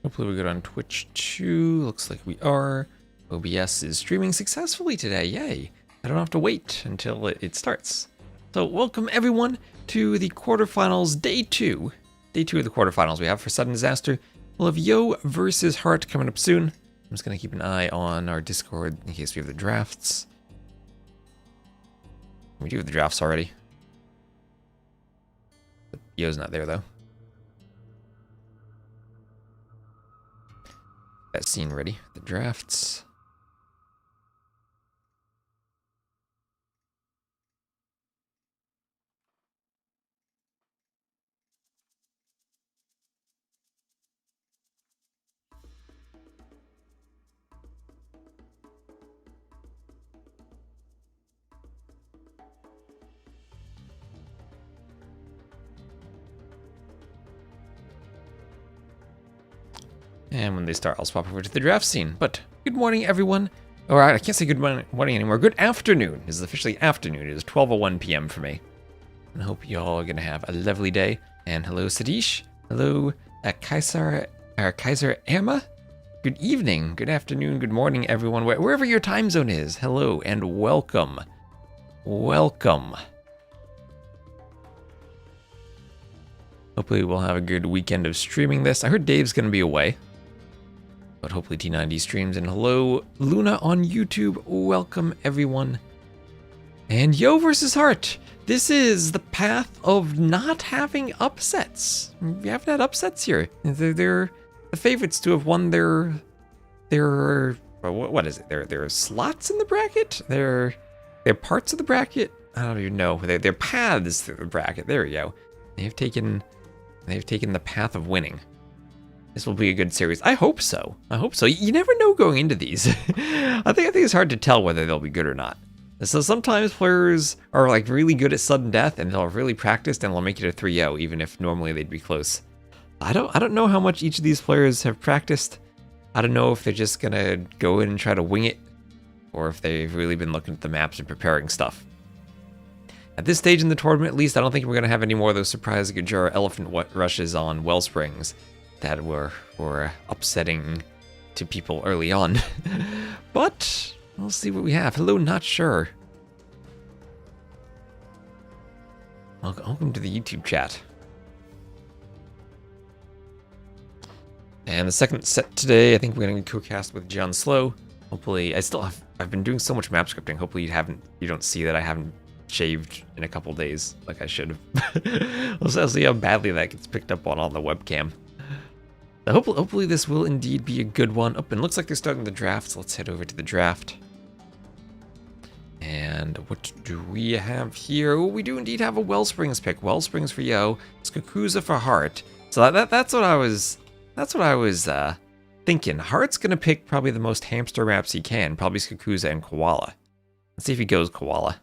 Hopefully we're good on Twitch too. Looks like we are. OBS is streaming successfully today. Yay. I don't have to wait until it starts. So welcome everyone to the quarterfinals, day two. Day two of the quarterfinals we have for Sudden Disaster. We'll have Yo versus Heart coming up soon. I'm just going to keep an eye on our Discord in case we have the drafts. We do have the drafts already. Yo's not there though. That scene ready. The drafts. And when they start, I'll swap over to the draft scene. But good morning, everyone. Or I can't say good morning anymore. Good afternoon. This is officially afternoon. It is 12:01 p.m. for me. And I hope you all are going to have a lovely day. And hello, Sadish. Hello, Kaiser Emma. Good evening, good afternoon, good morning, everyone. Wherever your time zone is. Hello and welcome. Welcome. Hopefully we'll have a good weekend of streaming this. I heard Dave's going to be away. But hopefully T90 streams. And hello, Luna on YouTube. Welcome, everyone. And Yo versus Heart. This is the path of not having upsets. We haven't had upsets here. They're the favorites to have won their what is it? Their slots in the bracket? Their parts of the bracket? I don't even know. Their paths through the bracket. There we go. They've taken the path of winning. This will be a good series. I hope so. I hope so. You never know going into these. I think it's hard to tell whether they'll be good or not. So sometimes players are like really good at sudden death and they'll have really practiced and they'll make it a 3-0 even if normally they'd be close. I don't know how much each of these players have practiced. I don't know if they're just gonna go in and try to wing it or if they've really been looking at the maps and preparing stuff. At this stage in the tournament, at least, I don't think we're gonna have any more of those surprise Gajara elephant rushes on Wellsprings that were upsetting to people early on. But we'll see what we have. Hello, not sure. Welcome to the YouTube chat. And the second set today, I think we're gonna co-cast with John Slow. Hopefully, I've been doing so much map scripting. Hopefully you don't see that I haven't shaved in a couple days like I should have. We'll see how badly that gets picked up on the webcam. So hopefully this will indeed be a good one. Oh, and looks like they're starting the draft, so let's head over to the draft. And what do we have here? Oh, we do indeed have a Wellsprings pick. Wellsprings for Yo, sakotra for Heart. So that's what I was thinking. Heart's gonna pick probably the most hamster maps he can, probably sakotra and Koala. Let's see if he goes Koala.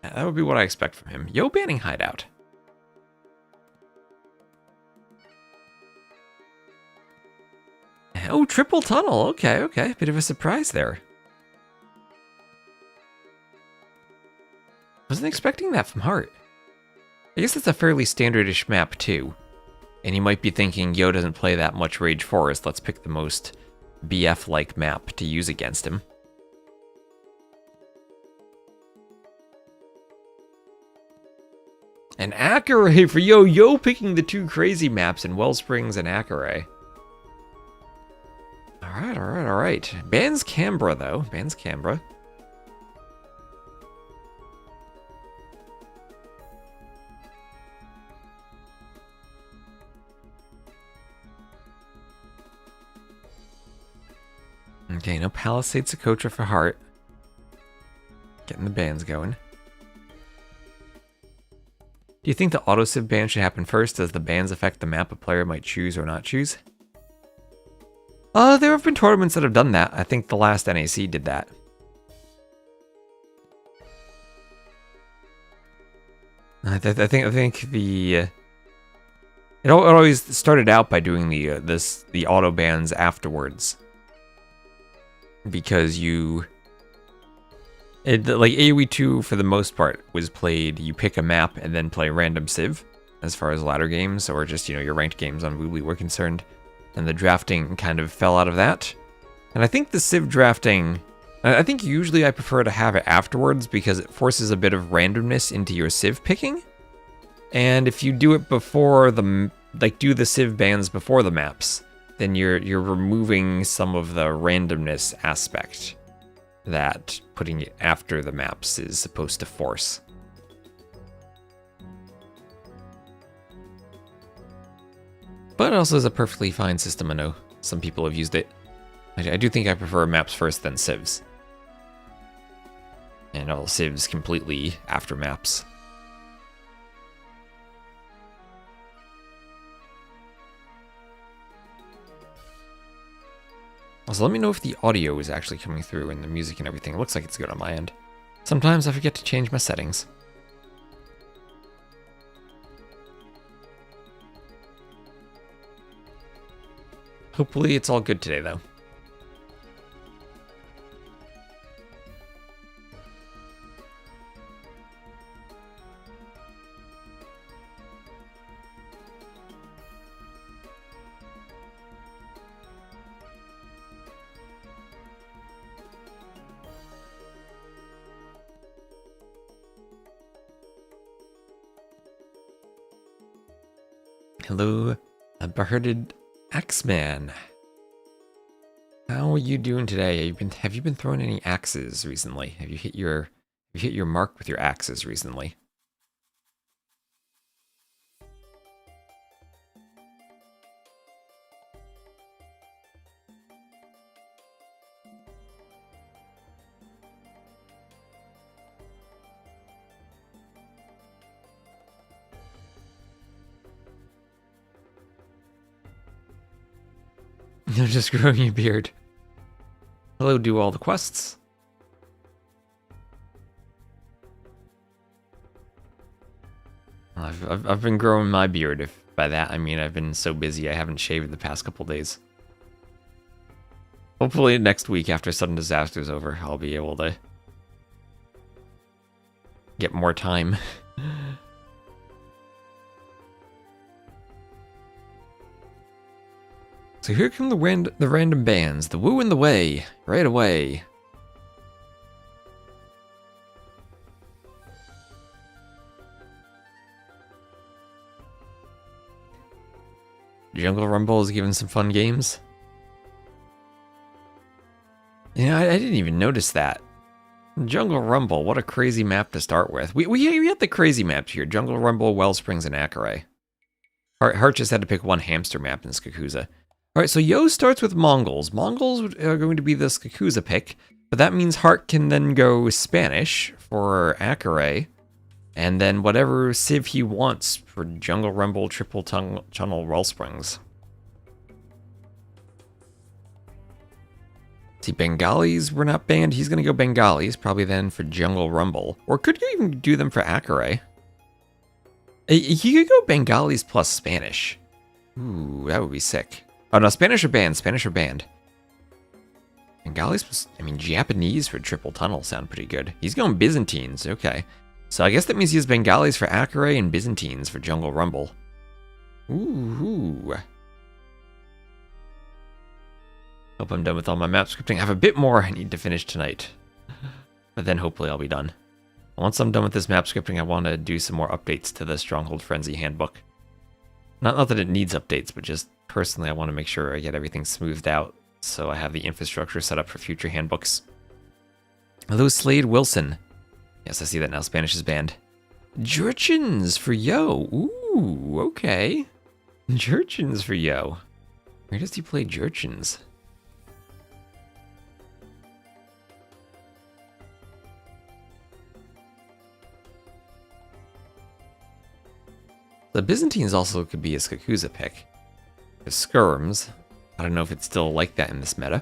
That would be what I expect from him. Yo banning Hideout. Oh, triple tunnel. Okay. Bit of a surprise there. Wasn't expecting that from Heart. I guess it's a fairly standardish map too. And you might be thinking, Yo doesn't play that much Rage Forest. Let's pick the most BF-like map to use against him. And Acaray for Yo. Yo picking the two crazy maps in Wellsprings and Acaray. All right. Bans Canberra, though. Bans Canberra. Okay, no Palisade Sakotra for Heart. Getting the bans going. Do you think the auto-civ ban should happen first? Does the bans affect the map a player might choose or not choose? There have been tournaments that have done that. I think the last NAC did that. I think the it always started out by doing the auto bans afterwards, because like AoE 2 for the most part was played. You pick a map and then play random civ. as far as ladder games or just, your ranked games on Wooly were concerned. And the drafting kind of fell out of that. And I think the Civ drafting, I think usually I prefer to have it afterwards because it forces a bit of randomness into your Civ picking. And if you do it before do the Civ bans before the maps, then you're removing some of the randomness aspect that putting it after the maps is supposed to force. But it also is a perfectly fine system. I know some people have used it. I do think I prefer maps first than civs. And all civs completely after maps. Also, let me know if the audio is actually coming through and the music and everything. It looks like it's good on my end. Sometimes I forget to change my settings. Hopefully it's all good today, though. Hello, a bearded Axeman. How are you doing today? Have you been throwing any axes recently? Have you hit your mark with your axes recently? You're just growing your beard. Hello, do all the quests. I've been growing my beard. If by that I mean I've been so busy I haven't shaved the past couple days. Hopefully next week after Sudden Disaster is over, I'll be able to get more time. So here come the random bands. The Woo and the Way, right away. Jungle Rumble is giving some fun games. I didn't even notice that. Jungle Rumble, what a crazy map to start with. We had the crazy maps here. Jungle Rumble, Wellsprings, and Acaray. Hart just had to pick one hamster map in Skakuza. Alright, so Yo starts with Mongols. Mongols are going to be the Skakuza pick, but that means Hart can then go Spanish for Acaray, and then whatever Civ he wants for Jungle Rumble, Triple Tunnel, Wellsprings. See, Bengalis were not banned. He's going to go Bengalis, probably then for Jungle Rumble. Or could you even do them for Acaray? He could go Bengalis plus Spanish. Ooh, that would be sick. Oh no, Spanish or banned? Spanish or banned? Bengalis plus, Japanese for Triple Tunnel sound pretty good. He's going Byzantines, okay. So I guess that means he has Bengalis for Acaray and Byzantines for Jungle Rumble. Ooh. Hope I'm done with all my map scripting. I have a bit more I need to finish tonight. But then hopefully I'll be done. Once I'm done with this map scripting, I want to do some more updates to the Stronghold Frenzy handbook. Not that it needs updates, but just personally I want to make sure I get everything smoothed out so I have the infrastructure set up for future handbooks. Hello, Slade Wilson. Yes, I see that now. Spanish is banned. Jurchins for Yo. Ooh, okay. Jurchins for Yo. Where does he play Jurchins? The Byzantines also could be a Skakuza pick. There's Skirms. I don't know if it's still like that in this meta.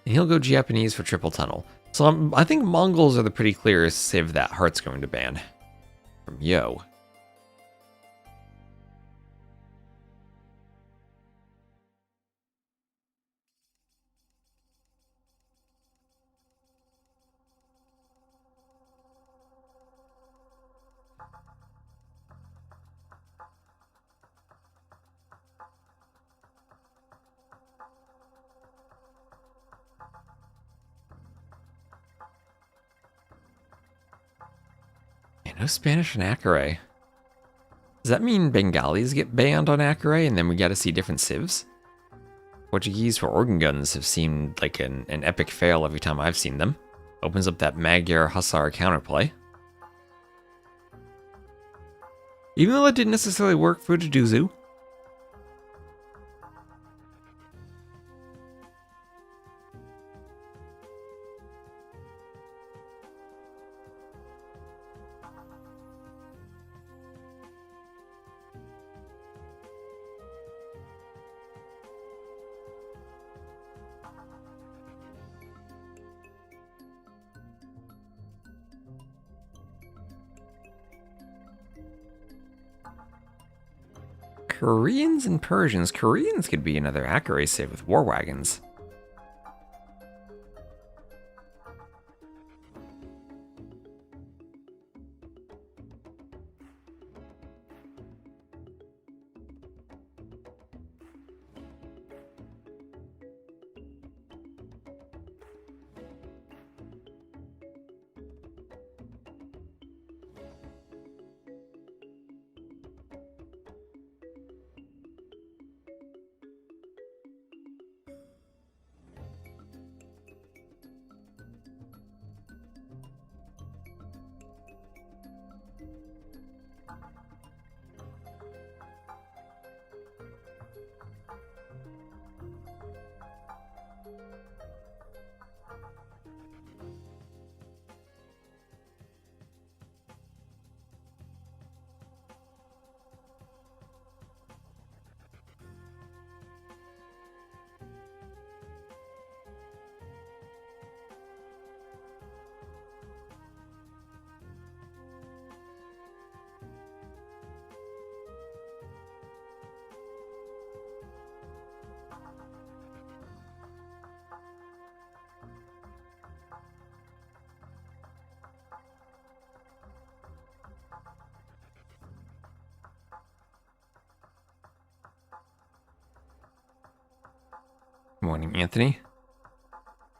And he'll go Japanese for Triple Tunnel. So I think Mongols are the pretty clear civ that Hart's going to ban. From Yo. No Spanish in Acaray. Does that mean Bengalis get banned on Acaray and then we gotta see different civs? Portuguese for organ guns have seemed like an epic fail every time I've seen them. Opens up that Magyar Hussar counterplay. Even though that didn't necessarily work for Jujuzu. Koreans and Persians. Koreans could be another Acaray civ with war wagons. Morning, Anthony.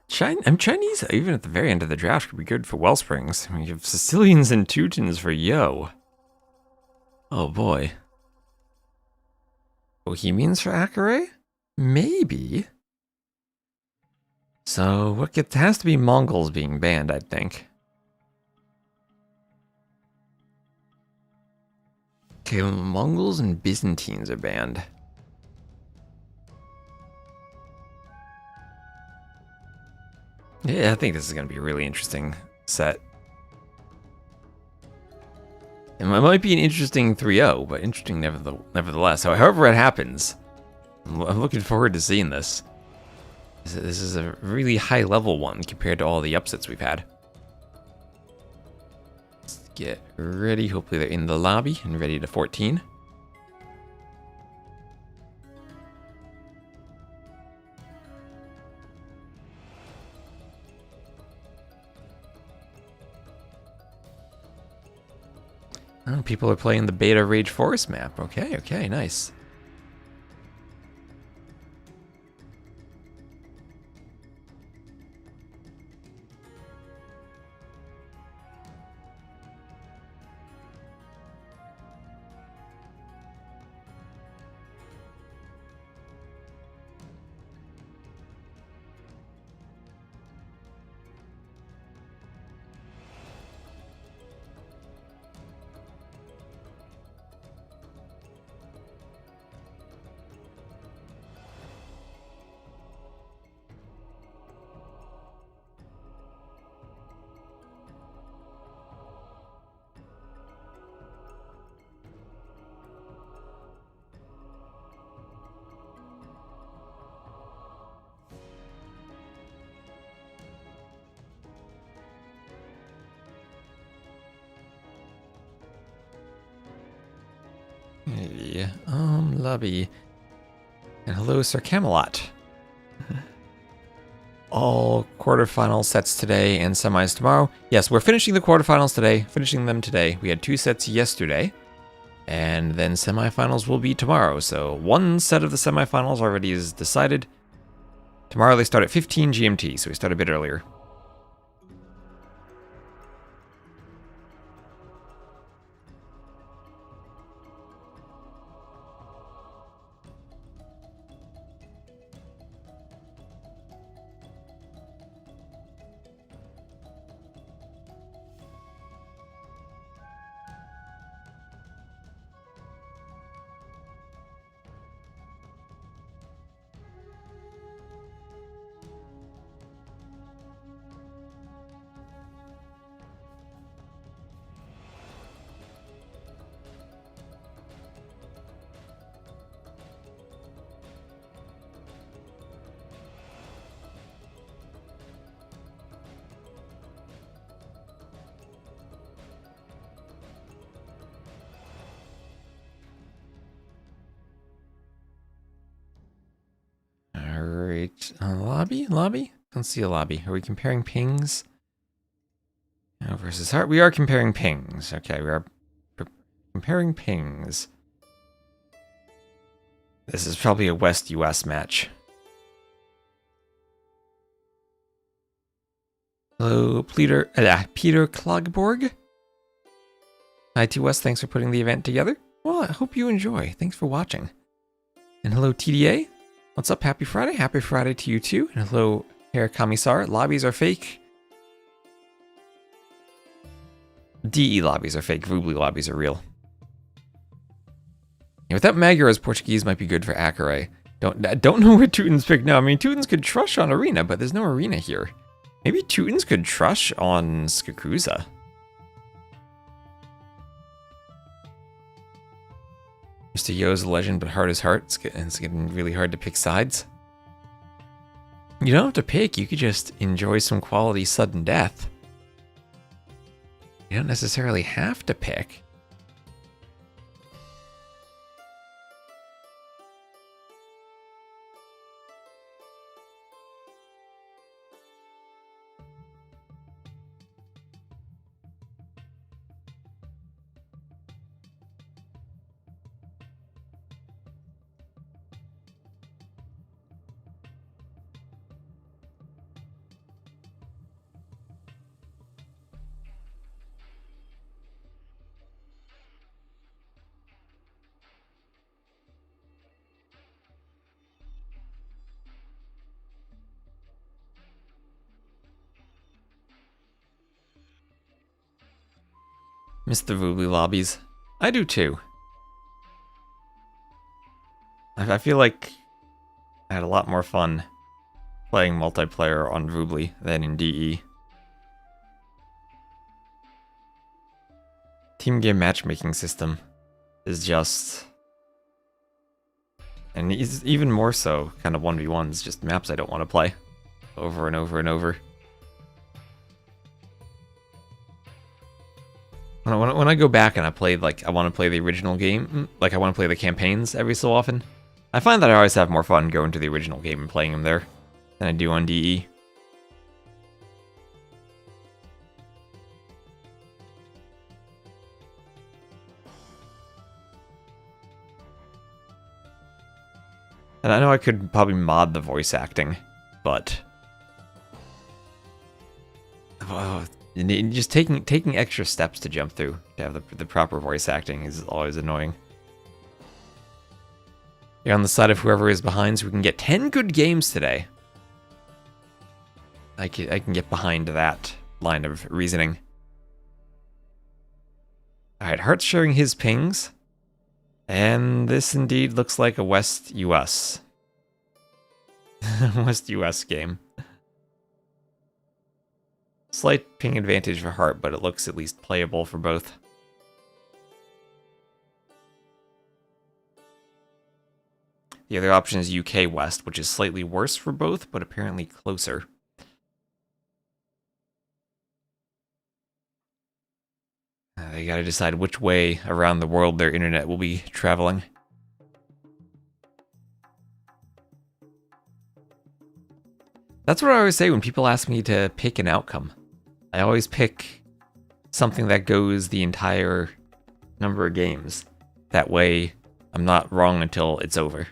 Chinese, even at the very end of the draft, could be good for Wellsprings. We have Sicilians and Teutons for Yo. Oh boy. Bohemians for Acaray? Maybe. So, has to be Mongols being banned, I think. Okay, well, Mongols and Byzantines are banned. Yeah, I think this is going to be a really interesting set. It might be an interesting 3-0, but interesting nevertheless. However it happens, I'm looking forward to seeing this. This is a really high-level one compared to all the upsets we've had. Let's get ready. Hopefully they're in the lobby and ready to 14. Oh, people are playing the Beta Rage Forest map. Okay, nice. Hey, lobby. And hello, Sir Camelot. All quarterfinal sets today and semis tomorrow. Yes, we're finishing the quarterfinals today, finishing them today. We had 2 sets yesterday, and then semifinals will be tomorrow. So 1 set of the semifinals already is decided. Tomorrow they start at 15 GMT, so we start a bit earlier. Lobby? Lobby? Don't see a lobby. Are we comparing pings? Oh, versus heart. We are comparing pings. Okay, we are comparing pings. This is probably a West US match. Hello, Peter Klogborg. Hi, T West. Thanks for putting the event together. Well, I hope you enjoy. Thanks for watching. And hello, TDA. What's up? Happy Friday. Happy Friday to you too. And hello, Herr Commissar. Lobbies are fake. DE lobbies are fake. Vubli lobbies are real. Yeah, without Magura's Portuguese might be good for Acaray. Don't know where Teutons pick now. I mean, Teutons could trush on Arena, but there's no Arena here. Maybe Teutons could trush on Skakuza. Mr. Yo's a legend, but hard as heart. It's getting really hard to pick sides. You don't have to pick. You could just enjoy some quality sudden death. You don't necessarily have to pick. Miss the Vubli lobbies. I do too. I feel like I had a lot more fun playing multiplayer on Vubli than in DE. Team game matchmaking system is just... and even more so, kind of 1v1s, just maps I don't want to play over and over and over. When I go back and I play, like, I want to play the original game, like I want to play the campaigns every so often, I find that I always have more fun going to the original game and playing them there than I do on DE. And I know I could probably mod the voice acting, but... just taking extra steps to jump through to have the proper voice acting is always annoying. You're on the side of whoever is behind, so we can get 10 good games today. I can get behind that line of reasoning. Alright, Hart's sharing his pings. And this indeed looks like a West US. West US game. Slight ping advantage for Hart, but it looks at least playable for both. The other option is UK West, which is slightly worse for both, but apparently closer. They gotta decide which way around the world their internet will be traveling. That's what I always say when people ask me to pick an outcome. I always pick something that goes the entire number of games. That way, I'm not wrong until it's over.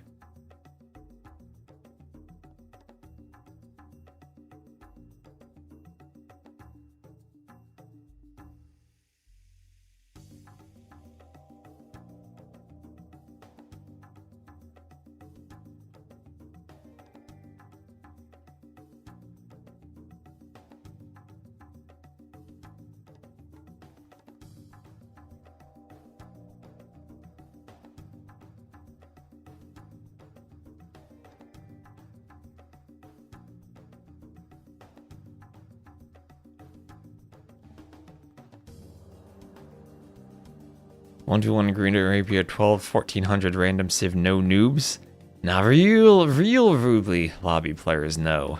One to one Green Arabia 1400 random civ no noobs. Now real Vubli lobby players know.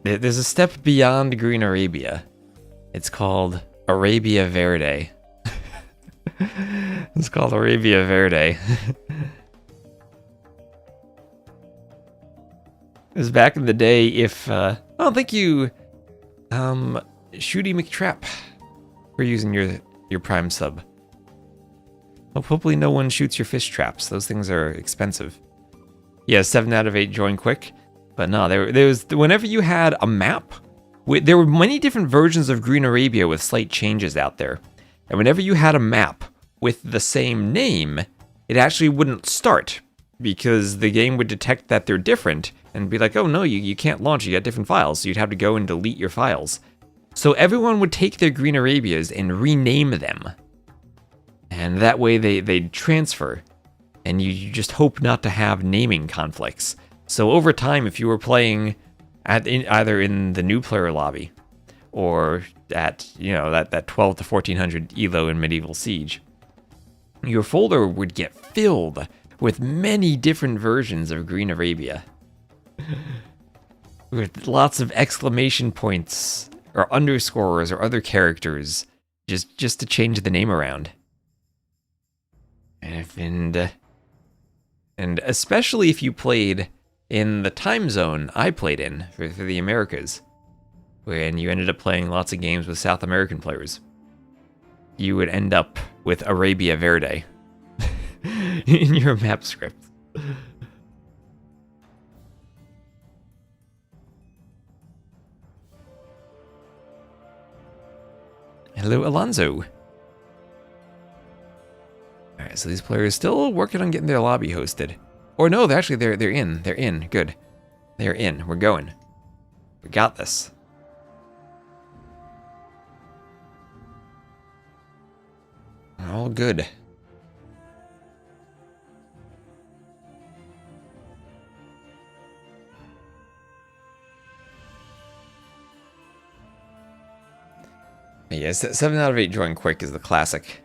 There's a step beyond Green Arabia. It's called Arabia Verde. It's called Arabia Verde. Because back in the day, if oh, thank you, Shooty McTrap, for using your Prime sub. Hopefully no one shoots your fish traps. Those things are expensive. Yeah, 7 out of 8 join quick. But no, there was whenever you had a map, there were many different versions of Green Arabia with slight changes out there. And whenever you had a map with the same name, it actually wouldn't start because the game would detect that they're different and be like, oh no, you can't launch, you got different files. So you'd have to go and delete your files. So everyone would take their Green Arabias and rename them. And that way they'd transfer. And you just hope not to have naming conflicts. So over time, if you were playing either in the new player lobby or at, that 12 to 1400 ELO in Medieval Siege, your folder would get filled with many different versions of Green Arabia. With lots of exclamation points or underscores or other characters just to change the name around. And especially if you played in the time zone I played in for the Americas, when you ended up playing lots of games with South American players, you would end up with Arabia Verde in your map script. Hello, Alonso. Alright, so these players still working on getting their lobby hosted. Or no, they're in. They're in. Good. They're in. We're going. We got this. All good. Yes, 7 out of 8 join quick is the classic.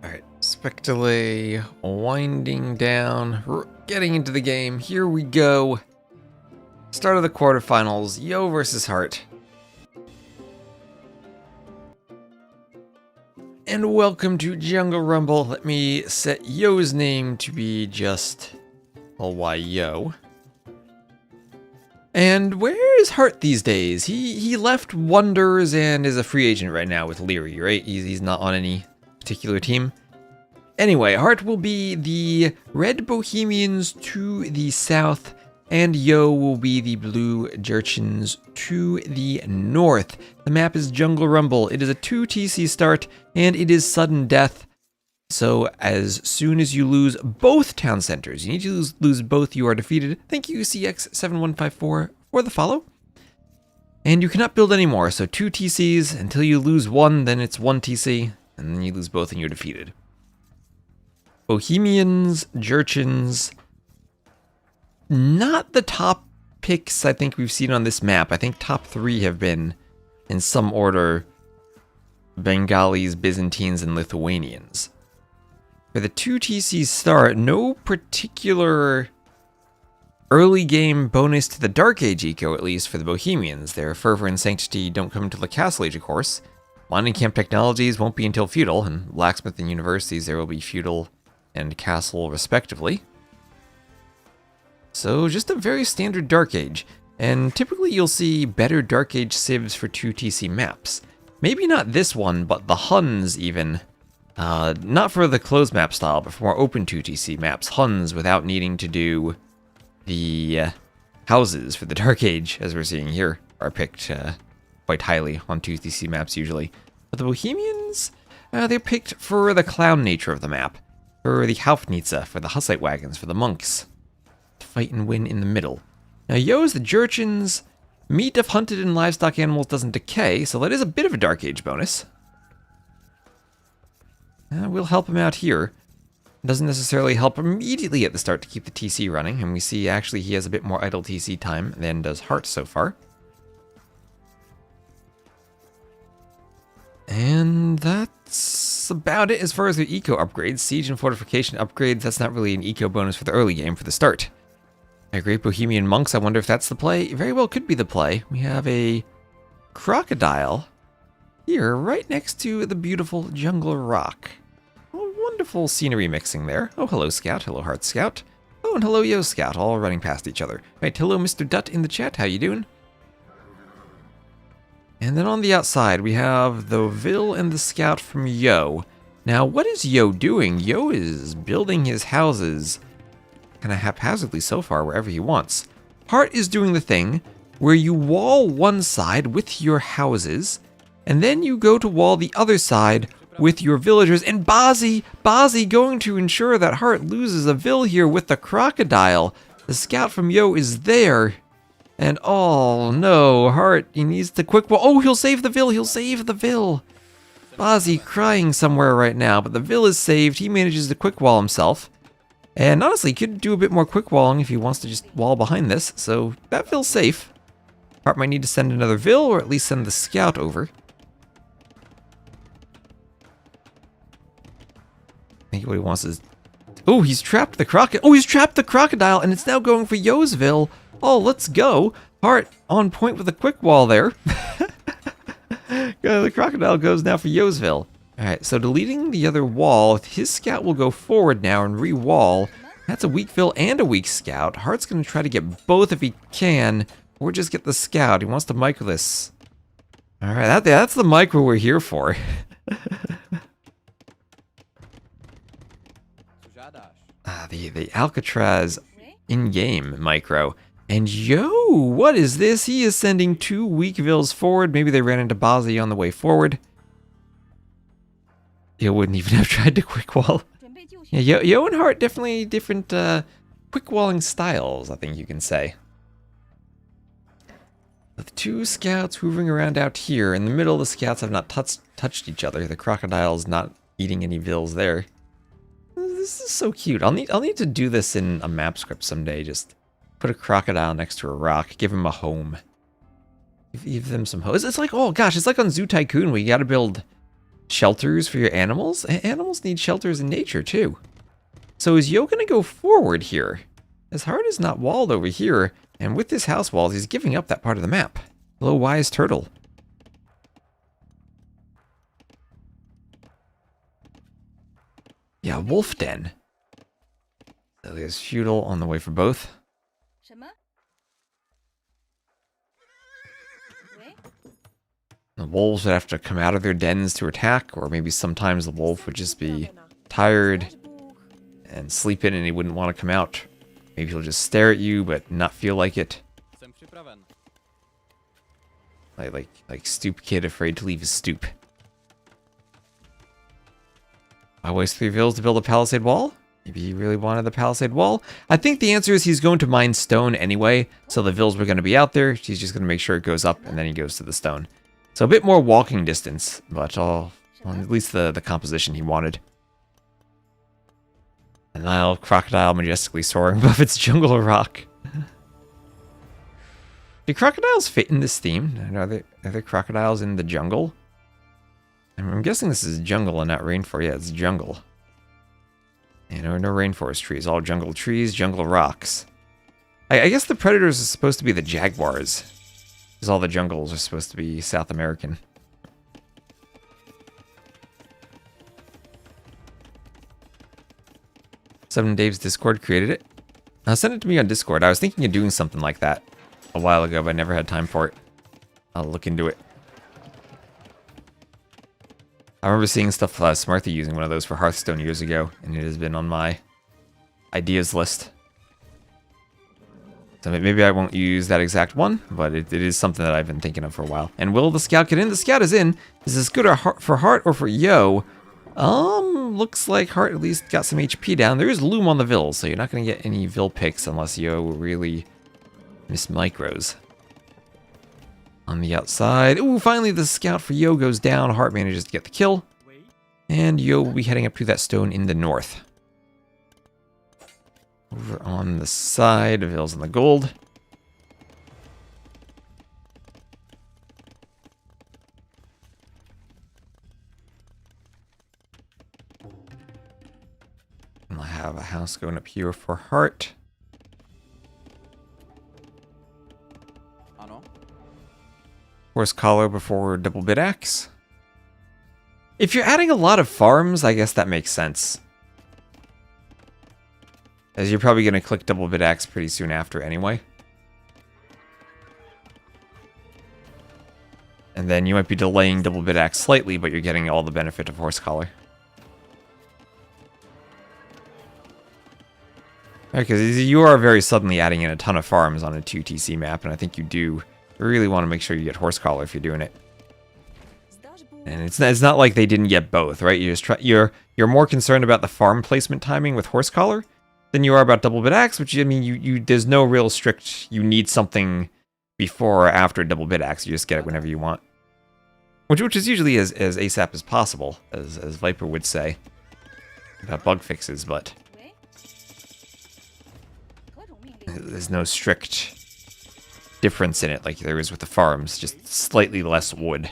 Alright, Spectale winding down, getting into the game. Here we go. Start of the quarterfinals, Yo versus Hart. And welcome to Jungle Rumble. Let me set Yo's name to be just Yo. And where is Hart these days? He left Wonders and is a free agent right now with Leary, right? He's not on any particular team. Anyway, Hart will be the Red Bohemians to the south, and Yo will be the Blue Jerchins to the north. The map is Jungle Rumble. It is a 2 TC start, and it is sudden death. So as soon as you lose both town centers, you need to lose both, you are defeated. Thank you, CX7154, for the follow. And you cannot build anymore, so 2 TCs. Until you lose one, then it's 1 TC, and then you lose both and you're defeated. Bohemians, Jerchins, not the top picks I think we've seen on this map. I think top 3 have been, in some order, Bengalis, Byzantines, and Lithuanians. For the 2 TC start, no particular early game bonus to the Dark Age eco, at least for the Bohemians. Their Fervor and Sanctity don't come until the Castle Age, of course. Mining Camp Technologies won't be until Feudal, and Blacksmith and Universities there will be Feudal and Castle, respectively. So just a very standard Dark Age, and typically you'll see better Dark Age civs for 2 TC maps. maybe not this one, but the Huns even. Not for the closed map style, but for more open 2TC maps. Huns without needing to do the houses for the Dark Age, as we're seeing here, are picked quite highly on 2TC maps usually. But the Bohemians, they're picked for the clown nature of the map, for the Haufnitze, for the Hussite wagons, for the monks. Fight and win in the middle. Now, Yo's the Jurchens. Meat of hunted and livestock animals doesn't decay, so that is a bit of a Dark Age bonus. We'll help him out here. Doesn't necessarily help immediately at the start to keep the TC running, and we see actually he has a bit more idle TC time than does Hart so far. And that's about it as far as the eco upgrades. Siege and fortification upgrades, that's not really an eco bonus for the early game for the start. A Great Bohemian Monks, I wonder if that's the play. Very well could be the play. We have a crocodile here right next to the beautiful jungle rock. Oh, wonderful scenery mixing there. Oh, hello Scout, hello Heart Scout. Oh, and hello Yo Scout, all running past each other. Right, hello Mr. Dutt in the chat, how you doing? And then on the outside, we have the Vil and the Scout from Yo. Now, what is Yo doing? Yo is building his houses kind of haphazardly so far, wherever he wants. Hart is doing the thing where you wall one side with your houses, and then you go to wall the other side with your villagers. And Bazi going to ensure that Hart loses a Vil here with the crocodile. The Scout from Yo is there. And oh no, Hart, he needs to quick wall. Oh, he'll save the Vil, he'll save the Vil. Bazi crying somewhere right now, but the Vil is saved. He manages to quick wall himself. And honestly, he could do a bit more quick walling if he wants to just wall behind this. So that Vil's safe. Hart might need to send another Vil, or at least send the Scout over. I think what he wants is... Oh, he's trapped the crocodile. Oh, he's trapped the crocodile, and it's now going for Yo's Vil. Oh, let's go. Hart on point with a quick wall there. The crocodile goes now for Yo's Vil. Alright, so deleting the other wall, his Scout will go forward now and re-wall. That's a weak Vil and a weak Scout. Hart's going to try to get both if he can, or just get the Scout. He wants to micro this. Alright, that's the micro we're here for. The Alcatraz in-game micro. And Yo, what is this? He is sending two weak Vils forward. Maybe they ran into Bazi on the way forward. Yo wouldn't even have tried to quick wall. Yeah, Yo and Hart definitely different quick walling styles, I think you can say. The two Scouts hovering around out here. In the middle, the Scouts have not touched each other. The crocodile's not eating any Vils there. This is so cute. I'll need to do this in a map script someday. Just put a crocodile next to a rock. Give him a home. Give them some home. It's like, oh gosh, it's like on Zoo Tycoon where you gotta build shelters for your animals. Animals need shelters in nature too. So is Yo gonna go forward here? As Hart is not walled over here, and with his house walls, he's giving up that part of the map. Hello, Wise Turtle. Yeah, Wolf Den. So there's feudal on the way for both. The wolves would have to come out of their dens to attack, or maybe sometimes the wolf would just be tired and sleep in and he wouldn't want to come out. Maybe he'll just stare at you but not feel like it. Like stoop kid afraid to leave his stoop. I waste 3 Vils to build a Palisade wall? Maybe he really wanted the Palisade wall? I think the answer is he's going to mine stone anyway, so the Vils were going to be out there. He's just going to make sure it goes up and then he goes to the stone. So a bit more walking distance, but well, at least the composition he wanted. And now crocodile majestically soaring above its jungle rock. Do crocodiles fit in this theme? Are there crocodiles in the jungle? I'm guessing this is jungle and not rainforest. Yeah, it's jungle. And no rainforest trees, all jungle trees, jungle rocks. I guess the predators are supposed to be the jaguars. Because all the jungles are supposed to be South American. Seven Dave's Discord created it. Send it to me on Discord. I was thinking of doing something like that a while ago, but I never had time for it. I'll look into it. I remember seeing stuff Smarthy using one of those for Hearthstone years ago, and it has been on my ideas list. So maybe I won't use that exact one, but it is something that I've been thinking of for a while. And will the scout get in? The scout is in. Is this good for Heart or for Yo? Looks like Heart at least got some HP down. There is Loom on the Vil, so you're not going to get any Vil picks unless Yo really miss micros. On the outside, ooh, finally the scout for Yo goes down. Heart manages to get the kill. And Yo will be heading up to that stone in the north. Over on the side, Vil's in the gold. And I'll have a house going up here for Heart. Horse collar before double bit axe. If you're adding a lot of farms, I guess that makes sense. As you're probably going to click double bit axe pretty soon after anyway. And then you might be delaying double bit axe slightly, but you're getting all the benefit of horse collar. Because you are very suddenly adding in a ton of farms on a 2TC map, and I think you do really want to make sure you get horse collar if you're doing it. And it's not like they didn't get both, right? You're more concerned about the farm placement timing with horse collar than you are about double bit axe, which I mean there's no real strict you need something before or after double bit axe. You just get it whenever you want. Which is usually as ASAP as possible, as Viper would say about bug fixes, but there's no strict difference in it like there is with the farms, just slightly less wood.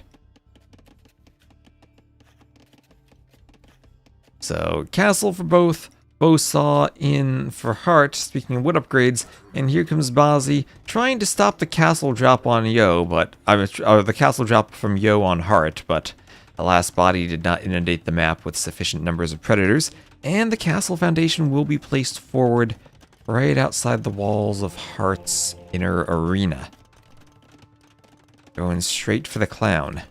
So, castle for both, bow saw in for Heart, speaking of wood upgrades, and here comes Bazi trying to stop the castle drop on Yo, but the castle drop from Yo on Heart, but alas, Body did not inundate the map with sufficient numbers of predators, and the castle foundation will be placed forward right outside the walls of Heart's inner arena. Going straight for the clown.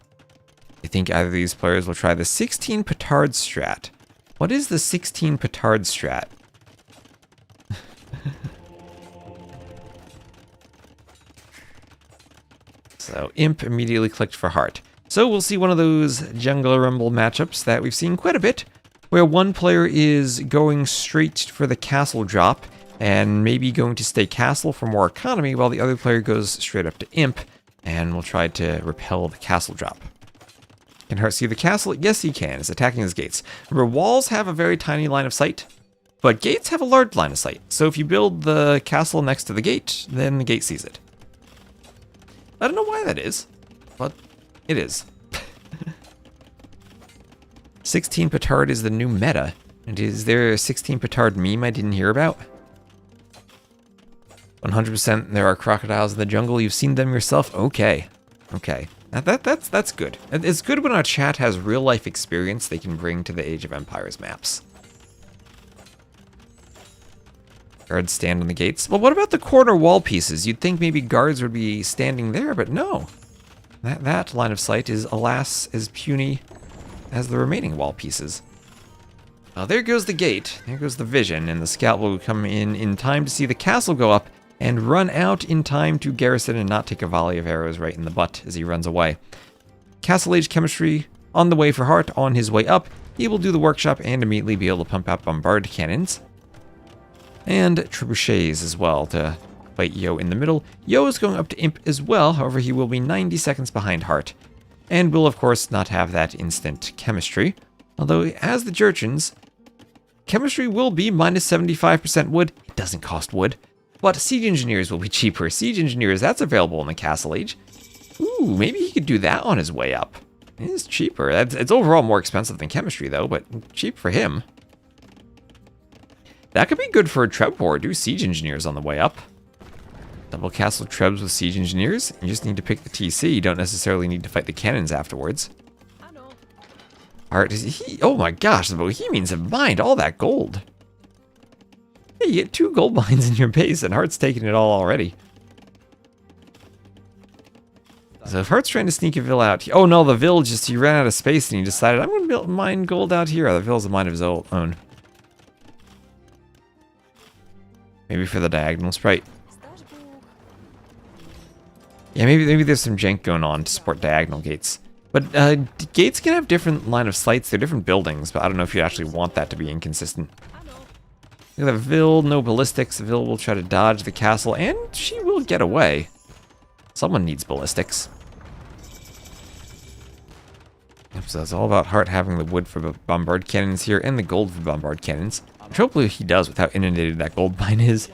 I think either of these players will try the 16 petard strat. What is the 16 petard strat? So Imp immediately clicked for Heart. So we'll see one of those Jungler Rumble matchups that we've seen quite a bit, where one player is going straight for the castle drop and maybe going to stay castle for more economy, while the other player goes straight up to Imp and will try to repel the castle drop. Can Heart see the castle? Yes, he can. It's attacking his gates. Remember, walls have a very tiny line of sight, but gates have a large line of sight. So if you build the castle next to the gate, then the gate sees it. I don't know why that is, but it is. 16 petard is the new meta. And is there a 16 petard meme I didn't hear about? 100% there are crocodiles in the jungle. You've seen them yourself? Okay. Okay. That's good. It's good when our chat has real life experience they can bring to the Age of Empires maps. Guards stand on the gates. Well, what about the corner wall pieces? You'd think maybe guards would be standing there, but no. That line of sight is, alas, as puny as the remaining wall pieces. Well, there goes the gate. There goes the vision, and the scout will come in time to see the castle go up and run out in time to garrison and not take a volley of arrows right in the butt as he runs away. Castle Age chemistry on the way for Heart. On his way up, he will do the workshop and immediately be able to pump out bombard cannons. And trebuchets as well to fight Yo in the middle. Yo is going up to Imp as well, however he will be 90 seconds behind Heart. And will of course not have that instant chemistry. Although as the Jurchens, chemistry will be minus 75% wood. It doesn't cost wood. But Siege Engineers will be cheaper. Siege Engineers, that's available in the Castle Age. Ooh, maybe he could do that on his way up. It is cheaper. It's overall more expensive than chemistry though, but cheap for him. That could be good for a Treb War. Do Siege Engineers on the way up. Double Castle Trebs with Siege Engineers. You just need to pick the TC. You don't necessarily need to fight the cannons afterwards. Heart, oh my gosh, the Bohemians have mined all that gold. Hey, you get 2 gold mines in your base and Heart's taking it all already. So if Hart's trying to sneak a Vill out... Oh no, the Vill just... He ran out of space and he decided, I'm going to mine gold out here. The Vill's a mine of his own. Maybe for the diagonal sprite. Yeah, maybe there's some jank going on to support diagonal gates. But gates can have different line of sights. They're different buildings, but I don't know if you actually want that to be inconsistent. Look at the Vill, no ballistics. The Vill will try to dodge the castle, and she will get away. Someone needs ballistics. Yep, so it's all about Hart having the wood for bombard cannons here and the gold for bombard cannons. Which hopefully he does with how inundated that gold mine is.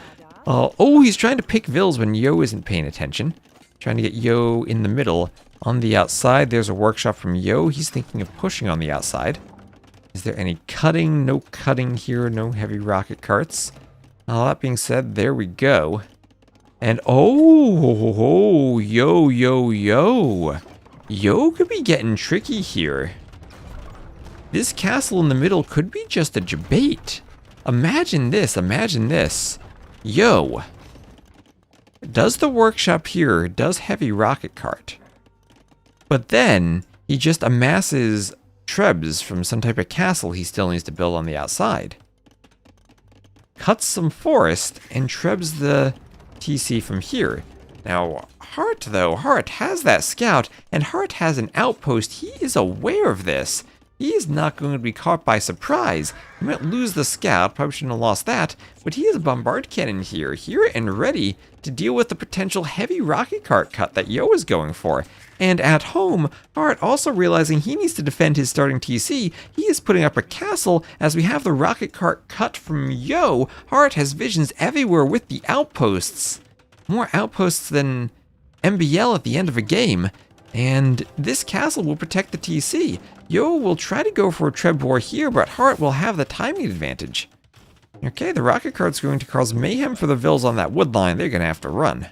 Oh, he's trying to pick Vills when Yo isn't paying attention. Trying to get Yo in the middle. On the outside, there's a workshop from Yo. He's thinking of pushing on the outside. Is there any cutting? No cutting here. No heavy rocket carts. All that being said, there we go. And oh, Yo. Yo could be getting tricky here. This castle in the middle could be just a debate. Imagine this. Yo does the workshop here, does heavy rocket cart. But then he just amasses trebs from some type of castle he still needs to build on the outside. Cuts some forest and trebs the TC from here. Now, Hart has that scout, and Hart has an outpost. He is aware of this. He is not going to be caught by surprise. He might lose the scout, probably shouldn't have lost that, but he has a bombard cannon here and ready to deal with the potential heavy rocket cart cut that Yo is going for. And at home, Hart also realizing he needs to defend his starting TC, he is putting up a castle as we have the rocket cart cut from Yo. Hart has visions everywhere with the outposts. More outposts than MBL at the end of a game. And this castle will protect the TC. Yo will try to go for a treb war here, but Hart will have the timing advantage. Okay, the rocket cart's going to cause mayhem for the Vills on that wood line. They're going to have to run.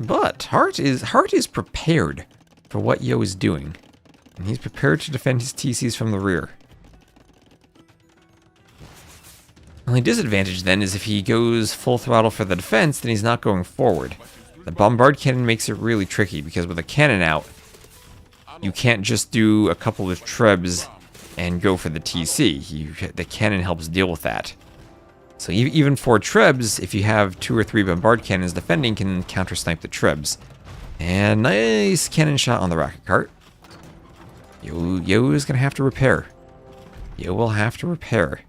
But Hart is prepared for what Yo is doing. And he's prepared to defend his TCs from the rear. Only disadvantage then is if he goes full throttle for the defense, then he's not going forward. The bombard cannon makes it really tricky because with a cannon out, you can't just do a couple of trebs and go for the TC. The cannon helps deal with that. So even for trebs, if you have 2 or 3 bombard cannons, defending can counter snipe the trebs. And nice cannon shot on the rocket cart. Yo is gonna have to repair. Yo will have to repair.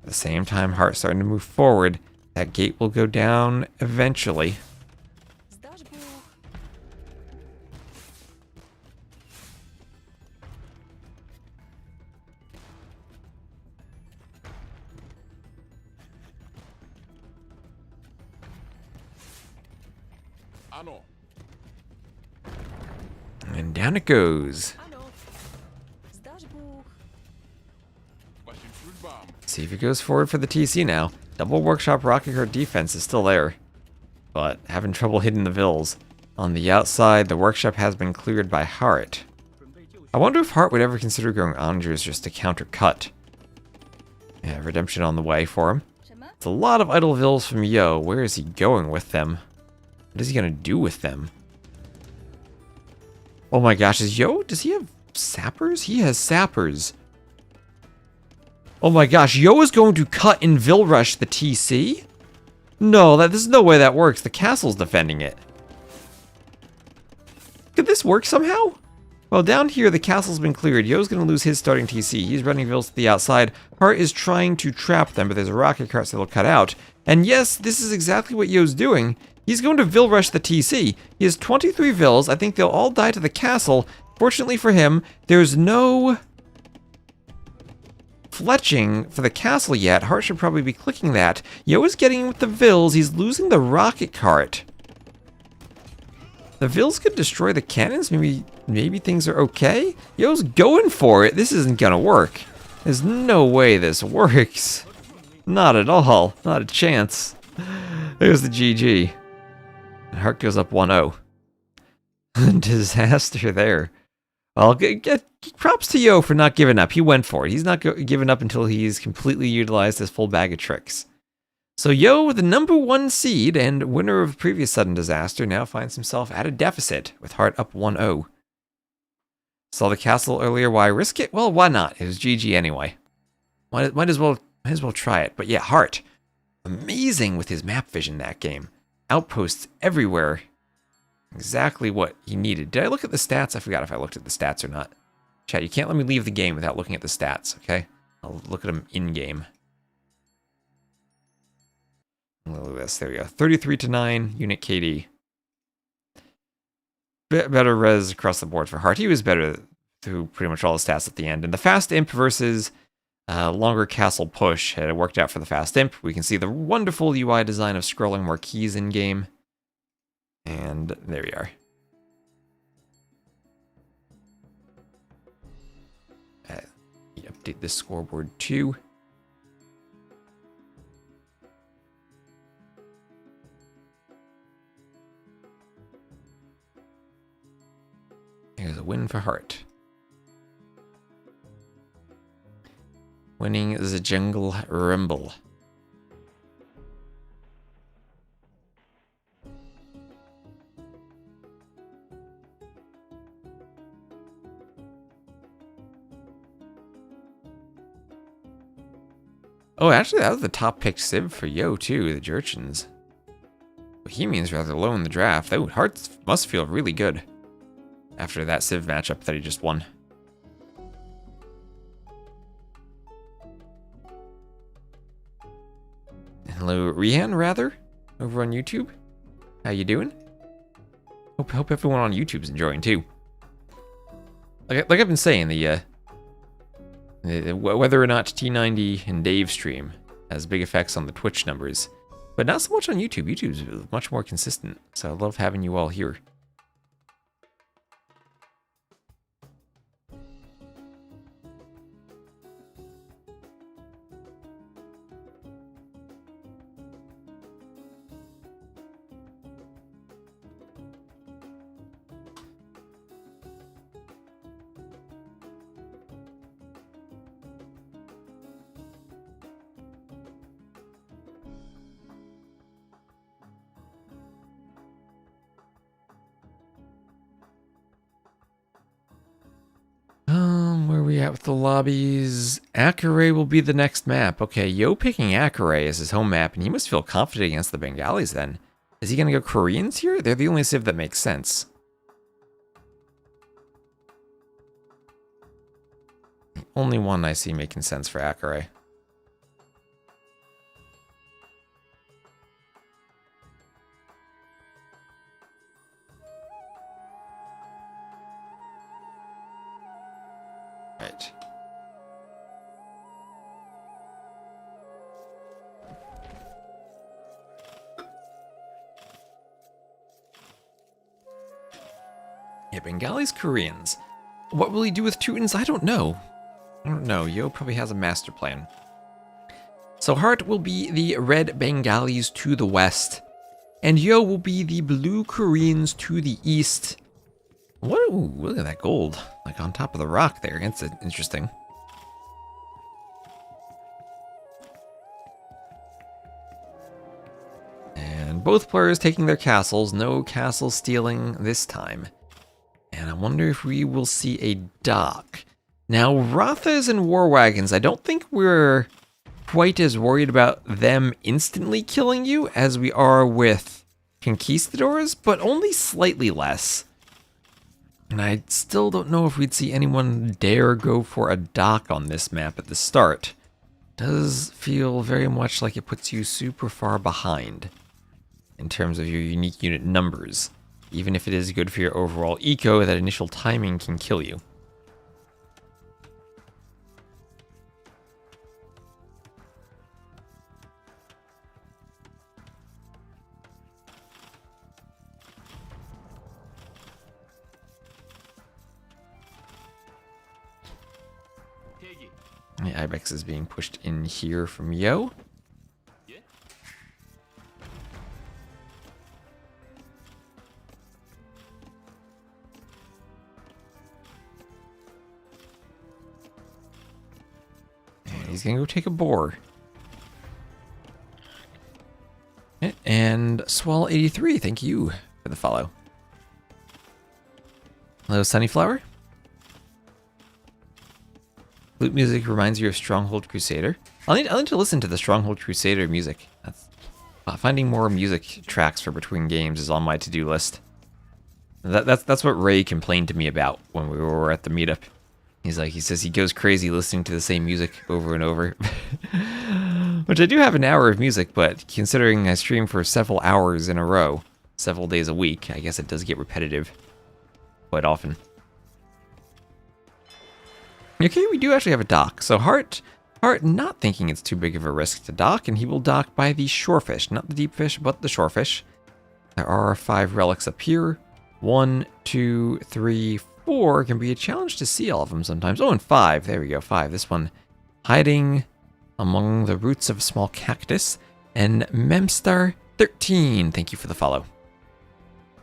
At the same time, Hart starting to move forward. That gate will go down eventually. And down it goes. See if he goes forward for the TC now. Double workshop rocket cart defense is still there, but having trouble hitting the Vills. On the outside, the workshop has been cleared by Hart. I wonder if Hart would ever consider going Andres just to counter cut. Yeah, redemption on the way for him. It's a lot of idle Vills from Yo. Where is he going with them? What is he gonna do with them? Oh my gosh, does he have sappers? He has sappers. Oh my gosh, Yo is going to cut and Vill rush the TC? No, there's no way that works. The castle's defending it. Could this work somehow? Well, down here, the castle's been cleared. Yo's going to lose his starting TC. He's running Vills to the outside. Hart is trying to trap them, but there's a rocket cart so they'll cut out. And yes, this is exactly what Yo's doing. He's going to Vill rush the TC. He has 23 Vills. I think they'll all die to the castle. Fortunately for him, there's no fletching for the castle yet. Hart should probably be clicking that. Yo is getting in with the Vills. He's losing the rocket cart. The Vills could destroy the cannons. Maybe things are okay. Yo's going for it. This isn't gonna work. There's no way this works. Not at all. Not a chance. There's the GG. And Hart goes up 1-0. Disaster there. Well, get props to Yo for not giving up. He went for it. He's not giving up until he's completely utilized his full bag of tricks. So Yo, the #1 seed and winner of the previous sudden disaster, now finds himself at a deficit with Hart up 1-0. Saw the castle earlier, why risk it? Well, why not? It was GG anyway. Might as well try it. But yeah, Hart, amazing with his map vision that game. Outposts everywhere. Exactly what he needed. Did I look at the stats? I forgot if I looked at the stats or not. Chat, you can't let me leave the game without looking at the stats, okay? I'll look at them in-game. Look at this. There we go. 33-9 unit KD. Better res across the board for Hart. He was better through pretty much all the stats at the end. And the fast imp versus longer castle push had worked out for the fast imp. We can see the wonderful UI design of scrolling more keys in game. And there we are. Update this scoreboard too. Here's a win for Hart. Winning the Jungle Rumble. Oh, actually, that was the top picked Civ for Yo, too, the Jerchins. Bohemian's rather low in the draft. Oh, Hart must feel really good after that Civ matchup that he just won. Hello, Rihan, rather, over on YouTube. How you doing? Hope everyone on YouTube's enjoying, too. Like I've been saying, whether or not T90 and Dave stream has big effects on the Twitch numbers, but not so much on YouTube. YouTube's much more consistent, so I love having you all here. Where are we at with the lobbies? Acaray will be the next map. Okay, Yo picking Acaray as his home map, and he must feel confident against the Bengalis then. Is he going to go Koreans here? They're the only civ that makes sense. The only one I see making sense for Acaray. Right. Yeah, Bengalis, Koreans. What will he do with Teutons? I don't know. Yo probably has a master plan. So Hart will be the red Bengalis to the west, and Yo will be the blue Koreans to the east. What? Ooh, look at that gold, like on top of the rock there. It's interesting. And both players taking their castles. No castle stealing this time. And I wonder if we will see a dock. Now, Rathas and War Wagons, I don't think we're quite as worried about them instantly killing you as we are with Conquistadors, but only slightly less. And I still don't know if we'd see anyone dare go for a dock on this map at the start. Does feel very much like it puts you super far behind in terms of your unique unit numbers. Even if it is good for your overall eco, that initial timing can kill you. The Ibex is being pushed in here from Yo. And he's gonna go take a boar. And Swall83, thank you for the follow. Hello, Sunnyflower. Flute music reminds you of Stronghold Crusader. I'll need to listen to the Stronghold Crusader music. That's finding more music tracks for between games is on my to-do list. That's what Ray complained to me about when we were at the meetup. He says he goes crazy listening to the same music over and over. Which I do have an hour of music, but considering I stream for several hours in a row, several days a week, I guess it does get repetitive quite often. Okay, we do actually have a dock. So Hart not thinking it's too big of a risk to dock, and he will dock by the shorefish. Not the deep fish, but the shorefish. There are 5 relics up here. 1, 2, 3, 4. Can be a challenge to see all of them sometimes. Oh, and 5. There we go, 5. This one hiding among the roots of a small cactus. And Memstar13, thank you for the follow.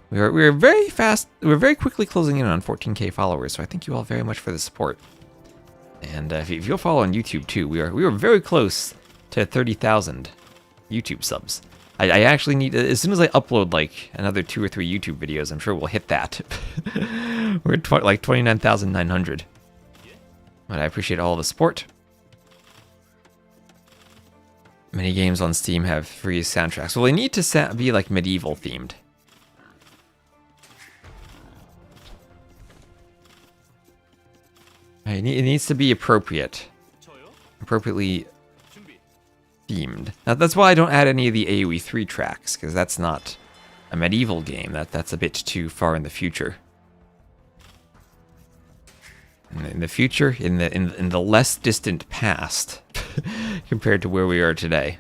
We're very fast. We're very quickly closing in on 14K followers, so I thank you all very much for the support. And if you'll follow on YouTube too, we were very close to 30,000 YouTube subs. I actually need, as soon as I upload like another 2 or 3 YouTube videos, I'm sure we'll hit that. We're at like 29,900. But I appreciate all the support. Many games on Steam have free soundtracks. Well, they need to be like medieval themed. It needs to be appropriately themed. Now, that's why I don't add any of the AoE 3 tracks, because that's not a medieval game. That's a bit too far in the future. In the future, in the less distant past, compared to where we are today.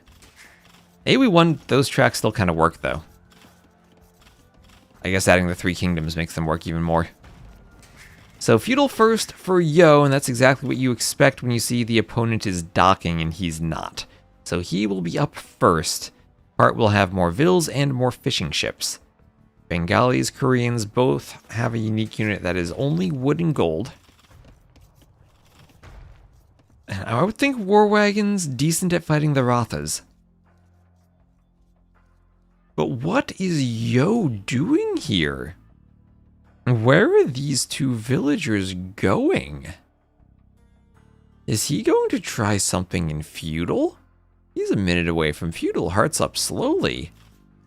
AoE 1, those tracks still kind of work though. I guess adding the 3 kingdoms makes them work even more. So feudal first for Yo, and that's exactly what you expect when you see the opponent is docking and he's not. So he will be up first. Hart will have more vills and more fishing ships. Bengalis, Koreans both have a unique unit that is only wood and gold. And I would think war wagons decent at fighting the Rathas. But what is Yo doing here? Where are these 2 villagers going? Is he going to try something in feudal? He's a minute away from feudal. Hart's up slowly.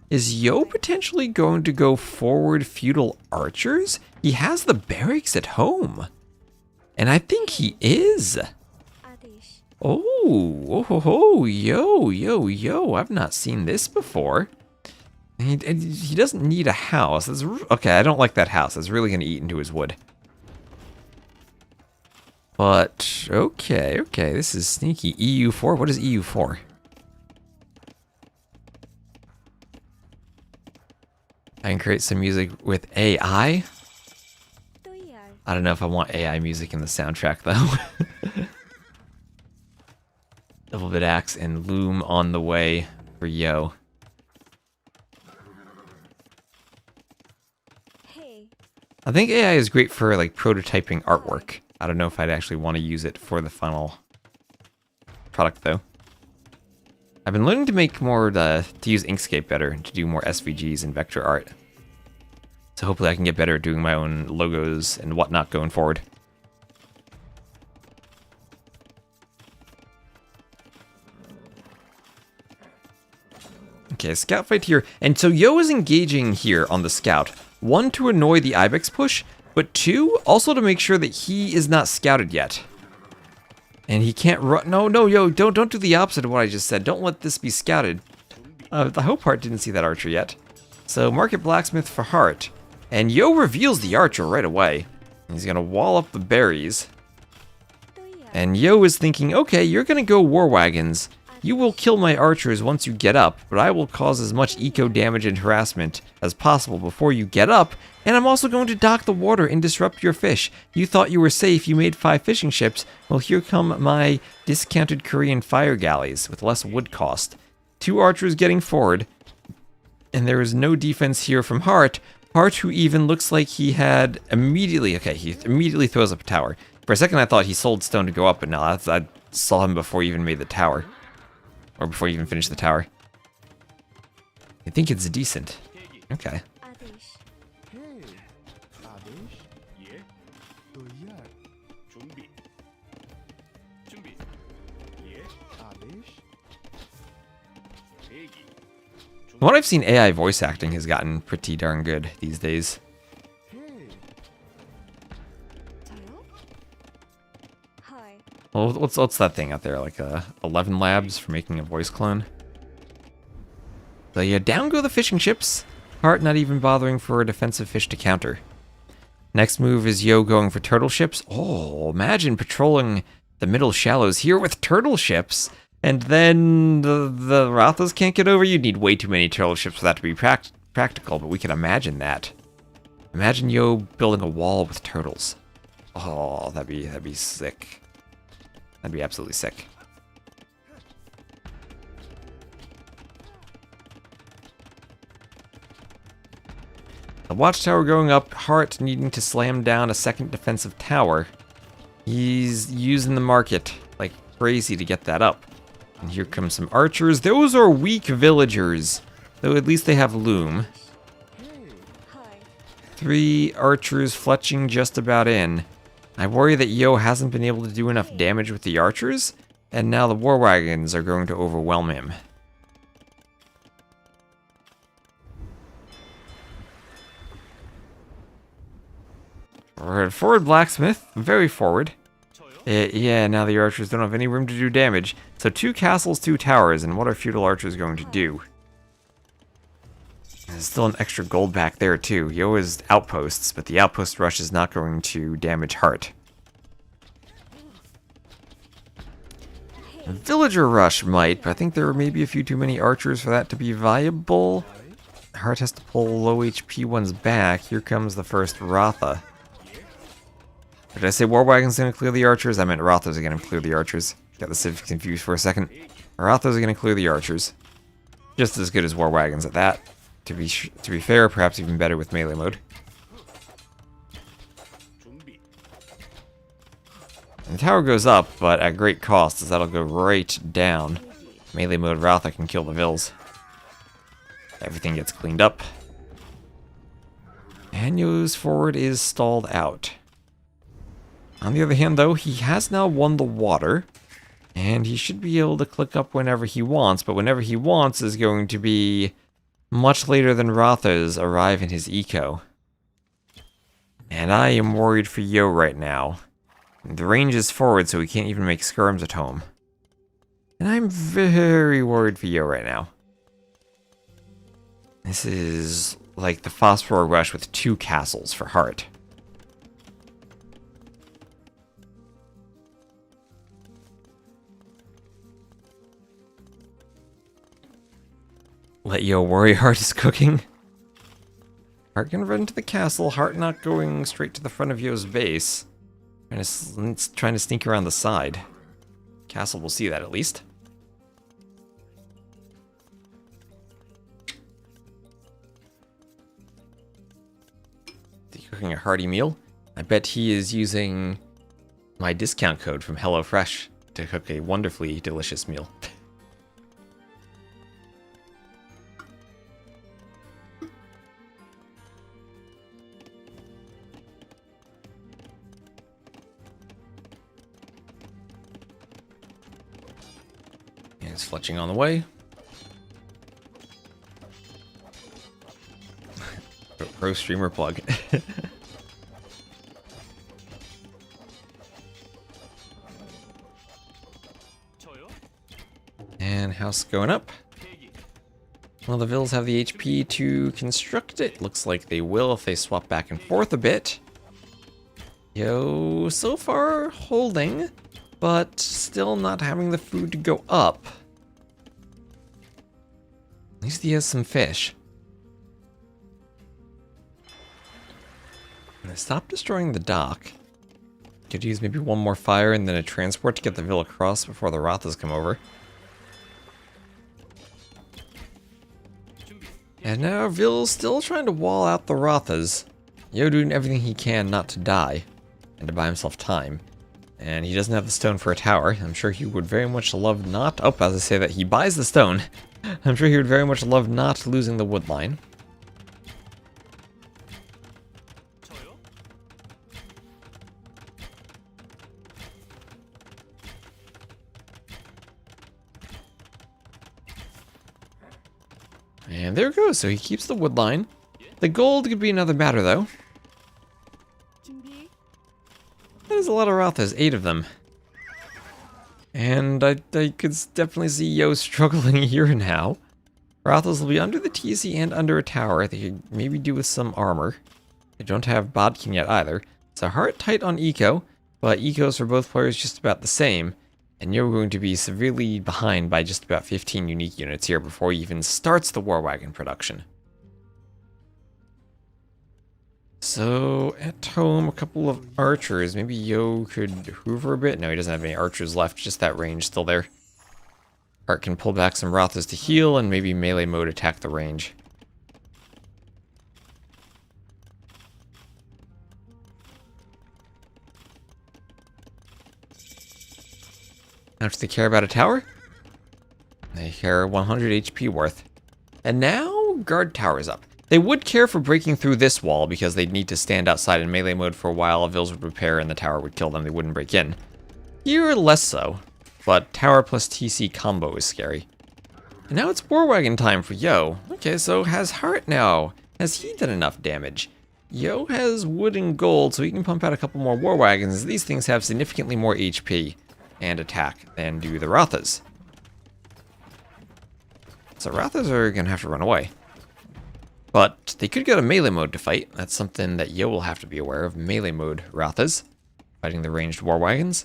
Is Yo potentially going to go forward feudal archers? He has the barracks at home. And I think he is. Oh, yo, I've not seen this before. He doesn't need a house. Okay, I don't like that house. That's really going to eat into his wood. But, okay, this is sneaky. EU4, what is EU4? I can create some music with AI. I don't know if I want AI music in the soundtrack, though. Double bit axe and loom on the way for Yo. I think AI is great for like prototyping artwork. I don't know if I'd actually want to use it for the final product though. I've been learning to make more to use Inkscape better, to do more SVGs and vector art. So hopefully I can get better at doing my own logos and whatnot going forward. Okay, scout fight here. And so Yo is engaging here on the scout. 1, to annoy the Ibex push, but 2, also to make sure that he is not scouted yet. And he can't run. No, Yo, don't do the opposite of what I just said. Don't let this be scouted. I hope Hart didn't see that archer yet. So market blacksmith for Hart. And Yo reveals the archer right away. He's gonna wall up the berries. And Yo is thinking, okay, you're gonna go war wagons. You will kill my archers once you get up, but I will cause as much eco damage and harassment as possible before you get up, and I'm also going to dock the water and disrupt your fish. You thought you were safe, you made 5 fishing ships. Well, here come my discounted Korean fire galleys with less wood cost. 2 archers getting forward, and there is no defense here from Hart. Hart, who even looks like he had immediately, okay, he immediately throws up a tower. For a second I thought he sold stone to go up, but no, I saw him before he even made the tower. Or before you even finish the tower. I think it's decent. Okay. From what I've seen, AI voice acting has gotten pretty darn good these days. Well, what's that thing out there? Like 11 labs for making a voice clone? So yeah, down go the fishing ships. Heart not even bothering for a defensive fish to counter. Next move is Yo going for turtle ships. Oh, imagine patrolling the middle shallows here with turtle ships. And then the Rathas can't get over. You'd need way too many turtle ships for that to be practical, but we can imagine that. Imagine Yo building a wall with turtles. Oh, that'd be sick. That'd be absolutely sick. The watchtower going up, Hart needing to slam down a second defensive tower. He's using the market like crazy to get that up. And here come some archers. Those are weak villagers, though at least they have loom. 3 archers fletching just about in. I worry that Yo hasn't been able to do enough damage with the archers, and now the war wagons are going to overwhelm him. Forward blacksmith, very forward. Yeah, now the archers don't have any room to do damage. So 2 castles, 2 towers, and what are feudal archers going to do? There's still an extra gold back there too. Yo is outposts, but the outpost rush is not going to damage Hart. A villager rush might, but I think there may be a few too many archers for that to be viable. Hart has to pull low HP ones back. Here comes the first Ratha. Did I say War Wagon's gonna clear the archers? I meant Rathas are gonna clear the archers. Got the civics confused for a second. Rathas are gonna clear the archers. Just as good as War Wagons at that. To be fair, perhaps even better with melee mode. And the tower goes up, but at great cost, as that'll go right down. Melee mode Ratha can kill the Vills. Everything gets cleaned up. And Yo's forward is stalled out. On the other hand, though, he has now won the water, and he should be able to click up whenever he wants, but whenever he wants is going to be much later than Ratha's arrive in his eco. And I am worried for Yo right now. The range is forward, so he can't even make skirms at home. And I'm very worried for Yo right now. This is like the Phosphor Rush with 2 castles for Hart. Let Yo worry, Hart is cooking. Hart can run to the castle, Hart not going straight to the front of Yo's base. Trying to sneak around the side. Castle will see that at least. Is he cooking a hearty meal? I bet he is using my discount code from HelloFresh to cook a wonderfully delicious meal. It's fletching on the way. Pro streamer plug. And house going up. Well, the Vills have the HP to construct it. Looks like they will if they swap back and forth a bit. Yo, so far holding, but still not having the food to go up. At least he has some fish. I'm gonna stop destroying the dock. Could use maybe one more fire and then a transport to get the Vill across before the Rathas come over. And now Vill's still trying to wall out the Rathas. Yo doing everything he can not to die and to buy himself time. And he doesn't have the stone for a tower. I'm sure he would very much love not... Oh, as I say that, he buys the stone. I'm sure he would very much love not losing the wood line. And there it goes, so he keeps the wood line. The gold could be another matter, though. There's a lot of Rothas, 8 of them. And I could definitely see Yo struggling here now. Rothas will be under the TC and under a tower. They could maybe do with some armor. They don't have Bodkin yet either. It's a hard tight on Eco, but Ecos for both players just about the same. And you're going to be severely behind by just about 15 unique units here before he even starts the War Wagon production. So, at home, a couple of archers. Maybe Yo could hoover a bit. No, he doesn't have any archers left, just that range still there. Art can pull back some Rothas to heal and maybe melee mode attack the range. How much do they care about a tower? They care 100 HP worth. And now, guard towers up. They would care for breaking through this wall because they'd need to stand outside in melee mode for a while. Vils would repair and the tower would kill them. They wouldn't break in. Here, less so. But tower plus TC combo is scary. And now it's War Wagon time for Yo. Okay, so has Hart now. Has he done enough damage? Yo has wood and gold, so he can pump out a couple more War Wagons. These things have significantly more HP and attack than do the Rothas. So Rothas are going to have to run away. But they could go to melee mode to fight. That's something that Yo will have to be aware of. Melee mode Rothas. Fighting the ranged War Wagons.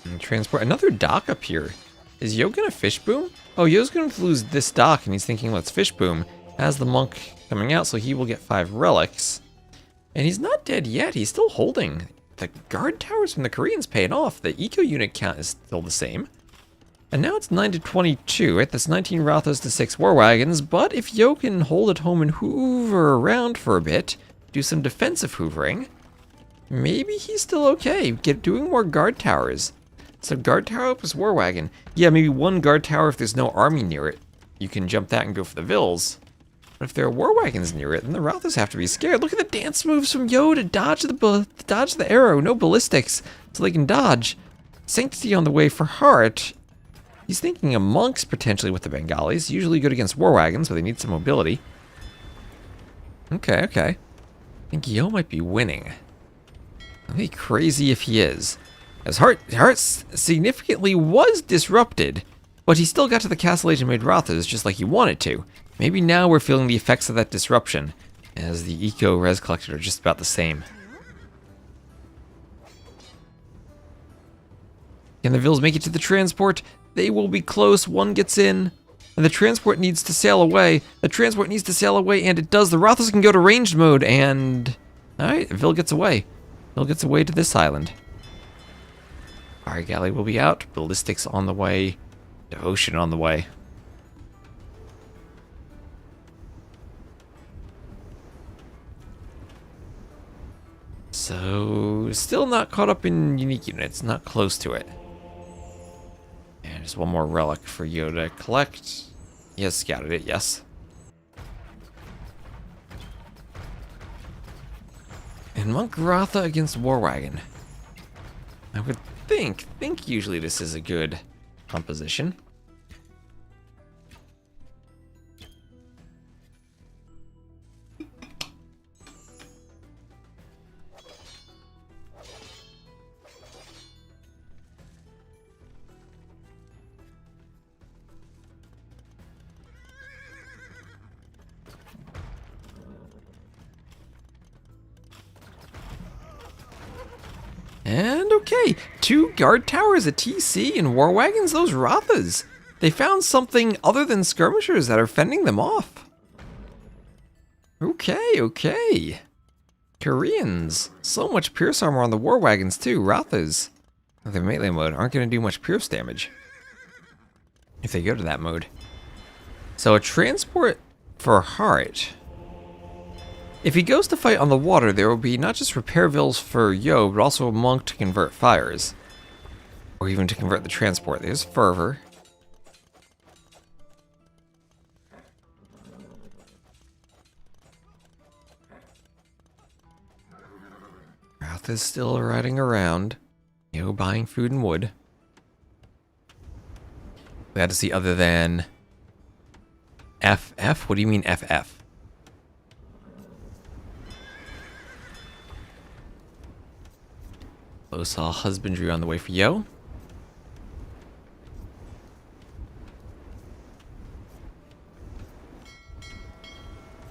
And transport another dock up here. Is Yo gonna fish boom? Oh, Yo's gonna lose this dock and he's thinking let's fish boom. Has the monk coming out, so he will get 5 relics. And he's not dead yet, he's still holding. The guard towers from the Koreans paying off. The eco unit count is still the same. And now it's 9 to 22, right? That's 19 Rothas to 6 War Wagons, but if Yo can hold at home and hoover around for a bit, do some defensive hoovering, maybe he's still okay. Doing more guard towers. So guard tower plus War Wagon. Yeah, maybe one guard tower if there's no army near it. You can jump that and go for the Vils. But if there are War Wagons near it, then the Rothas have to be scared. Look at the dance moves from Yo to dodge the arrow. No ballistics, so they can dodge. Sanctity on the way for Hart. He's thinking of monks potentially with the Bengalis. Usually good against War Wagons, but they need some mobility. Okay. I think Yo might be winning. That'd be crazy if he is. As Hart significantly was disrupted, but he still got to the castle age and made Rothas just like he wanted to. Maybe now we're feeling the effects of that disruption, as the eco res collected are just about the same. Can the Vils make it to the transport? They will be close. One gets in, and the transport needs to sail away. And it does. The Rothas can go to ranged mode, and alright, Vil gets away. Vil gets away to this island. Fire Galley will be out. Ballistics on the way. Devotion on the way. So, still not caught up in unique units. Not close to it. And just one more relic for Yo to collect. He has scouted it, yes. And Monk Rotha against War Wagon. I would think usually this is a good composition. And okay, 2 guard towers, a TC, and War Wagons, those Rothas. They found something other than skirmishers that are fending them off. Okay. Koreans. So much Pierce armor on the War Wagons too, Rothas. The melee mode aren't going to do much pierce damage if they go to that mode. So a transport for Heart. If he goes to fight on the water, there will be not just repair vills for Yo, but also a monk to convert fires. Or even to convert the transport. There's Fervor. Wrath is still riding around. Yo, buying food and wood. We had to see other than FF? What do you mean FF? Low saw husbandry on the way for Yo.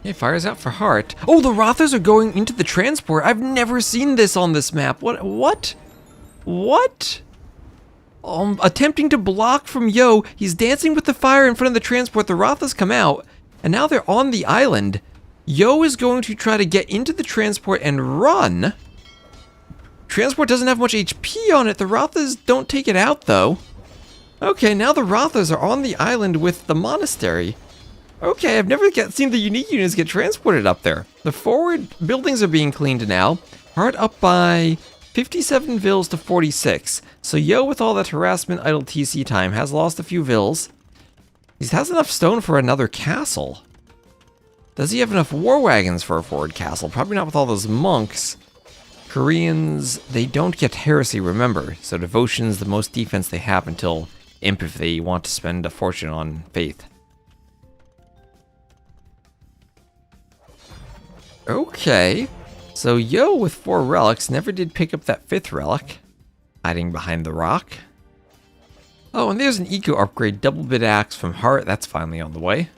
Hey, fires out for Heart. Oh, the Rothers are going into the transport. I've never seen this on this map. What? Attempting to block from Yo. He's dancing with the fire in front of the transport. The Rothers come out, and now they're on the island. Yo is going to try to get into the transport and run. Transport doesn't have much HP on it. The Rothers don't take it out, though. Okay, now the Rothers are on the island with the monastery. Okay, I've never seen the unique units get transported up there. The forward buildings are being cleaned now. Heart up by 57 vills to 46. So Yo, with all that harassment, idle TC time, has lost a few vills. He has enough stone for another castle. Does he have enough war wagons for a forward castle? Probably not with all those monks. Koreans, they don't get heresy, remember. So devotion's the most defense they have until imp if they want to spend a fortune on faith. Okay. So Yo with 4 relics never did pick up that 5th relic. Hiding behind the rock. Oh, and there's an eco upgrade, double bit axe from Heart. That's finally on the way.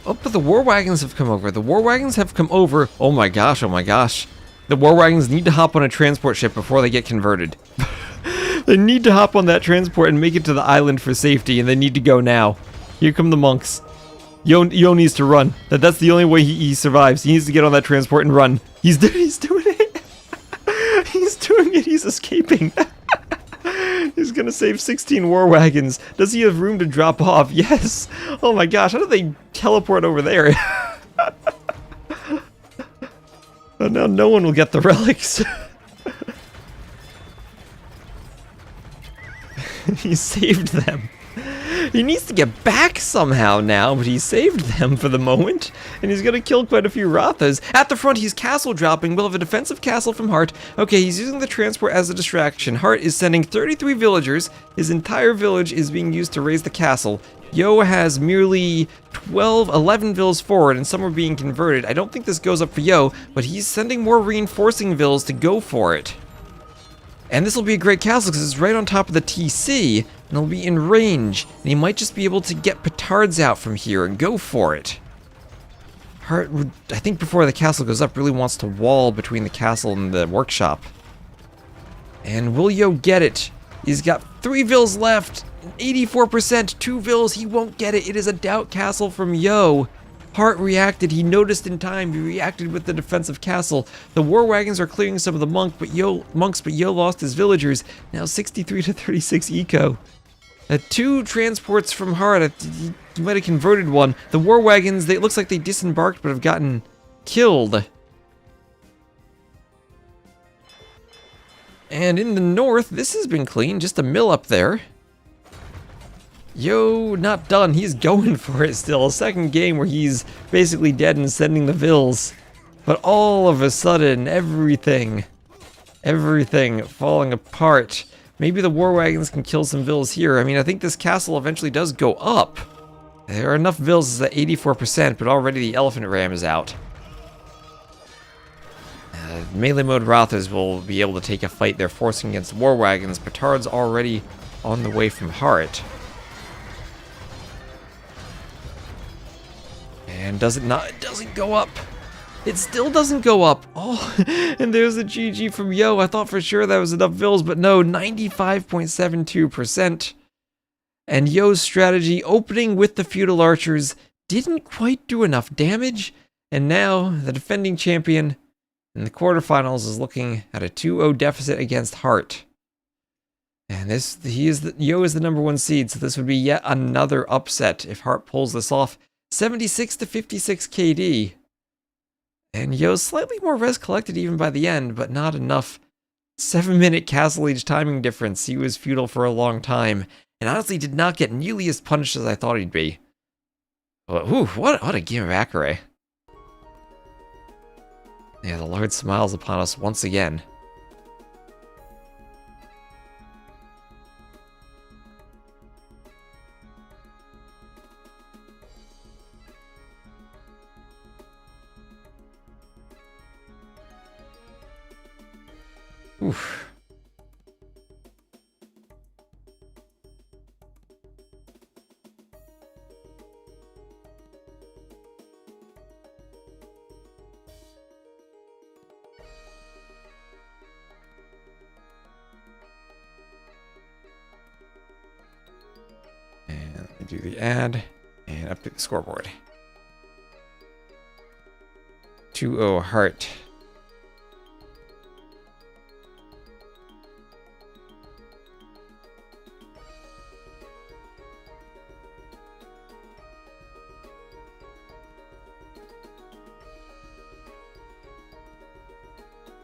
Oh, but the war wagons have come over. The war wagons have come over. Oh my gosh, oh my gosh. The war wagons need to hop on a transport ship before they get converted. They need to hop on that transport and make it to the island for safety, and they need to go now. Here come the monks. Yo needs to run. That's the only way he survives. He needs to get on that transport and run. He's doing it. He's doing it. He's escaping. He's gonna save 16 war wagons. Does he have room to drop off? Yes. Oh my gosh, how do they teleport over there? Oh, now no one will get the relics. He saved them. He needs to get back somehow now, but he saved them for the moment, and he's gonna kill quite a few Rothas. At the front, he's castle dropping. We'll have a defensive castle from Heart. Okay, he's using the transport as a distraction. Heart is sending 33 villagers. His entire village is being used to raise the castle. Yo has merely 11 vills forward, and some are being converted. I don't think this goes up for Yo, but he's sending more reinforcing vills to go for it. And this will be a great castle because it's right on top of the TC, and it'll be in range, and he might just be able to get petards out from here and go for it. Heart, I think before the castle goes up, really wants to wall between the castle and the workshop. And will Yo get it? He's got 3 vills left, 84%, 2 vills, he won't get it. It is a doubt castle from Yo. Heart reacted, he noticed in time, he reacted with the defensive castle. The war wagons are clearing some of the monks, but Yo lost his villagers. Now 63 to 36 eco. 2 transports from Heart, he might have converted one. The war wagons, it looks like they disembarked but have gotten killed. And in the north, this has been clean, just a mill up there. Yo, not done. He's going for it still. A second game where he's basically dead and sending the vills. But all of a sudden, everything falling apart. Maybe the war wagons can kill some vills here. I mean, I think this castle eventually does go up. There are enough vills at 84%, but already the elephant ram is out. Melee mode Rothers will be able to take a fight. They're forcing against war wagons. Petard's already on the way from Heart. And does it not? It doesn't go up. It still doesn't go up. Oh, and there's a GG from Yo. I thought for sure that was enough vills, but no, 95.72%. And Yo's strategy, opening with the feudal archers, didn't quite do enough damage. And now the defending champion in the quarterfinals is looking at a 2-0 deficit against Hart. And Yo is the number 1 seed, so this would be yet another upset if Hart pulls this off. 76 to 56 KD. And Yo's slightly more res collected even by the end, but not enough. 7-minute Castle Age timing difference. He was feudal for a long time, and honestly did not get nearly as punished as I thought he'd be. But, whew, what a game of Acaray. Yeah, the Lord smiles upon us once again. Oof. And let me do the add and update the scoreboard. 2-0 Hart.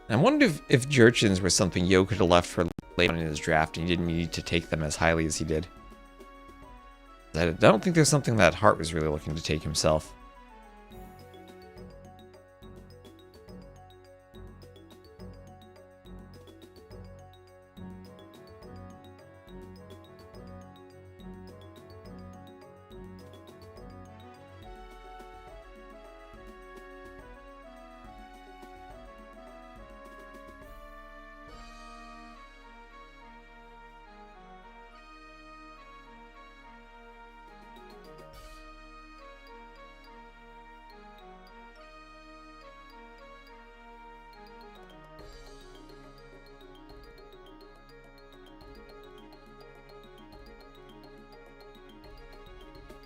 I wonder if Jurchins were something Yo could have left for later on in his draft and he didn't need to take them as highly as he did. I don't think there's something that Hart was really looking to take himself.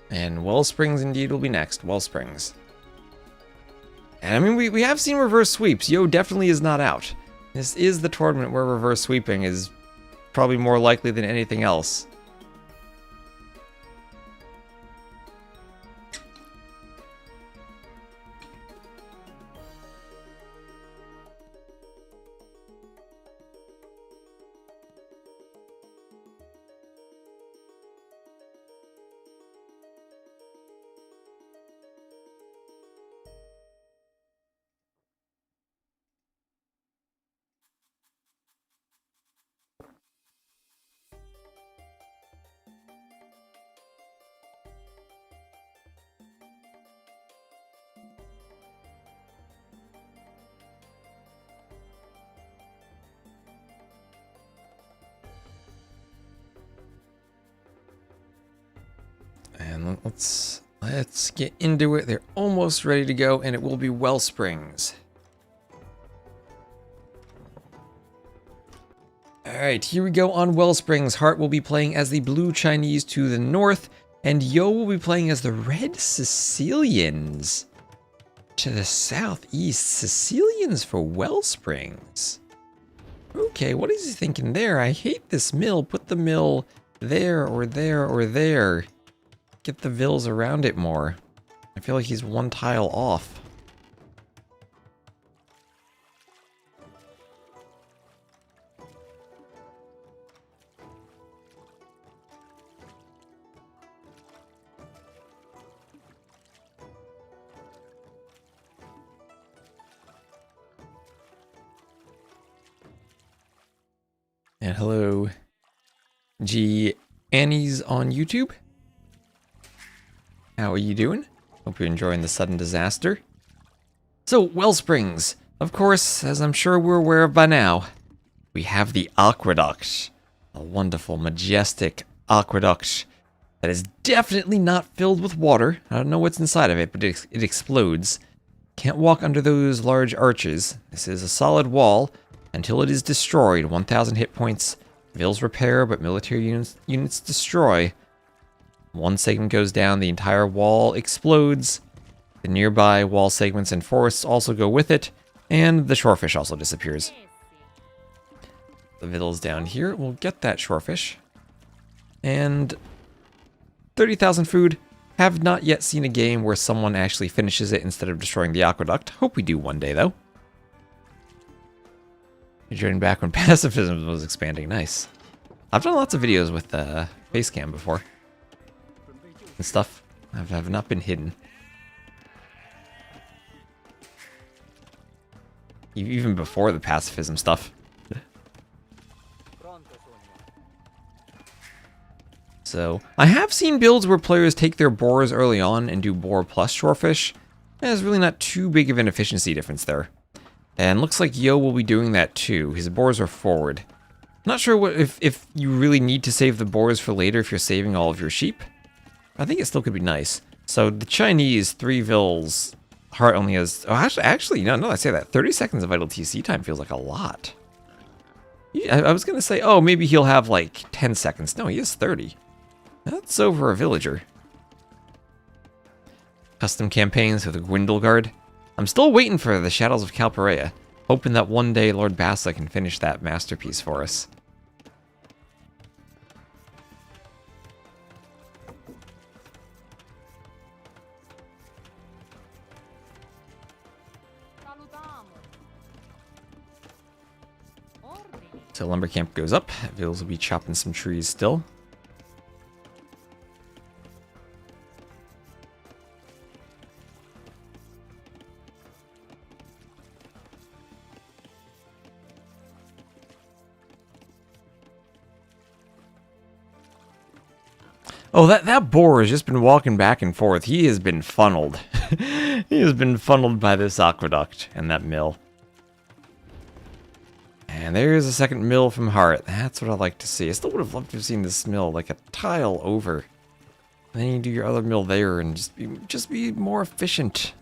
And Wellsprings indeed will be next. Wellsprings. And I mean, we have seen reverse sweeps. Yo definitely is not out. This is the tournament where reverse sweeping is probably more likely than anything else. And let's get into it. They're almost ready to go, and it will be Wellsprings. Alright, here we go on Wellsprings. Hart will be playing as the Blue Chinese to the north, and Yo will be playing as the Red Sicilians to the southeast. Sicilians for Wellsprings. Okay, what is he thinking there? I hate this mill. Put the mill there or there or there. Get the vills around it more. I feel like he's one tile off. And hello, G Annie's on YouTube. How are you doing? Hope you're enjoying the sudden disaster. So, Wellsprings. Of course, as I'm sure we're aware of by now, we have the aqueduct. A wonderful, majestic aqueduct that is definitely not filled with water. I don't know what's inside of it, but it explodes. Can't walk under those large arches. This is a solid wall until it is destroyed. 1,000 hit points. Vills repair, but military units destroy. One segment goes down, the entire wall explodes. The nearby wall segments and forests also go with it, and the shorefish also disappears. The villa's down here. We'll get that shorefish. And 30,000 food. Have not yet seen a game where someone actually finishes it instead of destroying the aqueduct. Hope we do one day, though. You're joining back when pacifism was expanding. Nice. I've done lots of videos with Facecam before. And stuff. I've not been hidden. Even before the pacifism stuff. So, I have seen builds where players take their boars early on and do boar plus shorefish. There's really not too big of an efficiency difference there. And looks like Yo will be doing that too. His boars are forward. Not sure what if you really need to save the boars for later if you're saving all of your sheep. I think it still could be nice. So the Chinese 3 vills heart only has... Oh, actually, no, I say that. 30 seconds of idle TC time feels like a lot. I was going to say, oh, maybe he'll have like 10 seconds. No, he has 30. That's over a villager. Custom campaigns with a Gwendolgard. I'm still waiting for the Shadows of Calparea, hoping that one day Lord Bassa can finish that masterpiece for us. So lumber camp goes up. Vills will be chopping some trees still. Oh, that boar has just been walking back and forth. He has been funneled. He has been funneled by this aqueduct and that mill. And there's a second mill from Heart. That's what I'd like to see. I still would have loved to have seen this mill like a tile over. And then you do your other mill there and just be more efficient.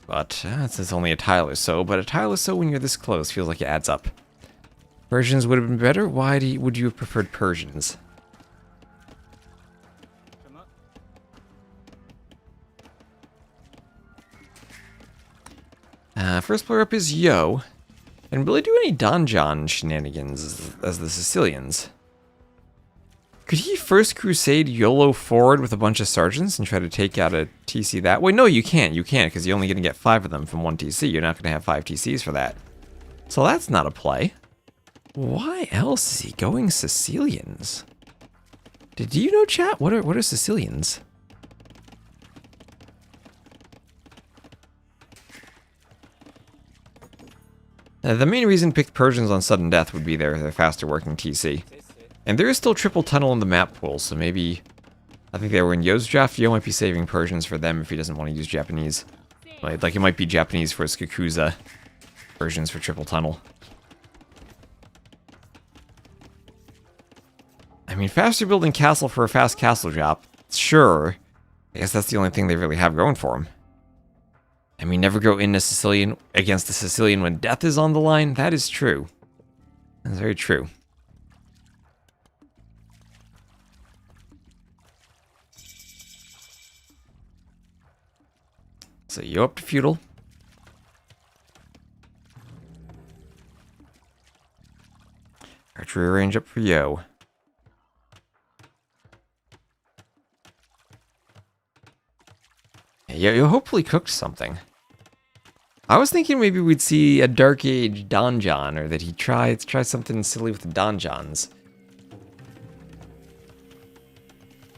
But it's only a tile or so. But a tile or so when you're this close feels like it adds up. Persians would have been better. Why would you have preferred Persians? First player up is Yo. And will he do any donjon shenanigans as the Sicilians? Could he first crusade YOLO forward with a bunch of sergeants and try to take out a TC that way? No, you can't. You can't because you're only going to get 5 of them from 1 TC. You're not going to have 5 TCs for that. So that's not a play. Why else is he going Sicilians? Did you know, chat? What are Sicilians? The main reason picked Persians on sudden death would be their faster working TC. And there is still triple tunnel in the map pool, so maybe... I think they were in Yo's draft. Yo might be saving Persians for them if he doesn't want to use Japanese. Like it might be Japanese for Skakuza, Persians for triple tunnel. I mean, faster building castle for a fast castle drop. Sure. I guess that's the only thing they really have going for them. I mean, never go in a Sicilian against a Sicilian when death is on the line. That is true. That's very true. So you up to feudal. Archery range up for Yo. Yeah, you hopefully cooked something. I was thinking maybe we'd see a Dark Age donjon, or that he'd try something silly with the donjons.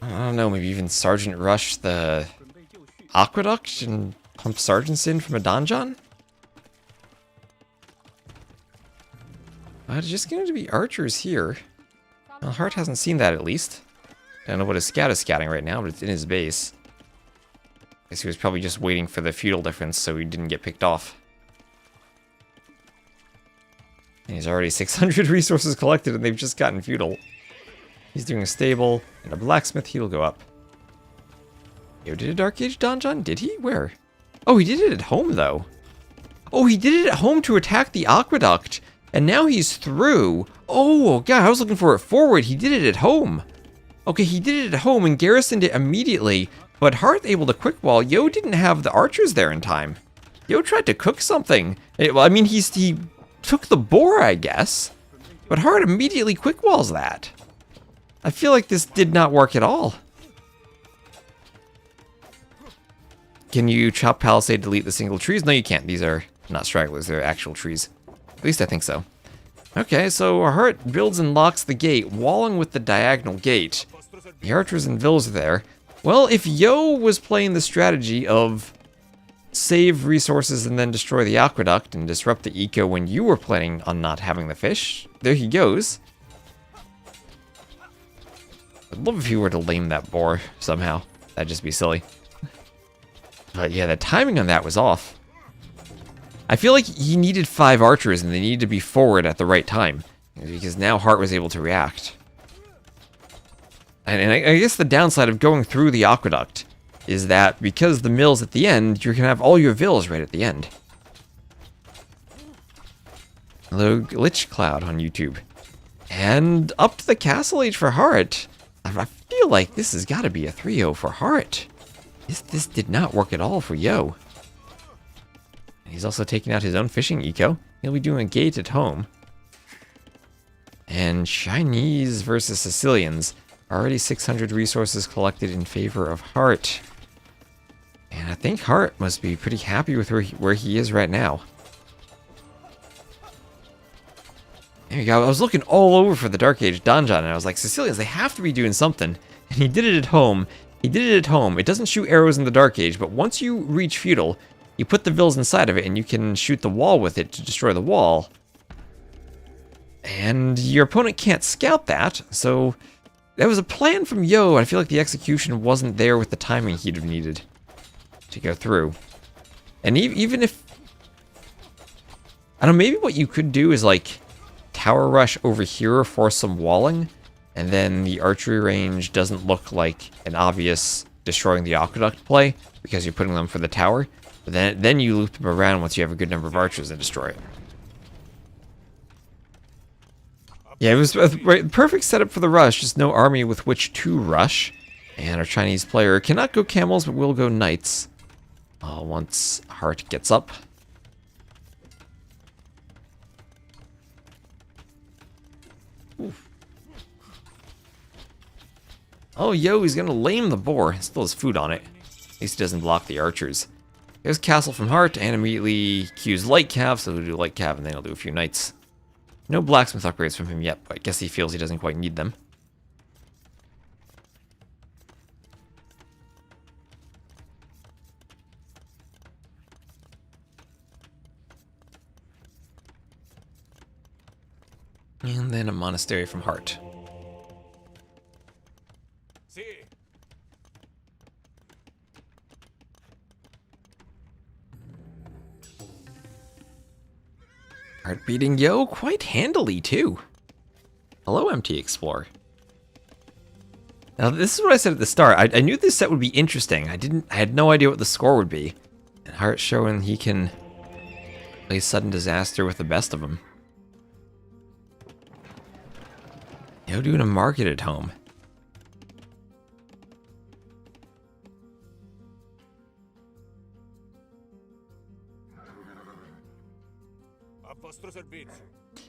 I don't know, maybe even Sergeant Rush the aqueduct and pump sergeants in from a donjon? But it's just going to be archers here. Well, Hart hasn't seen that at least. I don't know what his scout is scouting right now, but it's in his base. I guess he was probably just waiting for the feudal difference so he didn't get picked off. And he's already 600 resources collected and they've just gotten feudal. He's doing a stable and a blacksmith. He'll go up. Yo, did a Dark Age donjon? Did he? Where? Oh, he did it at home though. Oh, he did it at home to attack the aqueduct And now he's through. Oh, God, I was looking for it forward. He did it at home. Okay, he did it at home and garrisoned it immediately. But Hart able to quick wall. Yo didn't have the archers there in time. Yo tried to cook something. Well, I mean, he took the boar, I guess. But Hart immediately quick walls that. I feel like this did not work at all. Can you chop Palisade, delete the single trees? No, you can't. These are not stragglers. They're actual trees. At least I think so. Okay, so Hart builds and locks the gate, walling with the diagonal gate. The archers and vills are there. Well, if Yo was playing the strategy of save resources and then destroy the aqueduct and disrupt the eco when you were planning on not having the fish, there he goes. I'd love if he were to lame that boar somehow. That'd just be silly. But yeah, the timing on that was off. I feel like he needed 5 archers and they needed to be forward at the right time. Because now Hart was able to react. And I guess the downside of going through the aqueduct is that because the mill's at the end, you're going to have all your villas right at the end. Hello, Glitch Cloud on YouTube. And up to the castle age for Hart. I feel like this has got to be a 3-0 for Hart. This did not work at all for Yo. And he's also taking out his own fishing eco. He'll be doing a gate at home. And Chinese versus Sicilians. Already 600 resources collected in favor of Hart. And I think Hart must be pretty happy with where he is right now. There you go. I was looking all over for the Dark Age donjon, and I was like, Sicilians, they have to be doing something. And he did it at home. He did it at home. It doesn't shoot arrows in the Dark Age, but once you reach feudal, you put the vills inside of it, and you can shoot the wall with it to destroy the wall. And your opponent can't scout that, so that was a plan from Yo. I feel like the execution wasn't there with the timing he'd have needed to go through. And even if... I don't know, maybe what you could do is, like, tower rush over here for some walling, and then the archery range doesn't look like an obvious destroying the aqueduct play, because you're putting them for the tower. But then you loop them around once you have a good number of archers and destroy it. Yeah, it was a perfect setup for the rush, just no army with which to rush. And our Chinese player cannot go camels, but will go knights. Once Hart gets up. Oof. Oh, Yo, he's gonna lame the boar. Still has food on it. At least he doesn't block the archers. There's castle from Hart, and immediately cues light cav, so he'll do light cav, and then he'll do a few knights. No blacksmith upgrades from him yet, but I guess he feels he doesn't quite need them. And then a monastery from Hart. Hart beating Yo quite handily, too. Hello, MT Explorer. Now, this is what I said at the start. I knew this set would be interesting. I had no idea what the score would be. And Hart showing he can play Sudden Disaster with the best of them. Yo doing a market at home. And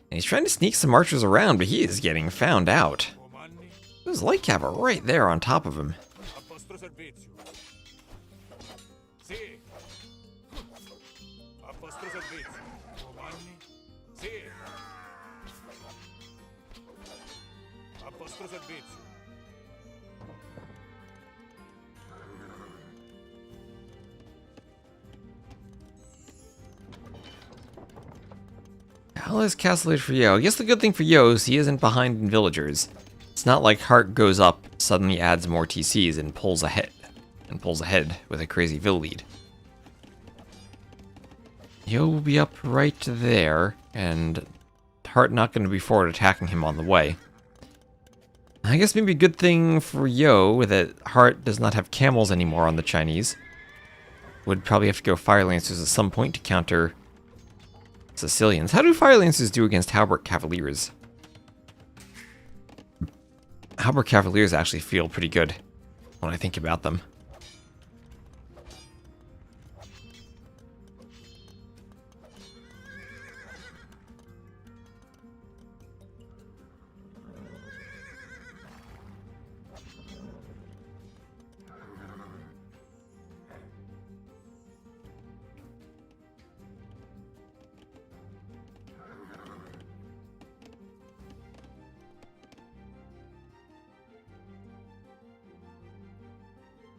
he's trying to sneak some archers around, but he is getting found out. There's light cav right there on top of him. How is Castle Age for Yo? I guess the good thing for Yo is he isn't behind in villagers. It's not like Hart goes up, suddenly adds more TCs, and pulls ahead with a crazy vill lead. Yo will be up right there, and Hart not going to be forward attacking him on the way. I guess maybe a good thing for Yo that Hart does not have camels anymore on the Chinese. Would probably have to go Fire Lancers at some point to counter Sicilians. How do Fire Lancers do against Halberd Cavaliers? Halberd Cavaliers actually feel pretty good when I think about them.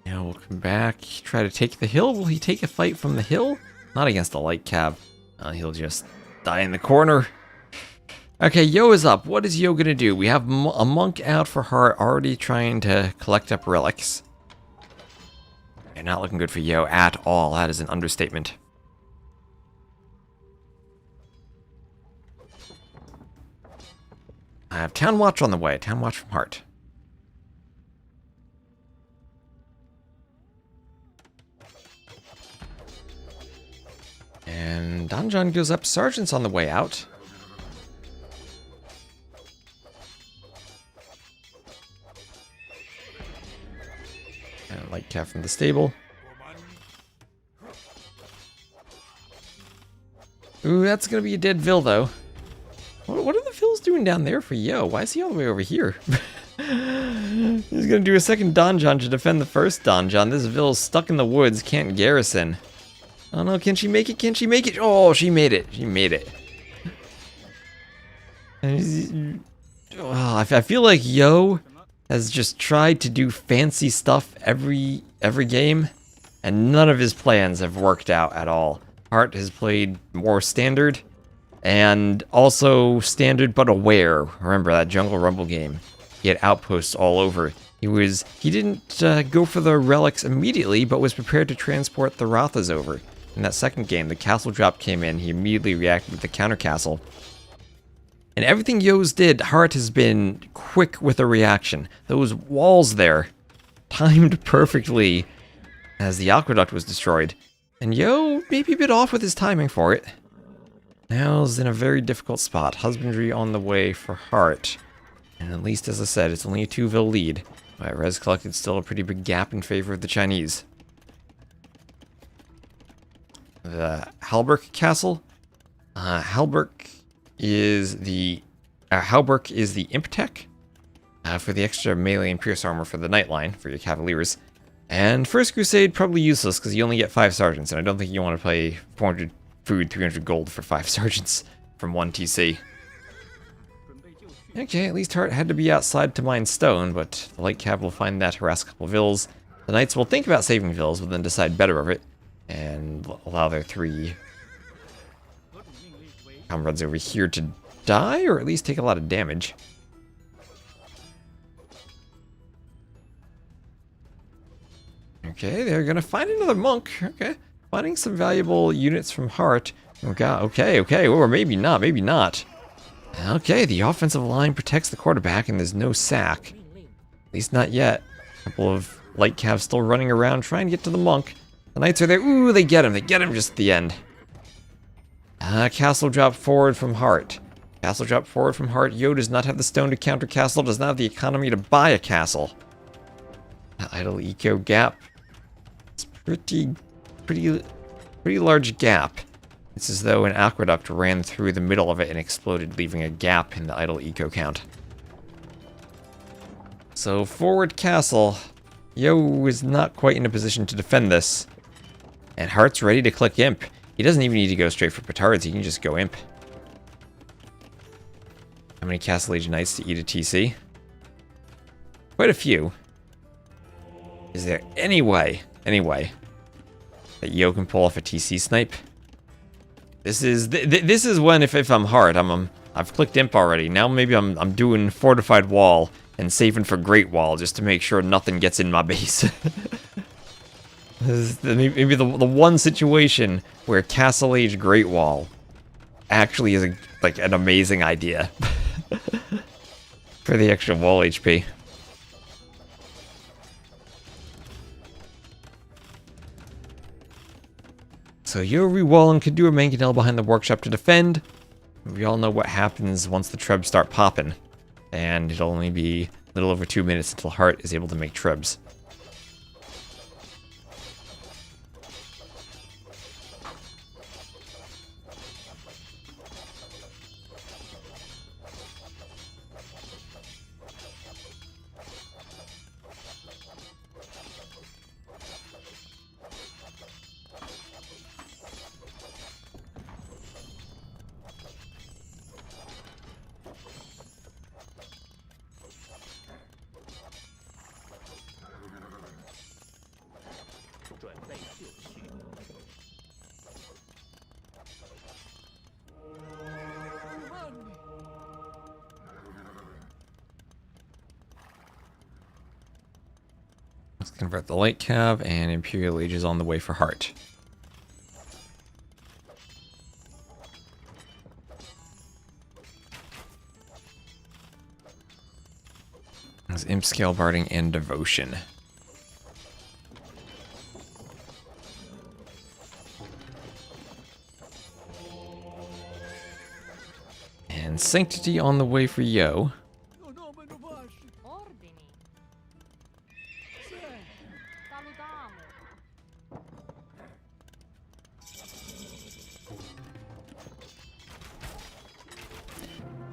Now we'll come back, try to take the hill. Will he take a fight from the hill? Not against a light cab. He'll just die in the corner. Okay, Yo is up. What is Yo gonna do? We have a monk out for Heart, already trying to collect up relics. Okay, not looking good for Yo at all. That is an understatement. I have Town Watch on the way. Town Watch from Heart. And Donjon goes up. Sergeant's on the way out. And light cab from the stable. Ooh, that's gonna be a dead Vil, though. What are the Vils doing down there for Yo? Why is he all the way over here? He's gonna do a second Donjon to defend the first Donjon. This Vil's stuck in the woods, can't garrison. Oh no, can she make it? Can she make it? Oh, she made it. She made it. And I feel like Yo has just tried to do fancy stuff every game, and none of his plans have worked out at all. Hart has played more standard, and also standard but aware. Remember that Jungle Rumble game? He had outposts all over. He didn't go for the relics immediately, but was prepared to transport the Rathas over. In that second game, the castle drop came in. He immediately reacted with the counter castle. And everything Yo's did, Hart has been quick with a reaction. Those walls there, timed perfectly as the aqueduct was destroyed. And Yo maybe a bit off with his timing for it. Now's in a very difficult spot. Husbandry on the way for Hart. And at least, as I said, it's only a 2-vil lead. But Res collected still a pretty big gap in favor of the Chinese. The Halberg Castle. Halberg is the imp tech for the extra melee and pierce armor for the Nightline for your Cavaliers. And First Crusade probably useless because you only get 5 sergeants, and I don't think you want to pay 400 food, 300 gold for 5 sergeants from 1 TC. Okay, at least Hart had to be outside to mine stone, but the Light Cav will find that, harass a couple of Vils. The Knights will think about saving Vils, but then decide better of it, and allow their 3 comrades over here to die, or at least take a lot of damage. Okay, they're gonna find another monk. Okay, finding some valuable units from Hart. Oh god, okay, or maybe not, maybe not. Okay, the offensive line protects the quarterback and there's no sack. At least not yet. A couple of light calves still running around trying to get to the monk. The knights are there. Ooh, they get him just at the end. Castle drop forward from Hart. Castle drop forward from Hart. Yo does not have the stone to counter castle, does not have the economy to buy a castle. Idle eco gap. It's pretty large gap. It's as though an aqueduct ran through the middle of it and exploded, leaving a gap in the idle eco count. So forward castle. Yo is not quite in a position to defend this. And Hart's ready to click imp. He doesn't even need to go straight for petards, he can just go imp. How many Castle Age Knights to eat a TC? Quite a few. Is there any way that Yo can pull off a TC snipe? This is when, if I'm Hart, I've clicked imp already. Now maybe I'm doing fortified wall and saving for great wall just to make sure nothing gets in my base. This is maybe the one situation where Castle Age Great Wall actually is like an amazing idea for the extra wall HP. So Yuri Wall and Kadur Manganel behind the workshop to defend. We all know what happens once the trebs start popping. And it'll only be a little over 2 minutes until Hart is able to make trebs. Let's convert the light cav, and Imperial Age is on the way for Hart. There's Imp Scale Barding and Devotion. And Sanctity on the way for Yo.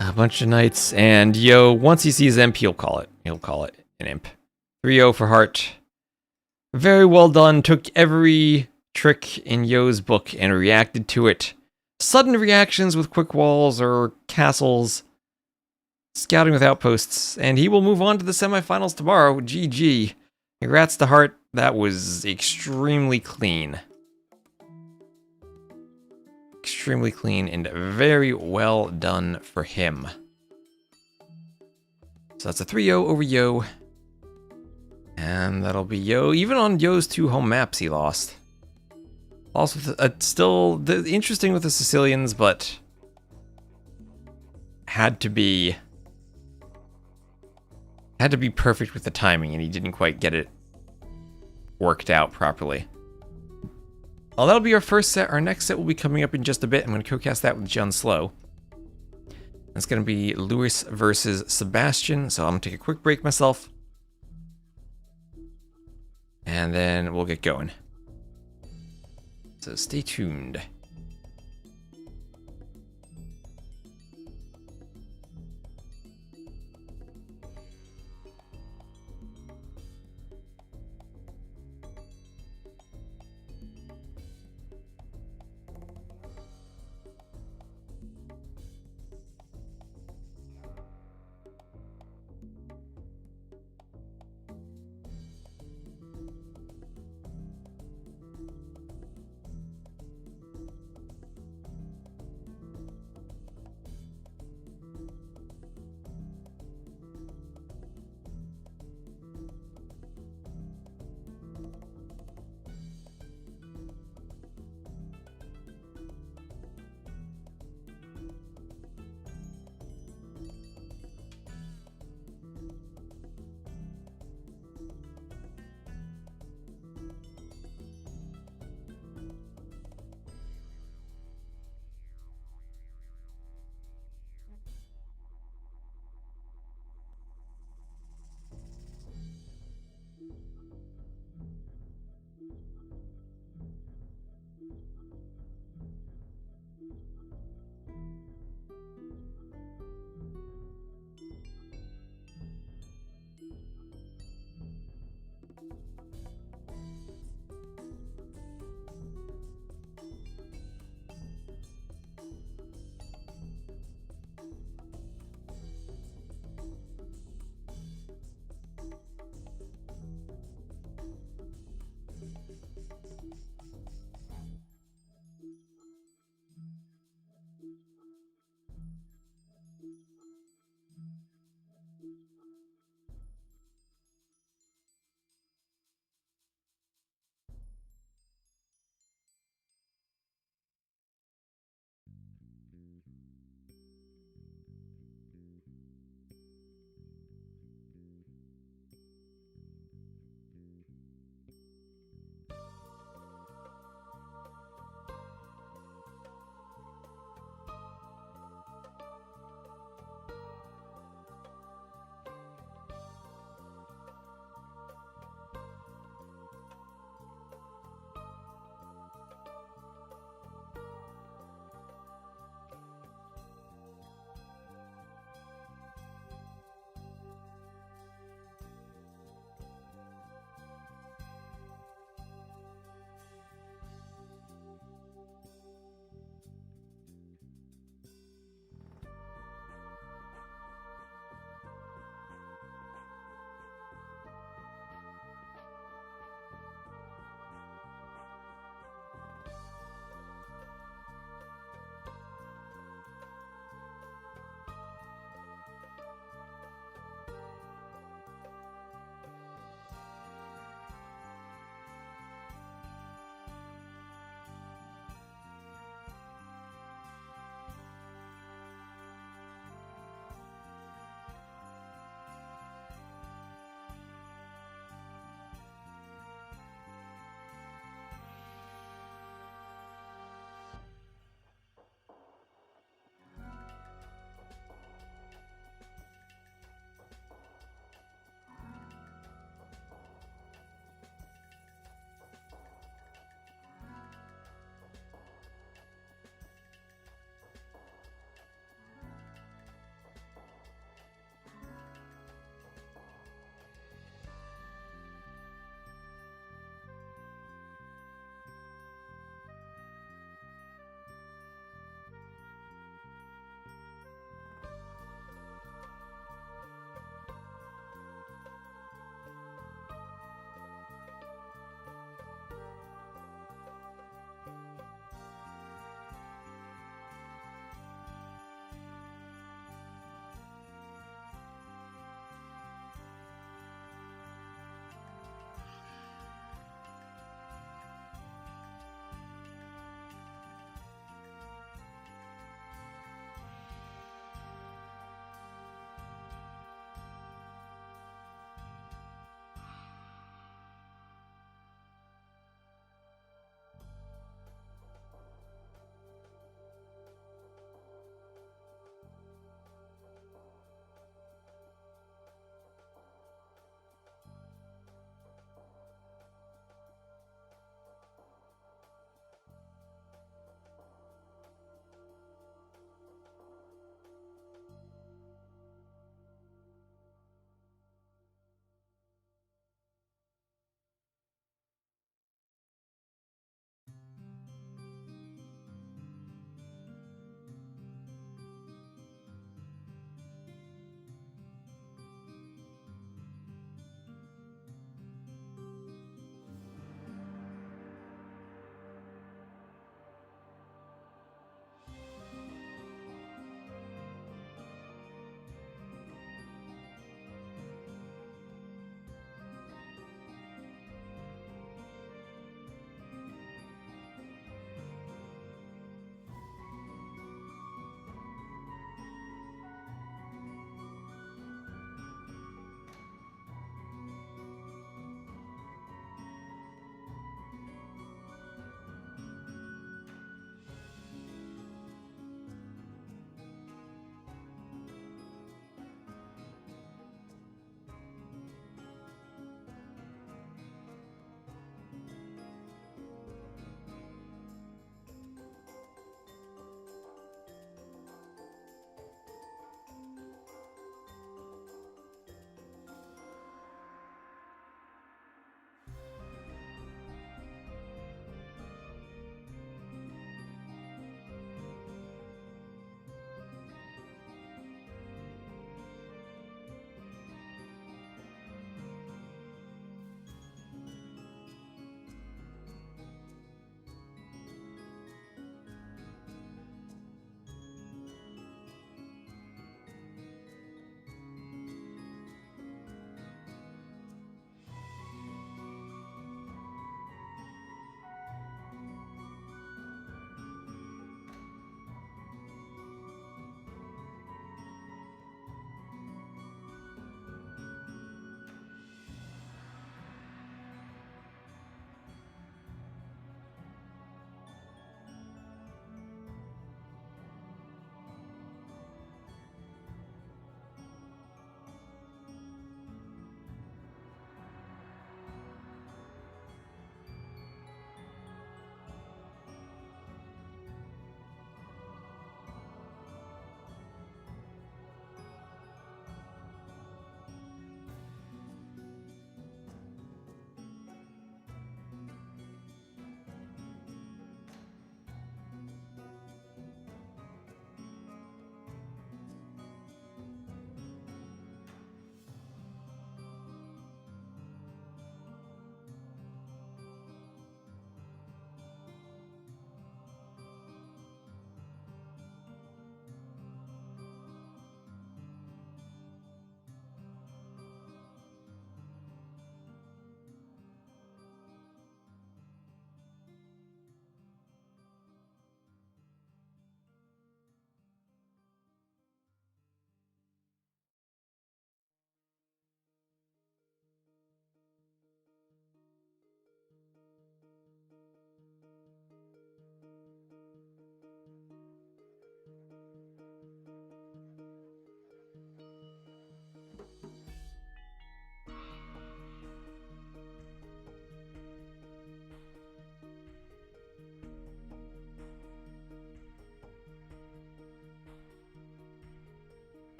A bunch of knights, and Yo, once he sees Imp, he'll call it an Imp. 3-0 for Hart. Very well done. Took every trick in Yo's book and reacted to it. Sudden reactions with quick walls or castles. Scouting with outposts. And he will move on to the semifinals tomorrow. GG. Congrats to Hart. That was extremely clean. Extremely clean and very well done for him. So that's a 3-0 over Yo. And that'll be Yo. Even on Yo's 2 home maps, he lost. Also, still interesting with the Sicilians, but had to be perfect with the timing, and he didn't quite get it worked out properly. Well, that'll be our first set. Our next set will be coming up in just a bit. I'm going to co-cast that with John Slow. It's going to be Lewis versus Sebastian, so I'm going to take a quick break myself. And then we'll get going. So stay tuned.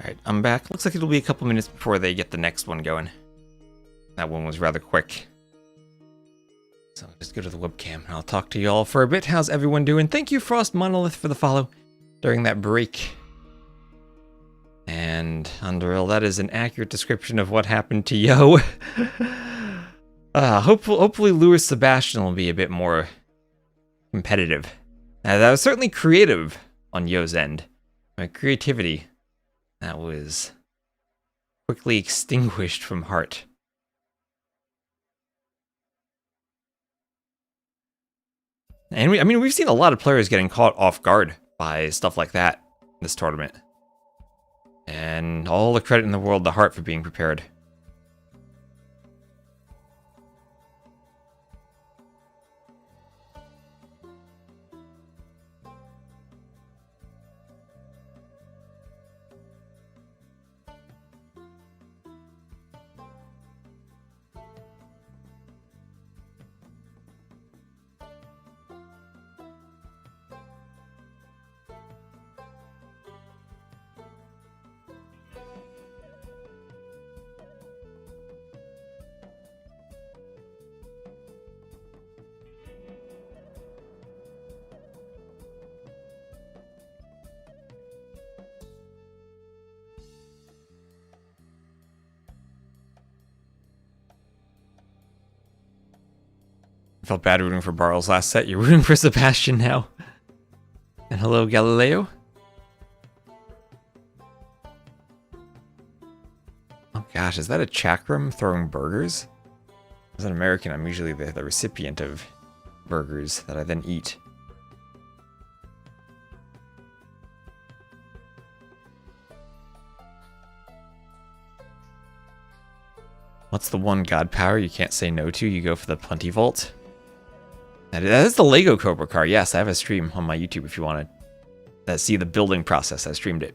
Alright, I'm back. Looks like it'll be a couple minutes before they get the next one going. That one was rather quick. So just go to the webcam and I'll talk to y'all for a bit. How's everyone doing? Thank you, Frost Monolith, for the follow during that break. And Underill, that is an accurate description of what happened to Yo. Hopefully Lewis Sebastian will be a bit more competitive. That was certainly creative on Yo's end. My creativity, that was quickly extinguished from heart. And we've seen a lot of players getting caught off guard by stuff like that in this tournament. And all the credit in the world to Heart for being prepared. I felt bad rooting for Barl's last set. You're rooting for Sebastian now. And hello, Galileo. Oh gosh, is that a chakram throwing burgers? As an American, I'm usually the recipient of burgers that I then eat. What's the one god power you can't say no to? You go for the Plenty Vault. That is the Lego Cobra car. Yes, I have a stream on my YouTube if you want to see the building process. I streamed it.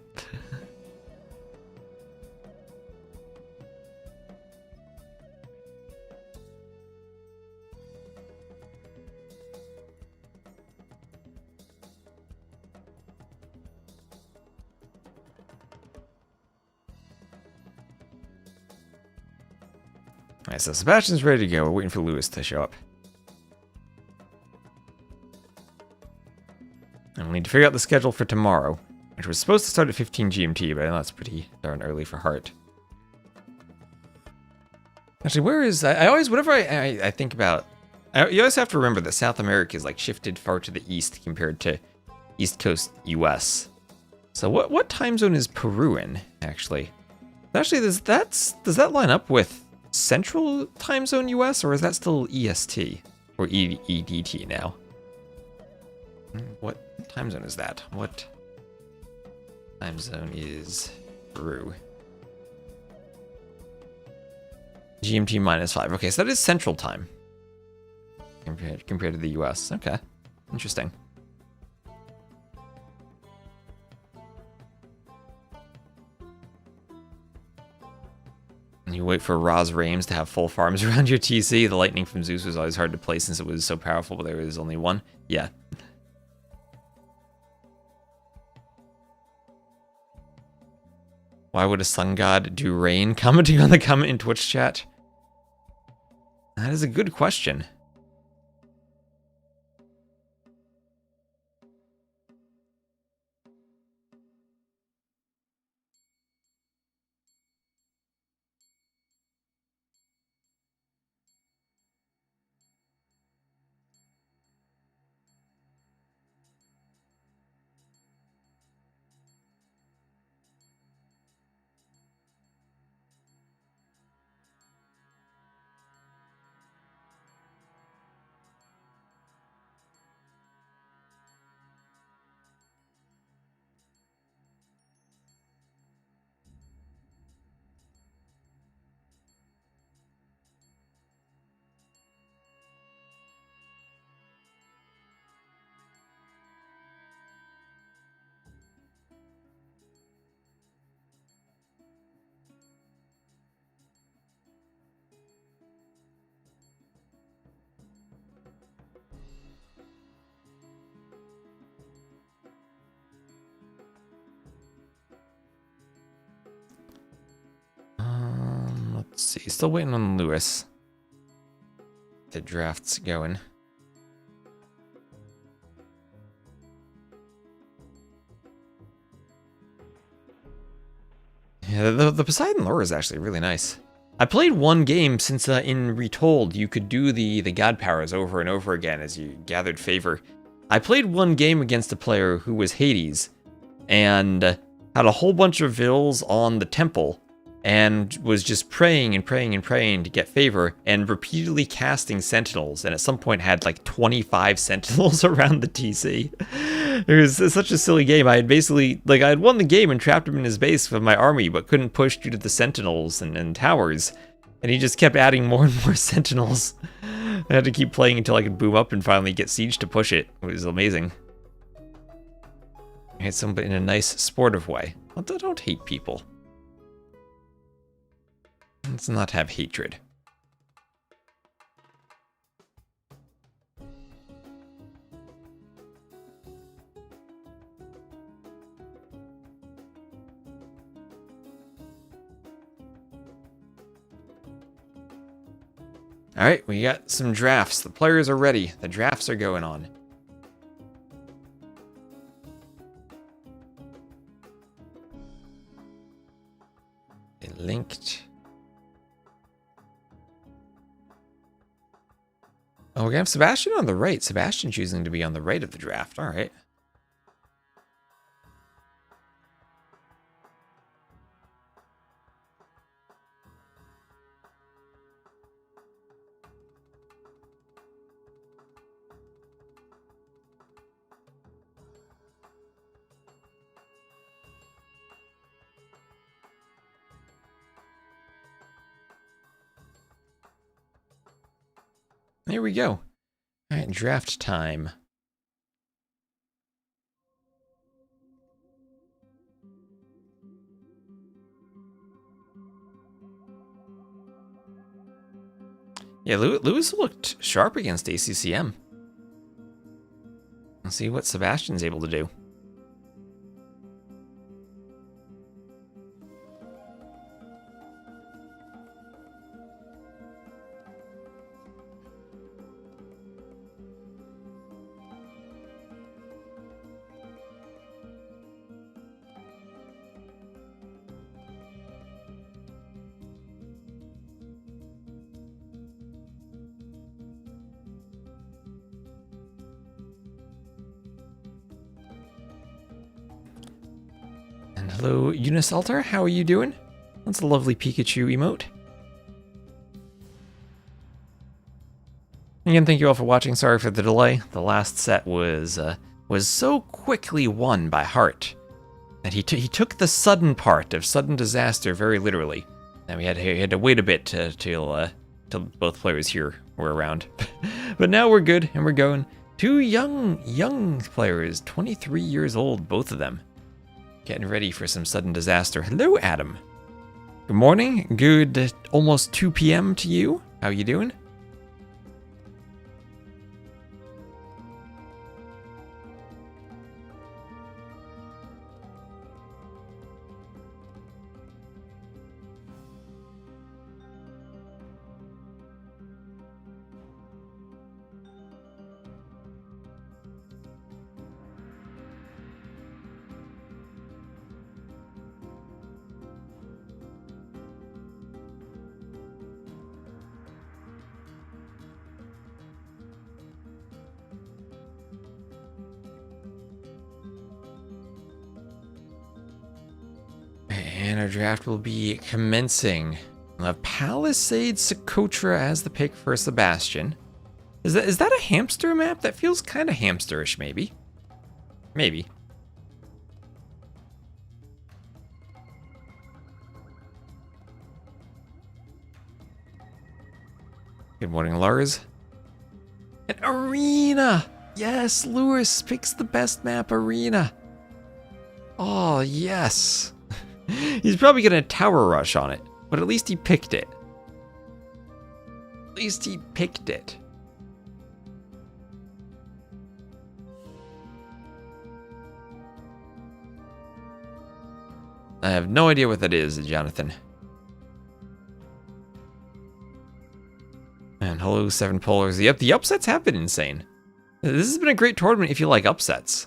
Alright, so Sebastian's ready to go. We're waiting for Lewis to show up. And we'll need to figure out the schedule for tomorrow, which was supposed to start at 15 GMT, but I know that's pretty darn early for Heart. Actually, where is... I always, whenever I think about... you always have to remember that South America is like shifted far to the east compared to East Coast US. So what time zone is Peru in, actually? Actually, does that line up with Central Time Zone US, or is that still EST? Or EDT now? What time zone is that? What time zone is Peru? GMT -5. Okay, so that is Central Time. Compared to the US. Okay, interesting. And you wait for Roz Rames to have full farms around your TC. The lightning from Zeus was always hard to play since it was so powerful, but there was only one. Yeah. Why would a sun god do rain? Commenting on the comment in Twitch chat. That is a good question. Let's see, still waiting on Lewis. The draft's going. Yeah, the Poseidon lore is actually really nice. I played one game since in Retold you could do the god powers over and over again as you gathered favor. I played one game against a player who was Hades and had a whole bunch of vills on the temple and was just praying and praying and praying to get favor and repeatedly casting sentinels, and at some point had like 25 sentinels around the TC. It was such a silly game. I had basically, like, I had won the game and trapped him in his base with my army, but couldn't push due to the sentinels and towers. And he just kept adding more and more sentinels. I had to keep playing until I could boom up and finally get siege to push it. It was amazing. I hate somebody in a nice, sportive way. Don't hate people. Let's not have hatred. All right, we got some drafts. The players are ready. The drafts are going on. They linked. Oh, we're gonna have Sebastian on the right. Sebastian choosing to be on the right of the draft. All right. There we go. All right, draft time. Yeah, Lewis looked sharp against ACCM. Let's see what Sebastian's able to do. Hello, Unisalter, how are you doing? That's a lovely Pikachu emote. Again, thank you all for watching. Sorry for the delay. The last set was so quickly won by Hart that he took the sudden part of sudden disaster very literally, and we had to wait a bit till both players here were around. But now we're good and we're going. Two young players, 23 years old, both of them. Getting ready for some sudden disaster. Hello, Adam. Good morning. Good almost 2 p.m. to you. How you doing? And our draft will be commencing. We'll have Palisade Sakotra as the pick for Sebastian. Is that a hamster map? That feels kind of hamsterish, maybe. Maybe. Good morning, Lars. An arena! Yes, Lewis picks the best map, arena. Oh, yes. He's probably gonna tower rush on it, but at least he picked it. At least he picked it. I have no idea what that is, Jonathan. And hello, 7 Polars. Yep, the upsets have been insane. This has been a great tournament if you like upsets.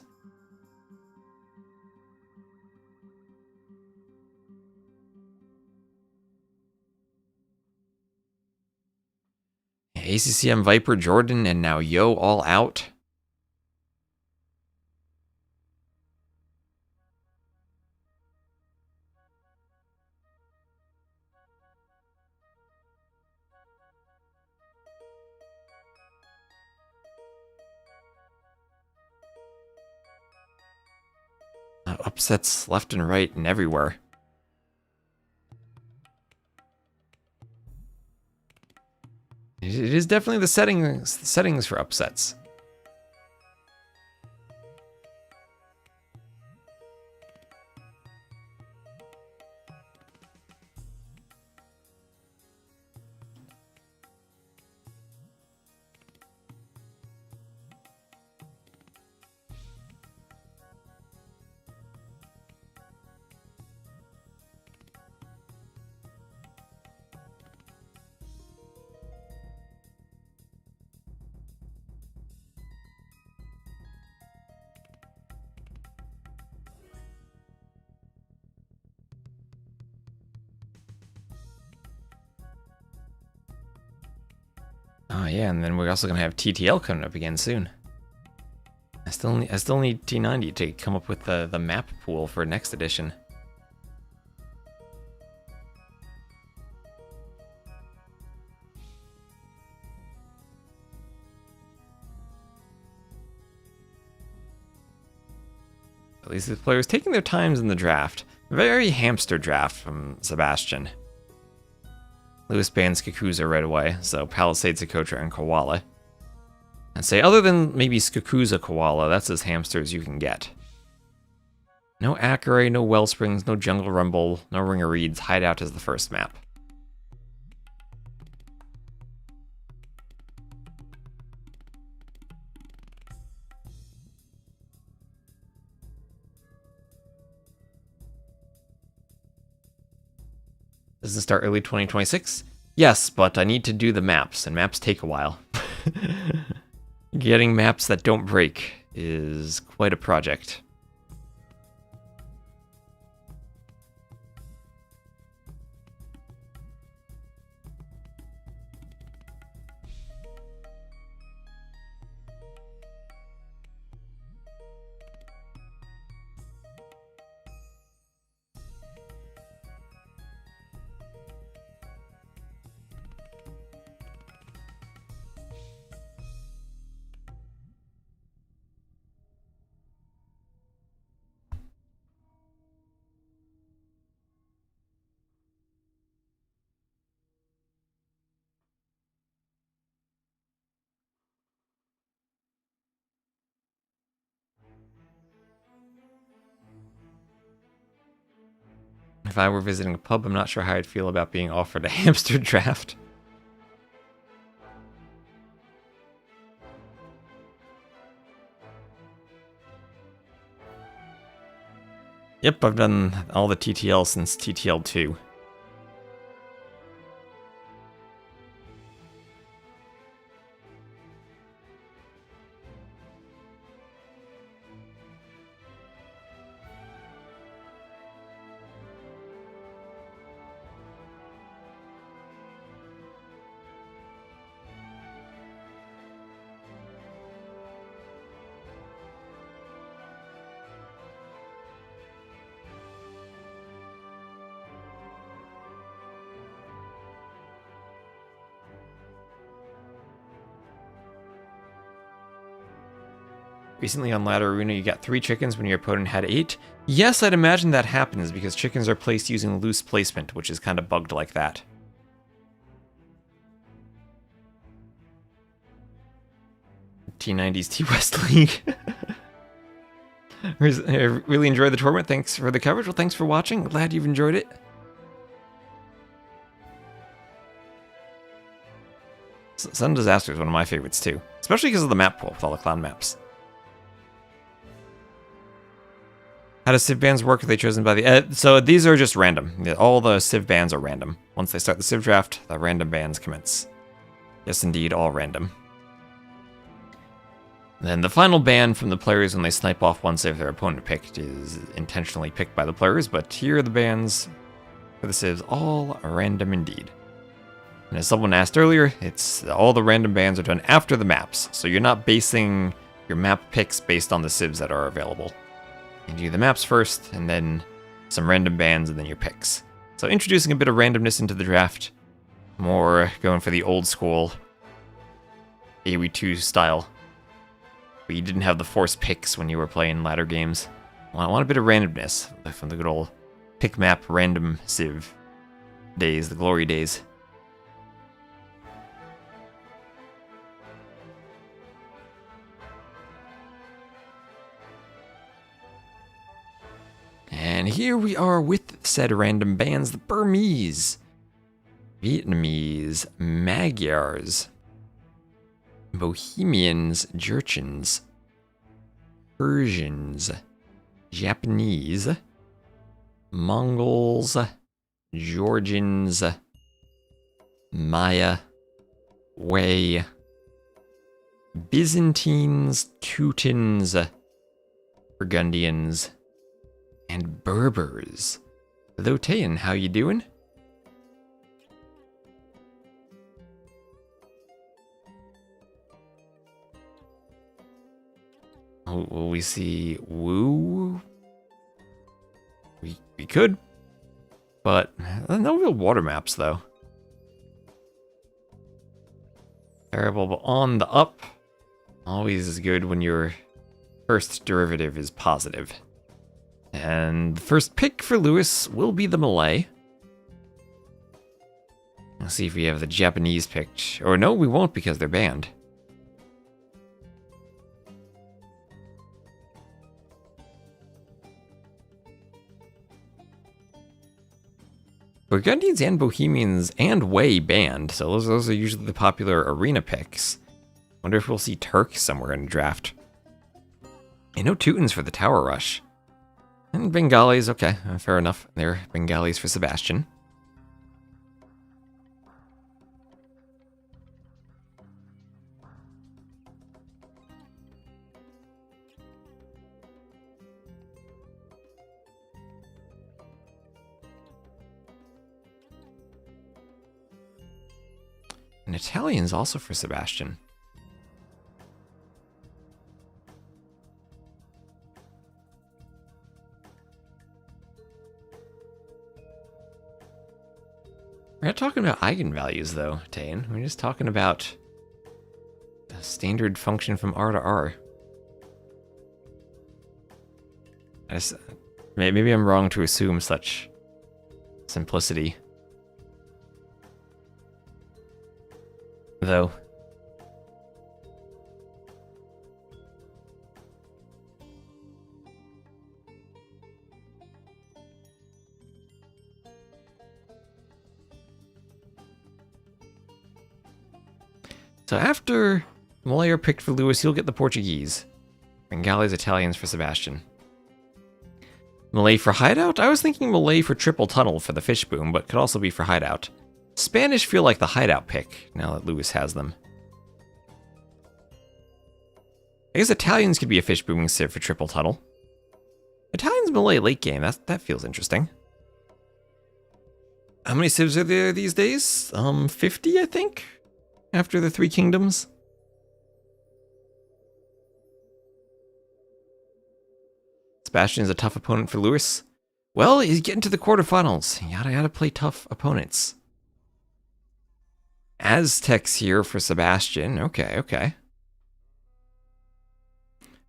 ACCM Viper, Jordan, and now Yo all out. Upsets left and right and everywhere. It is definitely the settings for upsets. Oh yeah, and then we're also gonna have TTL coming up again soon. I still need T90 to come up with the map pool for next edition. At least the players taking their times in the draft. Very hamster draft from Sebastian. Lewis bans Skakuza right away, so Palisade, Sakotra, and Koala. And say, other than maybe Skakuza Koala, that's as hamster as you can get. No Acaray, no Wellsprings, no Jungle Rumble, no Ring of Reeds. Hideout is the first map. Does it start early 2026? Yes, but I need to do the maps, and maps take a while. Getting maps that don't break is quite a project. If I were visiting a pub, I'm not sure how I'd feel about being offered a hamster draft. Yep, I've done all the TTL since TTL 2. Recently on Ladder Arena, you got 3 chickens when your opponent had 8. Yes, I'd imagine that happens because chickens are placed using loose placement, which is kind of bugged like that. T90's T-West League. I really enjoyed the tournament. Thanks for the coverage. Well, thanks for watching. Glad you've enjoyed it. Sudden Dessaster is one of my favorites too, especially because of the map pool with all the clown maps. How does Civ bans work? Are they chosen by the... so these are just random. All the Civ bans are random. Once they start the Civ draft, the random bans commence. Yes, indeed, all random. Then the final ban from the players when they snipe off one civ their opponent picked is intentionally picked by the players, but here are the bans for the civs, all random indeed. And as someone asked earlier, it's all the random bans are done after the maps, so you're not basing your map picks based on the civs that are available. You do the maps first, and then some random bans, and then your picks. So introducing a bit of randomness into the draft, more going for the old school AoE2 style. But you didn't have the forced picks when you were playing ladder games. Well, I want a bit of randomness from the good old pick map random civ days, the glory days. And here we are with said random bans, the Burmese, Vietnamese, Magyars, Bohemians, Jurchens, Persians, Japanese, Mongols, Georgians, Maya, Wei, Byzantines, Teutons, Burgundians, and Berbers. Hello, Tayan, how you doing? Will we see Woo? We could, but no real water maps though. Terrible, but on the up, always is good when your first derivative is positive. And the first pick for Lewis will be the Malay. Let's see if we have the Japanese picked. Or no, we won't because they're banned. Burgundians and Bohemians and Wei banned, so those are usually the popular arena picks. Wonder if we'll see Turk somewhere in the draft. And no Teutons for the Tower Rush. And Bengalis, okay, fair enough. They're Bengalis for Sebastian. And Italian's also for Sebastian. We're not talking about eigenvalues, though, Tane. We're just talking about the standard function from R to R. Maybe I'm wrong to assume such simplicity. Though. So after Malay are picked for Lewis, you'll get the Portuguese. Bengalis, Italians for Sebastian. Malay for Hideout? I was thinking Malay for Triple Tunnel for the Fish Boom, but could also be for Hideout. Spanish feel like the Hideout pick, now that Lewis has them. I guess Italians could be a Fish Booming civ for Triple Tunnel. Italians Malay late game, that feels interesting. How many civs are there these days? 50, I think? After the Three Kingdoms? Sebastian's a tough opponent for Lewis. Well, he's getting to the quarterfinals. You gotta play tough opponents. Aztecs here for Sebastian. Okay.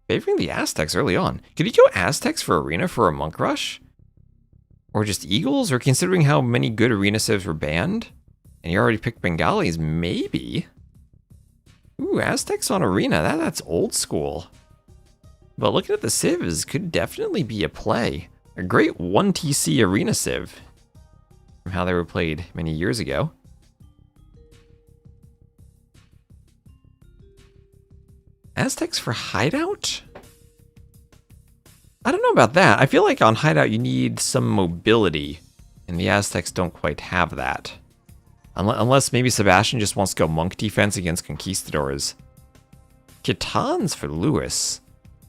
Favoring the Aztecs early on. Could he go Aztecs for Arena for a Monk Rush? Or just Eagles? Or considering how many good Arena civs were banned? And he already picked Bengalis, maybe? Ooh, Aztecs on Arena, that's old school. But looking at the civs, could definitely be a play. A great 1TC Arena civ. From how they were played many years ago. Aztecs for Hideout? I don't know about that. I feel like on Hideout you need some mobility, and the Aztecs don't quite have that. Unless maybe Sebastian just wants to go monk defense against conquistadors. Kitans for Lewis.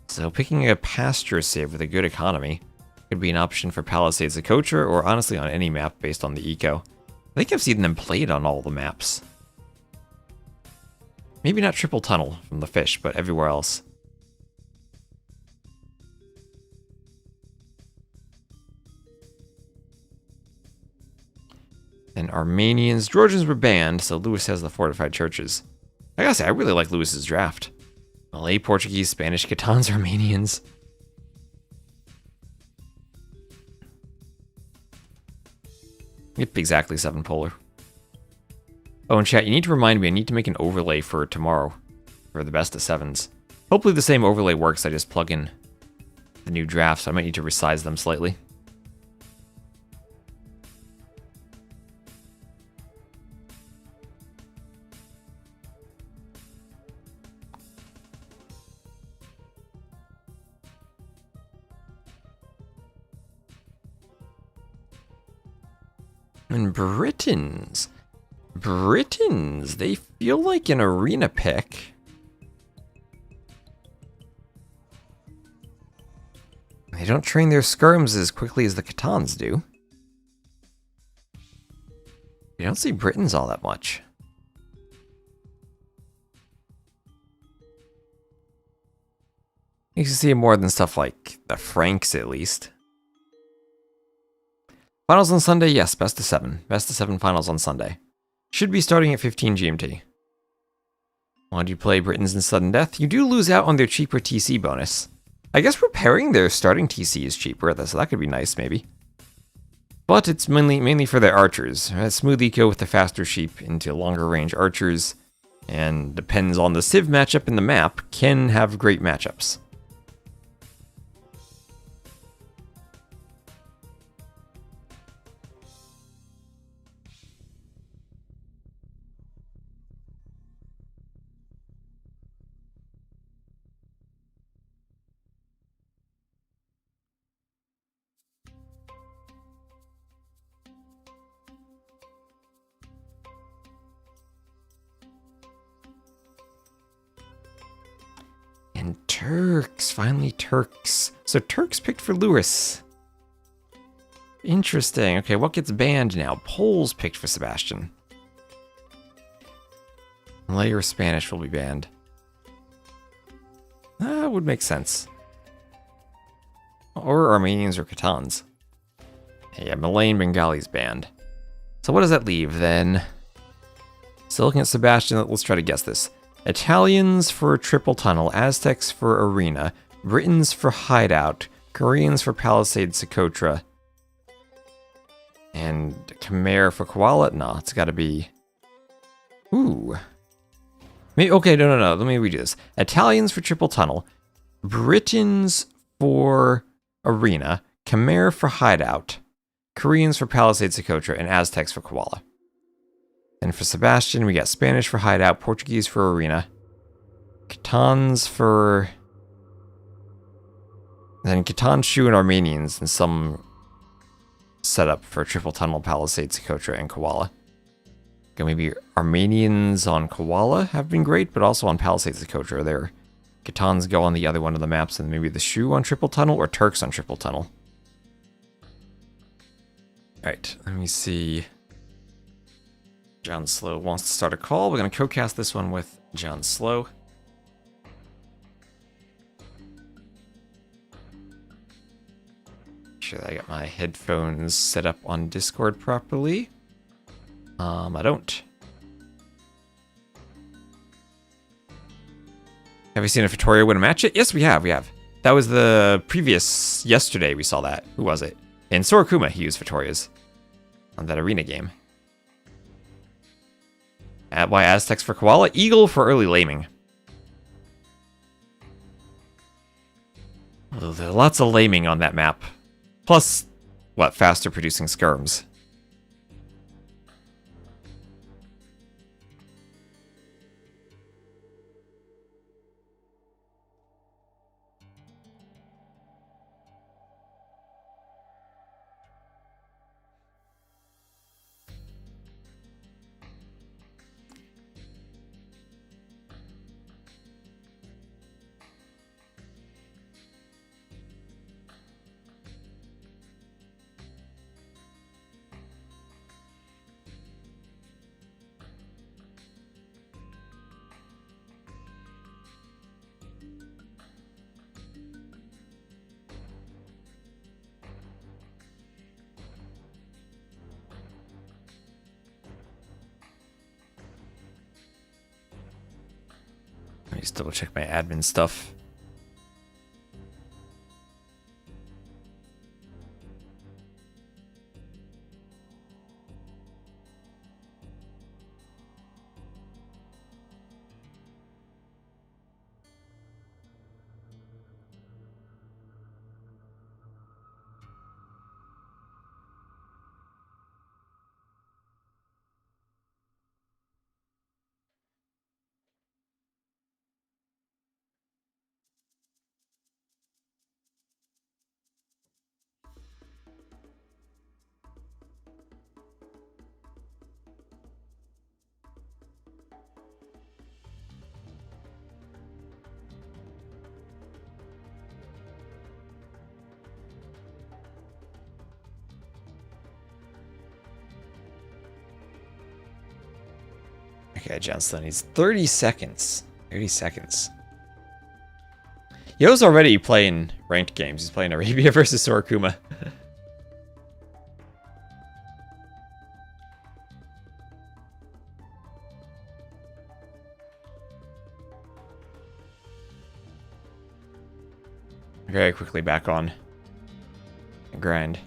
So picking a pasture save with a good economy could be an option for Palisade Sakotra, or honestly on any map based on the eco. I think I've seen them played on all the maps. Maybe not Triple Tunnel from the fish, but everywhere else. And Armenians, Georgians were banned, so Lewis has the fortified churches. I gotta say, I really like Lewis's draft. Malay, Portuguese, Spanish, Catans, Armenians. Yep, exactly 7 polar. Oh, and chat, you need to remind me, I need to make an overlay for tomorrow. For the best of 7s. Hopefully the same overlay works, I just plug in the new drafts, so I might need to resize them slightly. And Britons. Britons, they feel like an arena pick. They don't train their skirms as quickly as the Catans do. You don't see Britons all that much. You can see more than stuff like the Franks, at least. Finals on Sunday, yes, best of 7. Best of 7 finals on Sunday. Should be starting at 15 GMT. Why do you play Britons in sudden death? You do lose out on their cheaper TC bonus. I guess repairing their starting TC is cheaper, so that could be nice, maybe. But it's mainly for their archers. Smooth eco with the faster sheep into longer range archers, and depends on the Civ matchup in the map, can have great matchups. And Turks, finally Turks. So Turks picked for Lewis. Interesting. Okay, what gets banned now? Poles picked for Sebastian. Malay or Spanish will be banned. That would make sense. Or Armenians or Catans. Yeah, Malay and Bengali's banned. So what does that leave then? So looking at Sebastian, let's try to guess this. Italians for Triple Tunnel, Aztecs for Arena, Britons for Hideout, Koreans for Palisade Sakotra, and Khmer for Koala? No, it's gotta be... Ooh. Maybe, okay, no. Let me redo this. Italians for Triple Tunnel, Britons for Arena, Khmer for Hideout, Koreans for Palisade Sakotra, and Aztecs for Koala. And for Sebastian, we got Spanish for Hideout, Portuguese for Arena, Catans for... Then Catan, Shu, and Armenians, and some setup for Triple Tunnel, Palisade, Sakotra, and Koala. Okay, maybe Armenians on Koala have been great, but also on Palisade, Sakotra. Their Catans go on the other one of the maps, and maybe the Shu on Triple Tunnel, or Turks on Triple Tunnel. Alright, let me see... John Slow wants to start a call. We're going to co-cast this one with John Slow. Make sure that I got my headphones set up on Discord properly. I don't. Have we seen a Vittoria win a match yet? Yes, we have. That was the previous... Yesterday we saw that. Who was it? In Sorokuma, he used Vittorias on that arena game. Why Aztecs for Koala? Eagle for early laming. Well, there are lots of laming on that map. Plus, what, faster producing skirms. Just double check my admin stuff. Okay, Johnson needs 30 seconds. 30 seconds. Yo's already playing ranked games. He's playing Arabia versus Sorokuma. Very quickly back on. Grind.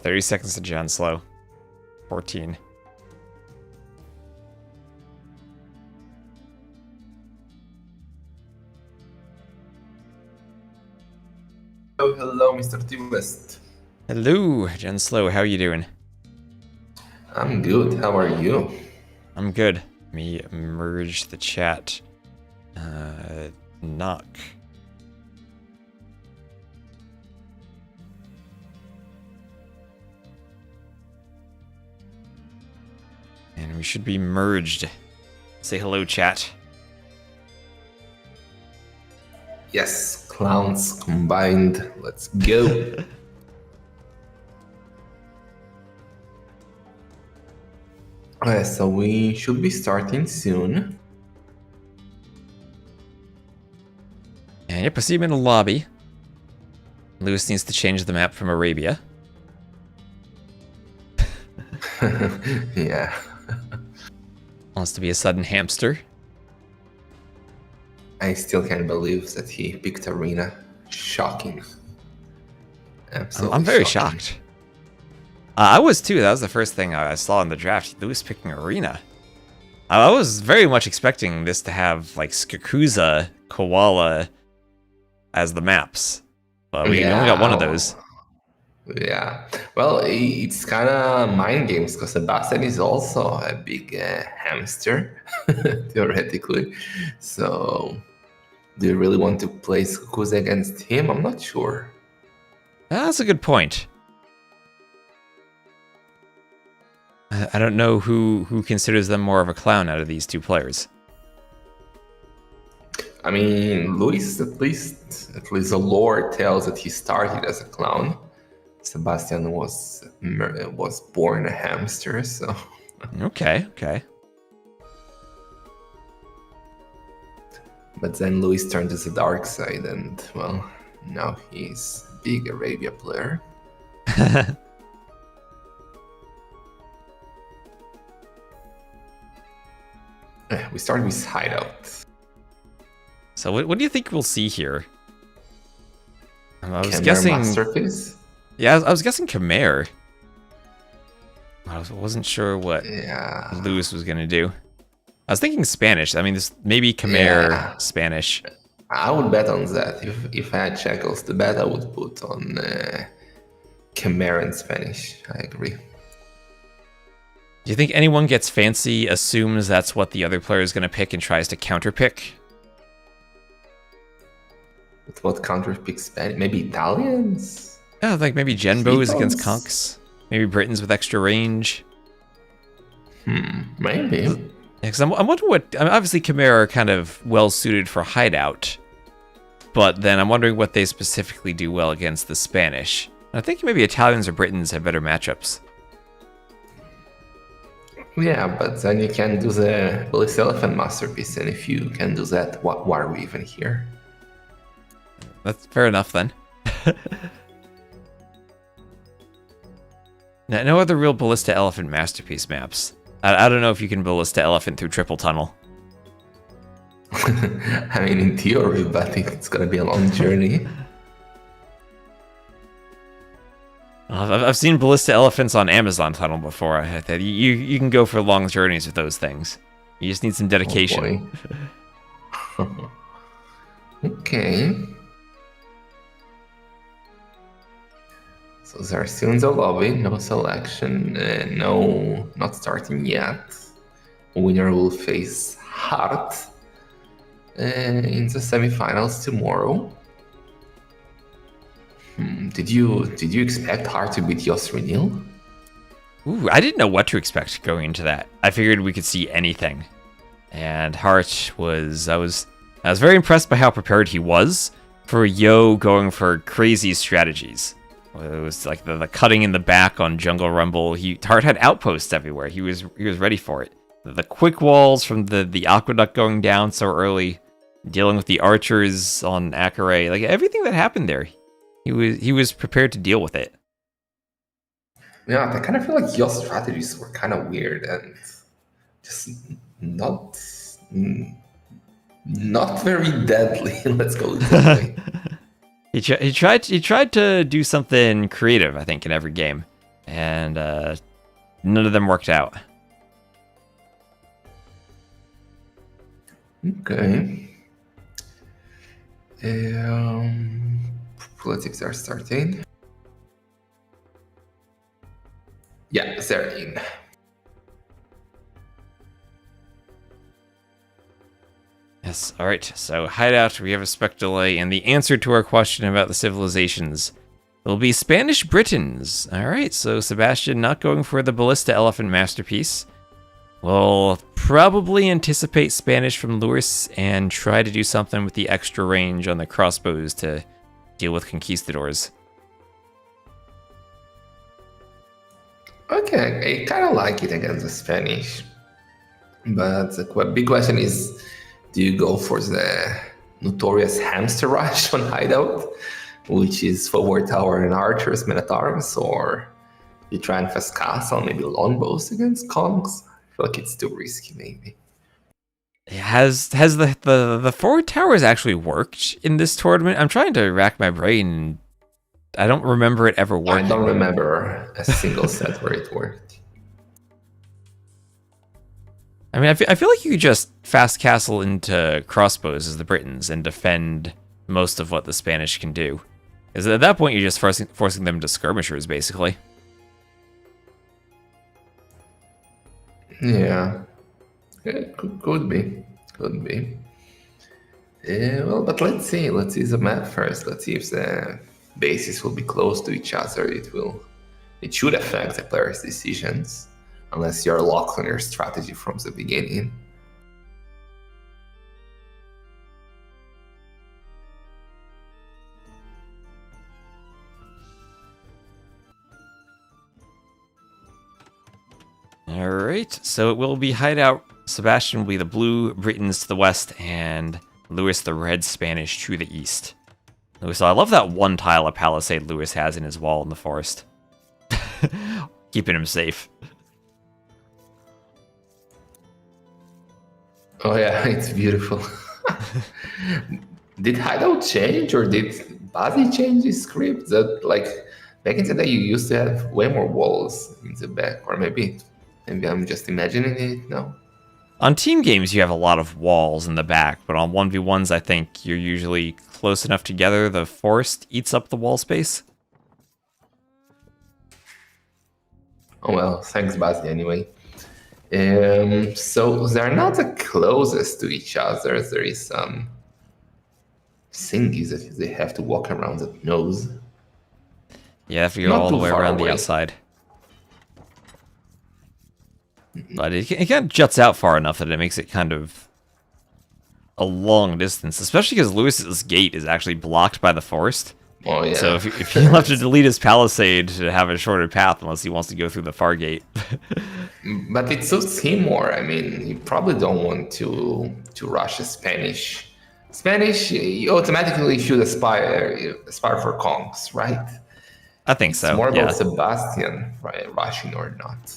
$30 seconds to John Slow. 14. Oh, hello, Mr. T West. Hello, Jen Slow. How are you doing? I'm good. How are you? I'm good. Let me merge the chat. Knock. And we should be merged. Say hello, chat. Yes, clowns combined. Let's go. Okay, so we should be starting soon. And yep, I see him in the lobby. Lewis needs to change the map from Arabia. Yeah. Wants to be a sudden hamster. I still can't believe that he picked Arena. Shocking. Absolutely I'm very shocking. shocked. I was too. That was the first thing I saw in the draft. Lewis picking Arena. I was very much expecting this to have like Skakuza, Koala as the maps. But we only got one of those. Yeah. Well, it's kind of mind games because Sebastian is also a big hamster, theoretically. So, do you really want to play Skakuza against him? I'm not sure. That's a good point. I don't know who considers them more of a clown out of these two players. I mean, Luis, at least the lore tells that he started as a clown. Sebastian was born a hamster, so. Okay. But then Luis turned to the dark side, and well, now he's a big Arabia player. We start with Hideout. So what do you think we'll see here? I was Khmer guessing Masterpiece? Yeah, I was guessing Khmer. I wasn't sure what Lewis was gonna do. I was thinking Spanish. I mean, this maybe Khmer Spanish. I would bet on that. If I had shekels to bet, I would put on Khmer and Spanish. I agree. Do you think anyone gets fancy, assumes that's what the other player is gonna pick, and tries to counterpick? With what counterpick Spanish? Maybe Italians? Yeah, like maybe Genbos against Conks. Maybe Britons with extra range. Maybe. Yeah, because I'm wondering what... I mean, obviously, Khmer are kind of well-suited for Hideout. But then I'm wondering what they specifically do well against the Spanish. I think maybe Italians or Britons have better matchups. Yeah, but then you can do the Ballistic Elephant masterpiece, and if you can do that, why are we even here? That's fair enough then. No other real Ballista Elephant masterpiece maps. I don't know if you can Ballista Elephant through Triple Tunnel. I mean, in theory, but I think it's gonna be a long journey. I've seen Ballista Elephants on Amazon Tunnel before. You can go for long journeys with those things. You just need some dedication. Oh, okay. So they're still in the lobby, no selection, no, not starting yet. Winner will face Hart in the semifinals tomorrow. Did you expect Hart to beat Yosrinil? Ooh, I didn't know what to expect going into that. I figured we could see anything. And Hart was... I was very impressed by how prepared he was for Yo going for crazy strategies. It was like the cutting in the back on Jungle Rumble. Hart had outposts everywhere. He was ready for it. The quick walls from the aqueduct going down so early, dealing with the archers on Acaray, like everything that happened there, he was prepared to deal with it. Yeah, I kind of feel like your strategies were kind of weird and just not very deadly. Let's go this way. He tried to do something creative, I think, in every game, and none of them worked out. Okay. Politics are starting. Yeah, they're in. Yes, alright, so Hideout, we have a spec delay, and the answer to our question about the civilizations will be Spanish Britons. Alright, so Sebastian not going for the Ballista Elephant masterpiece. We'll probably anticipate Spanish from Lewis and try to do something with the extra range on the crossbows to deal with conquistadors. Okay, I kind of like it against the Spanish. But the big question is, do you go for the notorious hamster rush on Hideout, which is forward tower and archers, men at arms, or you try and fast castle, maybe longbows against conks? I feel like it's too risky, maybe. Has the forward towers actually worked in this tournament? I'm trying to rack my brain. I don't remember it ever working. I don't remember a single set where it worked. I mean, I feel like you could just fast castle into crossbows as the Britons and defend most of what the Spanish can do. Because at that point, you're just forcing them to skirmishers, basically. Yeah. Could be. Well, but let's see the map first. Let's see if the bases will be close to each other. It should affect the player's decisions, unless you're locked on your strategy from the beginning. Alright, so it will be Hideout. Sebastian will be the blue, Britons to the west, and Lewis the red Spanish to the east. So I love that one tile of Palisade Lewis has in his wall in the forest. Keeping him safe. Oh yeah, it's beautiful. Did Hideout change, or did Bazi change his script? That, like, back in the day you used to have way more walls in the back, or maybe I'm just imagining it now. On team games, you have a lot of walls in the back, but on 1v1s, I think you're usually close enough together the forest eats up the wall space. Oh well, thanks Bazi anyway. So they're not the closest to each other. There is some thingies that they have to walk around the nose. Yeah, if you go all the way around the outside. But it kind of juts out far enough that it makes it kind of a long distance, especially because Lewis's gate is actually blocked by the forest. Oh So yeah. if he'll have to delete his Palisade to have a shorter path unless he wants to go through the far gate. But it suits him more. I mean, you probably don't want to rush a Spanish. Spanish, you automatically should aspire for conks, right? I think It's so, more about yeah. Sebastian, right, rushing or not.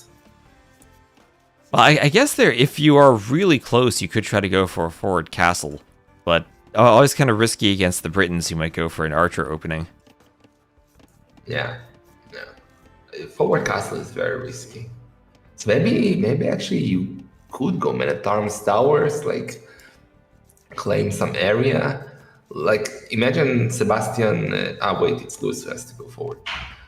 Well, I guess there, if you are really close, you could try to go for a forward castle. But always kind of risky against the Britons who might go for an archer opening. Yeah, yeah. Forward castle is very risky. So maybe actually you could go Man at Arms towers, like claim some area. Like imagine Sebastian. Wait, it's Lewis who has to go forward.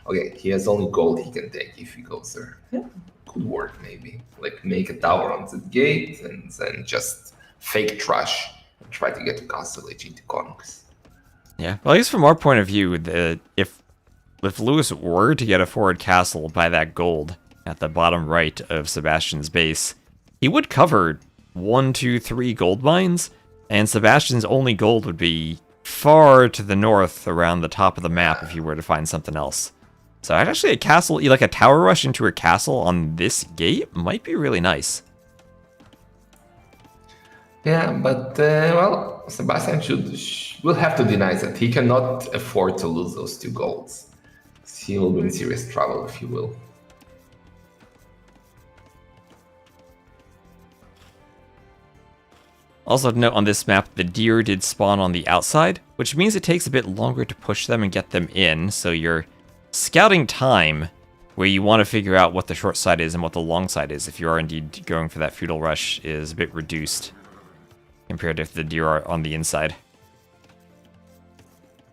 Okay, he has only gold he can take if he goes there. Yeah, could work maybe. Like make a tower on the gate and then just fake trash and try to get to Castle Age into Conks. Yeah, well, I guess from our point of view, if Lewis were to get a forward castle by that gold at the bottom right of Sebastian's base, he would cover 1, 2, 3 gold mines, and Sebastian's only gold would be far to the north around the top of the map if you were to find something else. So actually a castle, like a tower rush into a castle on this gate might be really nice. Yeah, but well, Sebastian will have to deny that he cannot afford to lose those 2 golds. He will be in serious trouble if he will. Also to note on this map, the deer did spawn on the outside, which means it takes a bit longer to push them and get them in, so your scouting time, where you want to figure out what the short side is and what the long side is, if you are indeed going for that feudal rush, is a bit reduced compared to if the deer are on the inside.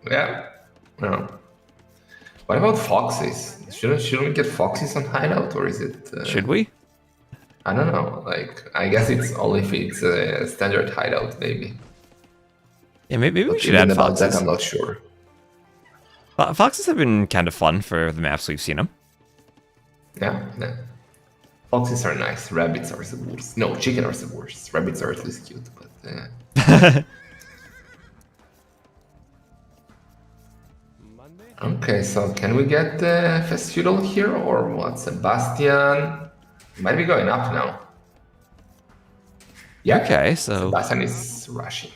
Yeah. No. What about foxes? Shouldn't we get foxes on Hideout, or is it? Should we? I don't know. Like, I guess it's only if it's a standard Hideout, maybe. Yeah, maybe we But should even add about foxes. that, I'm not sure. Foxes have been kind of fun for the maps we've seen them. Yeah, yeah. Foxes are nice. Rabbits are the worst. No, chicken are the worst. Rabbits are at least cute, but. Okay, so can we get the Fest Feudal here or what? Sebastian might be going up now. Yeah. Okay, so Sebastian is rushing.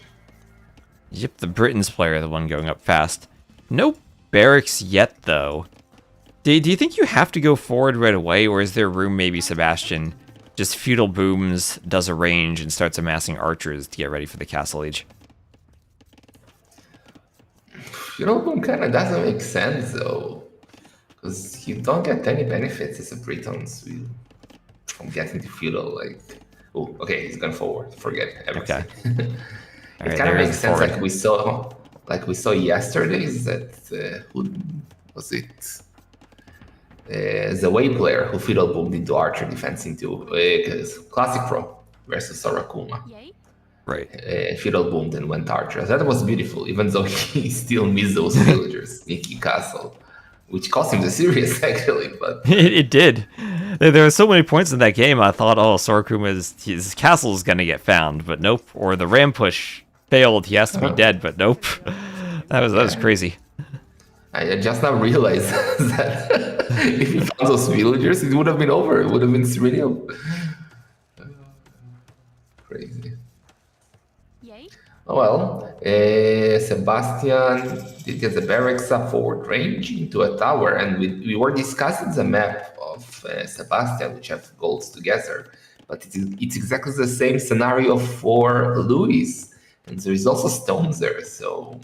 yep, the Britons player, the one going up fast. No barracks yet, though. Do you think you have to go forward right away, or is there room maybe Sebastian just feudal booms, does a range, and starts amassing archers to get ready for the Castle Age? Feudal Boom kind of doesn't make sense though, because you don't get any benefits as a Britons from getting to feudal. Like, oh, okay, he's gone forward. Forget everything. Okay. All It right, kind of there is makes the sense, forward. like we saw yesterday. Is that who was it? The way player who feudal boomed into archer defense into classic pro versus Sorakuma. Right. Feudal boomed and went archer. That was beautiful, even though he still missed those villagers, sneaky castle, which cost him the series actually. But It did. There were so many points in that game. I thought, oh, Sorakuma's his castle is gonna get found, but nope. Or the ram push failed. He has to be dead, but nope. That was crazy. I just now realized that if he found those villagers, it would have been over. It would have been Cyrenium. Crazy. Oh well, Sebastian did get the barracks up forward range into a tower, and we were discussing the map of Sebastian, which have golds together, but it's exactly the same scenario for Louis, and there is also stones there, so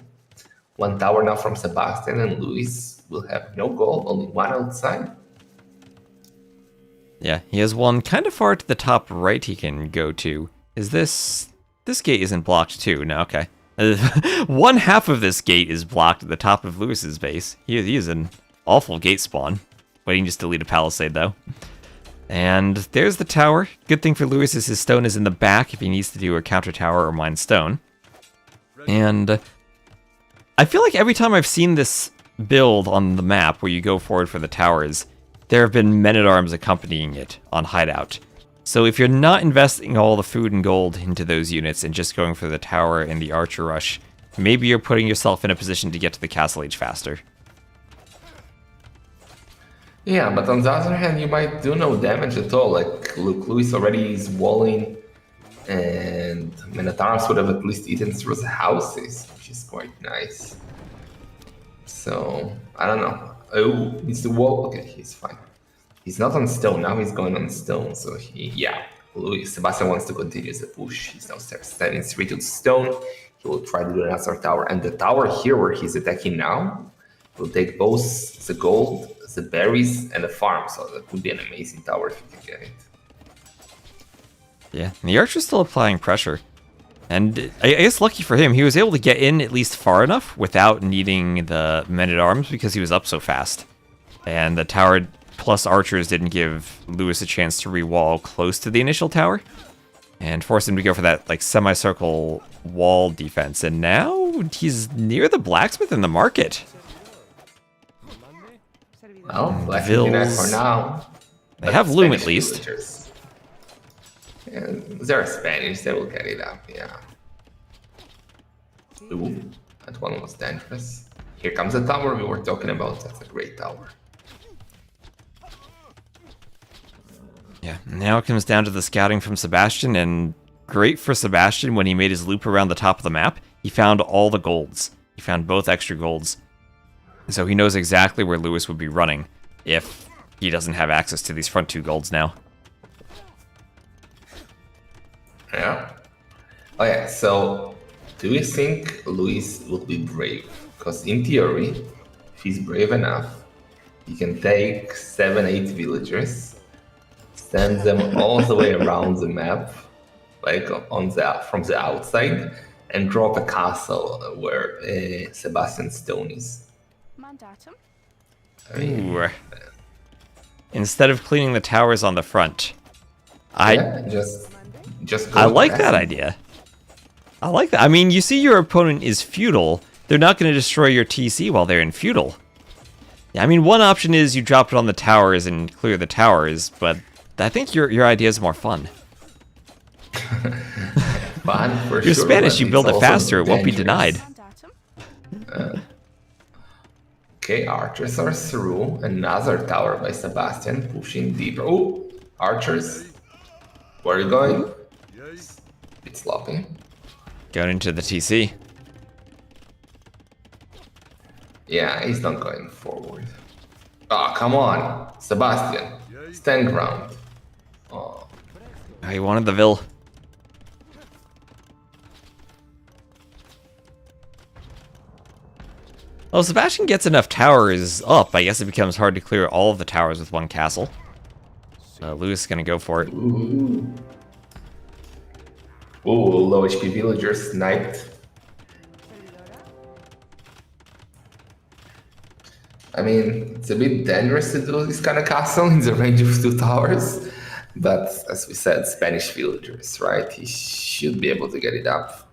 one tower now from Sebastian, and Louis will have no gold, only one outside. Yeah, he has one kind of far to the top right he can go to. Is this gate isn't blocked too? No, okay. One half of this gate is blocked at the top of Lewis's base. He is an awful gate spawn. Waiting just to delete a palisade though. And there's the tower. Good thing for Lewis is his stone is in the back if he needs to do a counter tower or mine stone. And I feel like every time I've seen this build on the map where you go forward for the towers, there have been men-at-arms accompanying it on Hideout. So if you're not investing all the food and gold into those units and just going for the tower and the archer rush, maybe you're putting yourself in a position to get to the castle age faster. Yeah, but on the other hand, you might do no damage at all. Like, look, Louis already is walling, and Minotaurus would have at least eaten through the houses, which is quite nice. So, I don't know. Oh, it's the wall. Okay, he's fine. He's not on stone. Now he's going on stone. So, Sebastian wants to continue the push. He's now standing straight to the stone. He will try to do another tower. And the tower here where he's attacking now will take both the gold, the berries, and the farm. So that would be an amazing tower if you can get it. Yeah, and the archer's still applying pressure. And I guess lucky for him, he was able to get in at least far enough without needing the men-at-arms because he was up so fast. And the tower plus archers didn't give Lewis a chance to re-wall close to the initial tower and force him to go for that like semicircle wall defense. And now he's near the blacksmith in the market. Well, blacksmith for now. They have loom at least. And they're Spanish, they will get it up, yeah. Ooh, that one was dangerous. Here comes the tower we were talking about. That's a great tower. Yeah, now it comes down to the scouting from Sebastian, and great for Sebastian when he made his loop around the top of the map. He found all the golds. He found both extra golds. So he knows exactly where Lewis would be running if he doesn't have access to these front two golds now. Yeah. Oh yeah, so do you think Luis will be brave? Because in theory, if he's brave enough, he can take 7-8 villagers, send them all the way around the map, like from the outside, and drop a castle where Sebastian's stone is. Mandatum. Ooh. Instead of cleaning the towers on the front, Just I like that idea. I like that. I mean, you see your opponent is feudal. They're not going to destroy your TC while they're in feudal. Yeah, I mean, one option is you drop it on the towers and clear the towers, but I think your idea is more fun. Fun for You're sure, Spanish, you but build it's it faster, it also won't be dangerous. denied. Okay, archers are through. Another tower by Sebastian, pushing deeper. Oh, archers. Where are you going? It's sloppy. Going into the TC. Yeah, he's not going forward. Oh, come on. Sebastian, stand ground. Oh, Oh, he wanted the Vil. Well, Sebastian gets enough towers up. I guess it becomes hard to clear all of the towers with one castle. Lewis is going to go for it. Ooh, low HP villager sniped. I mean, it's a bit dangerous to do this kind of castle in the range of 2 towers. But as we said, Spanish villagers, right? He should be able to get it up.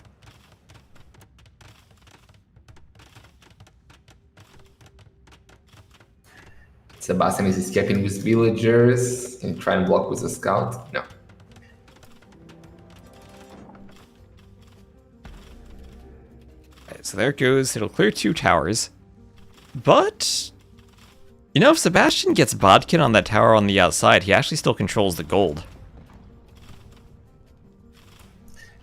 Sebastian is escaping with villagers. Can you try and block with a scout? No. Right, so there it goes. It'll clear 2 towers. But, you know, if Sebastian gets Bodkin on that tower on the outside, he actually still controls the gold.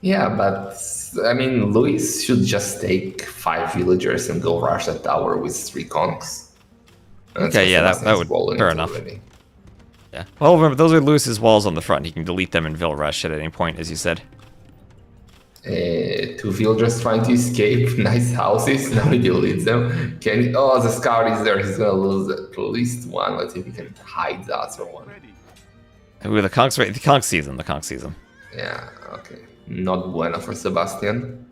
Yeah, but I mean, Luis should just take 5 villagers and go rush that tower with 3 conks. Okay, yeah, that would fair enough. Yeah. Well, remember, those are Lewis's walls on the front. He can delete them in Vil Rush at any point, as you said. 2 villagers trying to escape. Nice houses. Now he deletes them. Oh, the scout is there. He's gonna lose at least one. Let's see if he can hide the other one. Ooh, the conch sees him. The conch sees him. Yeah, okay. Not bueno for Sebastian.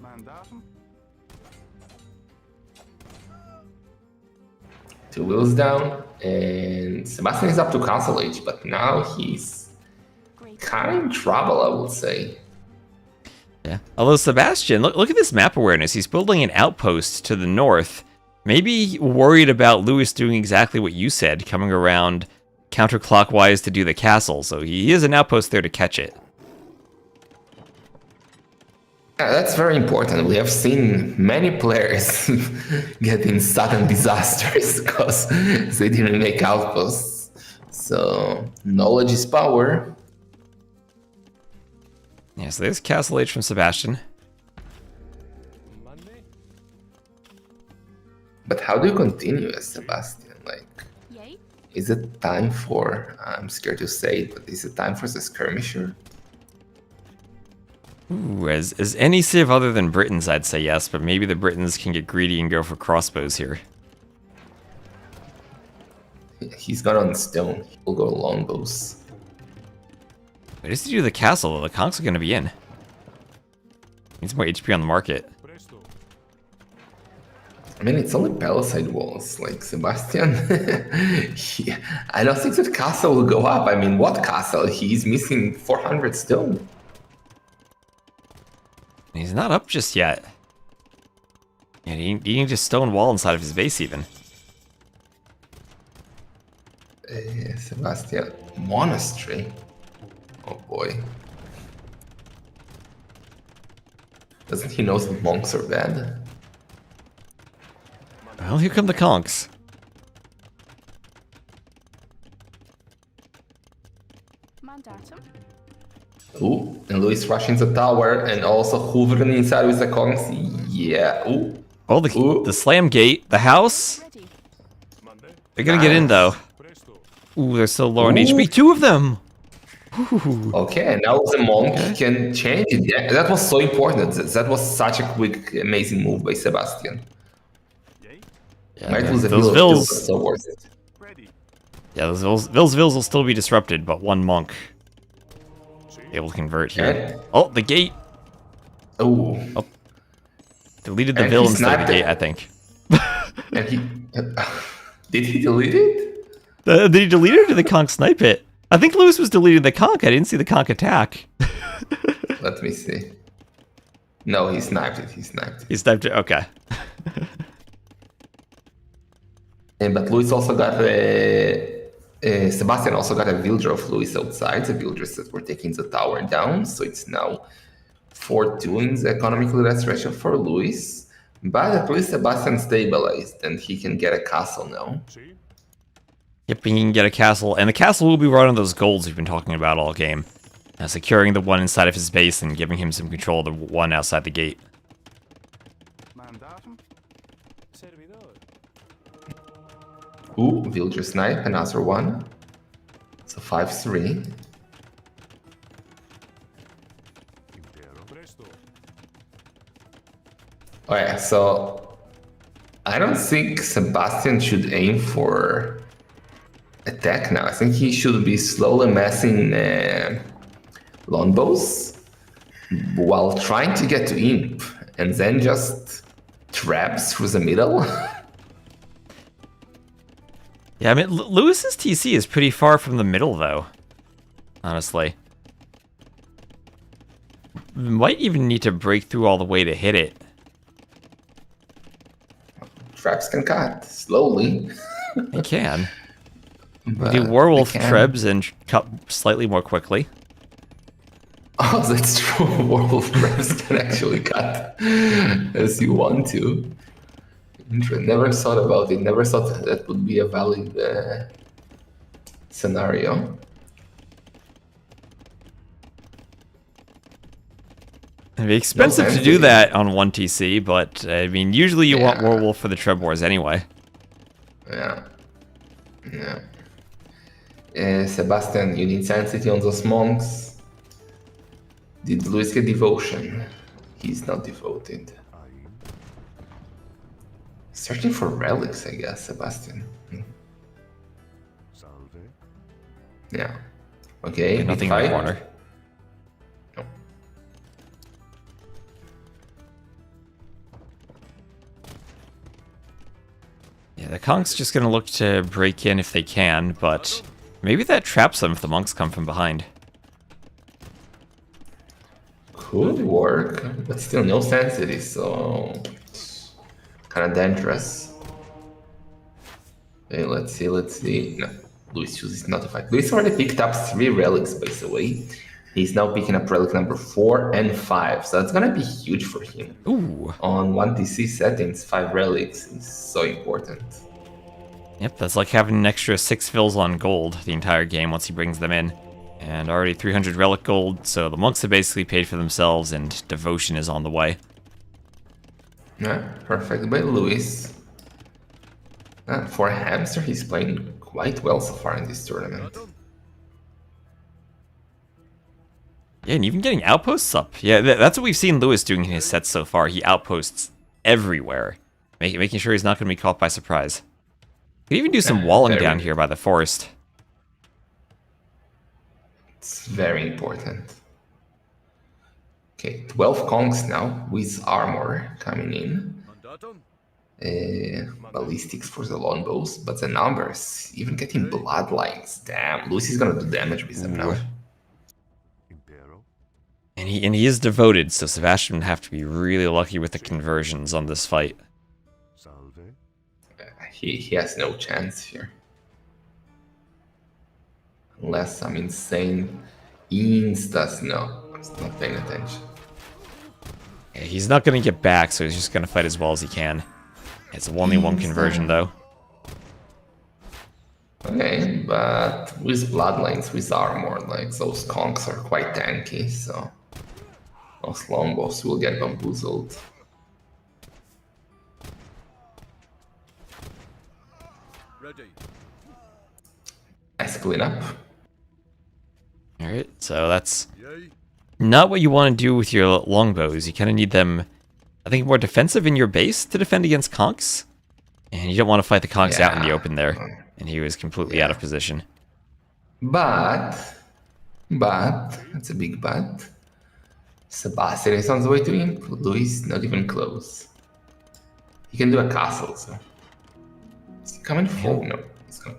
2 wheels down, and Sebastian is up to castle age, but now he's kind of in trouble, I would say. Yeah. Although Sebastian, look at this map awareness. He's building an outpost to the north. Maybe worried about Lewis doing exactly what you said, coming around counterclockwise to do the castle. So he is an outpost there to catch it. Yeah, that's very important. We have seen many players getting sudden disasters because they didn't make outposts. So knowledge is power. Yeah, so there's Castle H from Sebastian. But how do you continue as Sebastian? Like, is it time for, I'm scared to say it, but is it time for the skirmisher? Ooh, as any civ other than Britons, I'd say yes, but maybe the Britons can get greedy and go for crossbows here. He's gone on stone. He'll go longbows. But just to do the castle, the conks are going to be in. Needs more HP on the market. I mean, it's only Palisade walls. Like, Sebastian, I don't think that castle will go up. I mean, what castle? He's missing 400 stone. He's not up just yet. Yeah, he needs a stone wall inside of his base even. Sebastian, monastery? Oh boy. Doesn't he know that monks are bad? Well, here come the conks. Ooh, and Luis rushing the tower and also hovering inside with the conks. Yeah, ooh. Oh, the slam gate, the house. They're gonna get in though. Ooh, they're so low on HP. Two of them! Ooh. Okay, now the monk can change it. Yeah, that was so important. That was such a quick, amazing move by Sebastian. Yeah, Might lose the those village vills. too, but so worth it. Yeah, those vills will still be disrupted, but one monk able to convert here. Okay. Oh, the gate. Oh. Deleted the And vill he instead of the sniped gate, I think. And he... did he delete it? Did he delete it or did the conk snipe it? I think Lewis was deleting the conk. I didn't see the conk attack. Let me see. No, he sniped it. He sniped it. He sniped it. Okay. But Luis also got Sebastian also got a villager of Luis outside. The villagers that were taking the tower down. So it's now 4-2 in the economical restoration for Luis. But at least Sebastian stabilized and he can get a castle now. Yep, he can get a castle. And the castle will be right on those golds we've been talking about all game. Securing the one inside of his base and giving him some control of the one outside the gate. Ooh, villager snipe, another one. So 5-3. Oh yeah, so I don't think Sebastian should aim for attack now. I think he should be slowly massing longbows while trying to get to imp and then just traps through the middle. Yeah, I mean, Lewis's TC is pretty far from the middle, though. Honestly. Might even need to break through all the way to hit it. Traps can cut slowly. They can. But Do Werewolf they can. Trebs and cut slightly more quickly. Oh, that's true. Werewolf Trebs can actually cut as you want to. Never thought about it. Never thought that would be a valid scenario. It'd be expensive to do that on 1TC, but I mean, usually you want Yeah. Werewolf for the Treb Wars anyway. Yeah. Yeah. Sebastian, you need Sanctity on those monks. Did Luis get devotion? He's not devoted. Searching for relics, I guess, Sebastian. Yeah. Okay, big Nothing in the fight. corner. No. Yeah, the Conk's just gonna look to break in if they can, but maybe that traps them if the monks come from behind. Could work, but still no Sanctity, so kind of dangerous. Okay, let's see. No, Luis chooses not to fight. Luis already picked up 3 relics, by the way. He's now picking up relic number 4 and 5, so that's gonna be huge for him. Ooh. On 1TC settings, 5 relics is so important. Yep, that's like having an extra 6 fills on gold the entire game once he brings them in. And already 300 relic gold, so the monks have basically paid for themselves and devotion is on the way. Yeah, perfect by Luis. For a hamster, he's playing quite well so far in this tournament. Yeah, and even getting outposts up. Yeah, that's what we've seen Lewis doing in his sets so far. He outposts everywhere, making sure he's not going to be caught by surprise. He could even do some walling down here by the forest. It's very important. Okay, 12 conks now with armor coming in. Ballistics for the longbows, but the numbers, even getting bloodlines. Damn, Lucy's gonna do damage with them now. And he is devoted, so Sebastian would have to be really lucky with the conversions on this fight. He has no chance here. Unless some insane instas. No, I'm not paying attention. Yeah, he's not going to get back, so he's just going to fight as well as he can. It's only one conversion, though. Okay, but with bloodlines, with armor, like those conks are quite tanky, so those longbows will get bamboozled. Nice cleanup. Alright, so that's not what you want to do with your longbows. You kind of need them, I think, more defensive in your base to defend against conks. And you don't want to fight the conks out in the open there. And he was completely out of position. But, that's a big but. Sebastian is on the way to him. Luis not even close. He can do a castle, so. Is he coming full? No, he's coming.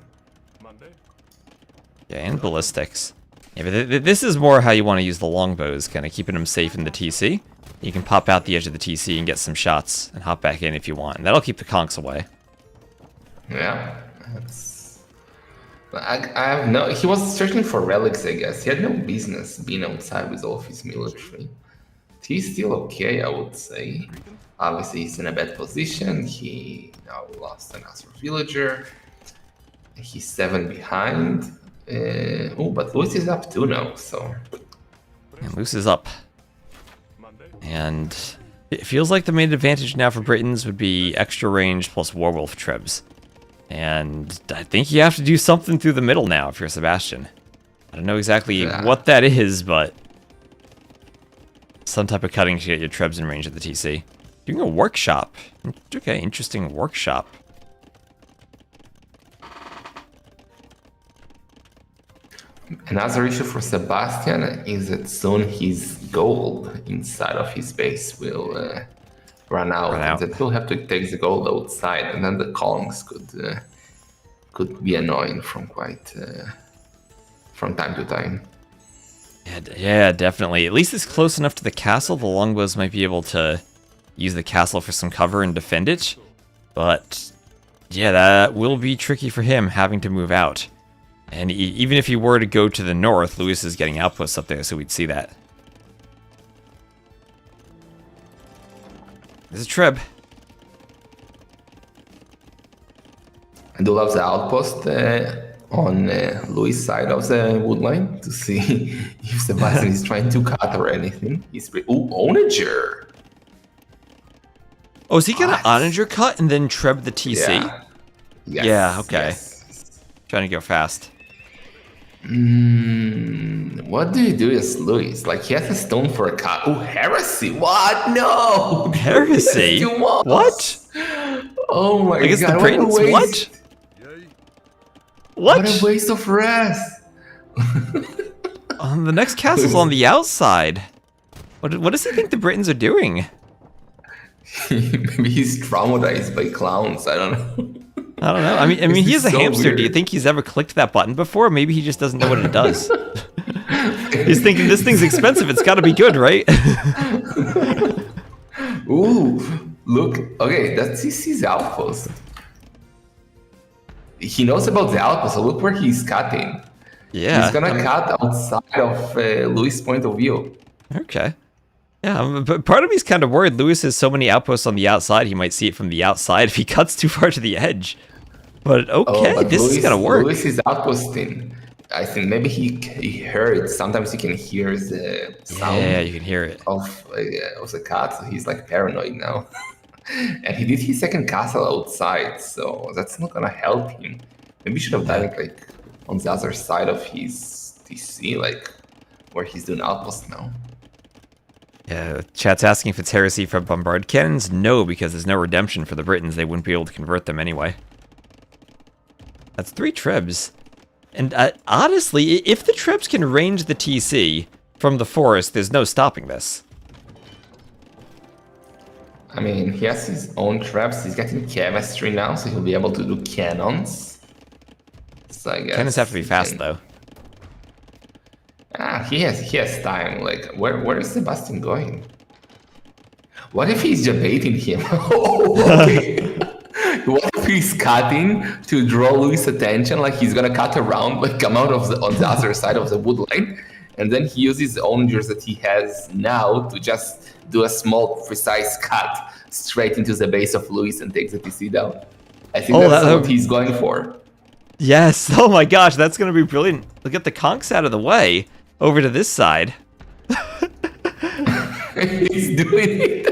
Yeah, and ballistics. Yeah, but this is more how you want to use the longbows, kind of keeping them safe in the TC. You can pop out the edge of the TC and get some shots and hop back in if you want. And that'll keep the conks away. Yeah, that's... I have no... He was searching for relics, I guess. He had no business being outside with all of his military. He's still okay, I would say. Obviously, he's in a bad position. He now lost another villager. He's 7 behind. Oh, but Luis is up too now, so... And Luis is up. And it feels like the main advantage now for Britons would be extra range plus Warwolf Trebs. And I think you have to do something through the middle now if you're Sebastian. I don't know exactly what that is, but... some type of cutting to get your Trebs in range at the TC. Doing a workshop. Okay, interesting workshop. Another issue for Sebastian is that soon his gold inside of his base will run out. And that he'll have to take the gold outside, and then the columns could be annoying from time to time. Yeah, definitely. At least it's close enough to the castle. The longbows might be able to use the castle for some cover and defend it. But yeah, that will be tricky for him having to move out. And even if he were to go to the north, Luis is getting outposts up there, so we'd see that. There's a Treb. I do love the outpost on Luis' side of the woodline to see if Sebastian is trying to cut or anything. He's Onager. Oh, is he gonna Onager cut and then Treb the TC? Yeah. Yes, yeah, okay. Yes. Trying to go fast. What do you do as Luis? Like, he has a stone for a cut. Oh, heresy! What? No! Heresy? What? Oh my god! I guess the Britons. What? What a waste of rest! The next castle's on the outside. What does he think the Britons are doing? Maybe he's traumatized by clowns. I don't know. I don't know. I mean, he is a hamster. Weird. Do you think he's ever clicked that button before? Maybe he just doesn't know what it does. He's thinking, this thing's expensive. It's got to be good, right? Ooh, look. Okay, that's his outpost. He knows about the outpost, so look where he's cutting. He's Yeah. gonna cut outside of Louis' point of view. Okay. Yeah, but part of me's kind of worried. Lewis has so many outposts on the outside, he might see it from the outside if he cuts too far to the edge. But Oh, okay, but this is gonna work. Louis is outposting. I think maybe he heard. Sometimes he can hear the Yeah, sound you can hear it. of the cat, so he's like paranoid now. And he did his second castle outside, so that's not gonna help him. Maybe he should have done Yeah. it like on the other side of his TC, like where he's doing outpost now. Yeah, chat's asking if it's heresy for bombard cannons. No, because there's no redemption for the Britons. They wouldn't be able to convert them anyway. That's 3 trebs. And honestly, if the trebs can range the TC from the forest, there's no stopping this. I mean, he has his own traps. He's getting chemistry now, so he'll be able to do cannons. So I guess Cannons have to be he fast, can- though. he has time. Like, where is Sebastian going? What if he's debating him? Oh, okay. What if he's cutting to draw Louis' attention? Like he's gonna cut around, like come out of on the other side of the wood line, and then he uses onagers that he has now to just do a small, precise cut straight into the base of Louis and takes the TC down. I think that's what he's going for. Yes. Oh my gosh, that's going to be brilliant. Look at the conks out of the way over to this side. He's doing it.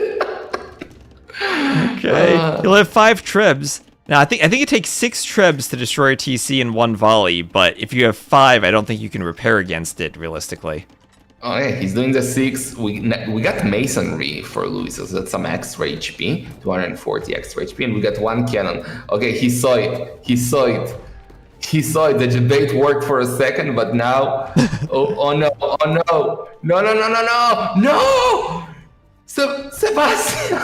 Okay. You'll have 5 trebs. Now, I think it takes 6 trebs to destroy a TC in one volley, but if you have 5, I don't think you can repair against it realistically. Oh yeah, he's doing the 6. We got masonry for Louis, so that's some extra HP, 240 extra HP, and we got 1 cannon. Okay, he saw it. He saw it. He saw it. The debate worked for a second, but now, oh no, no! Sebastian,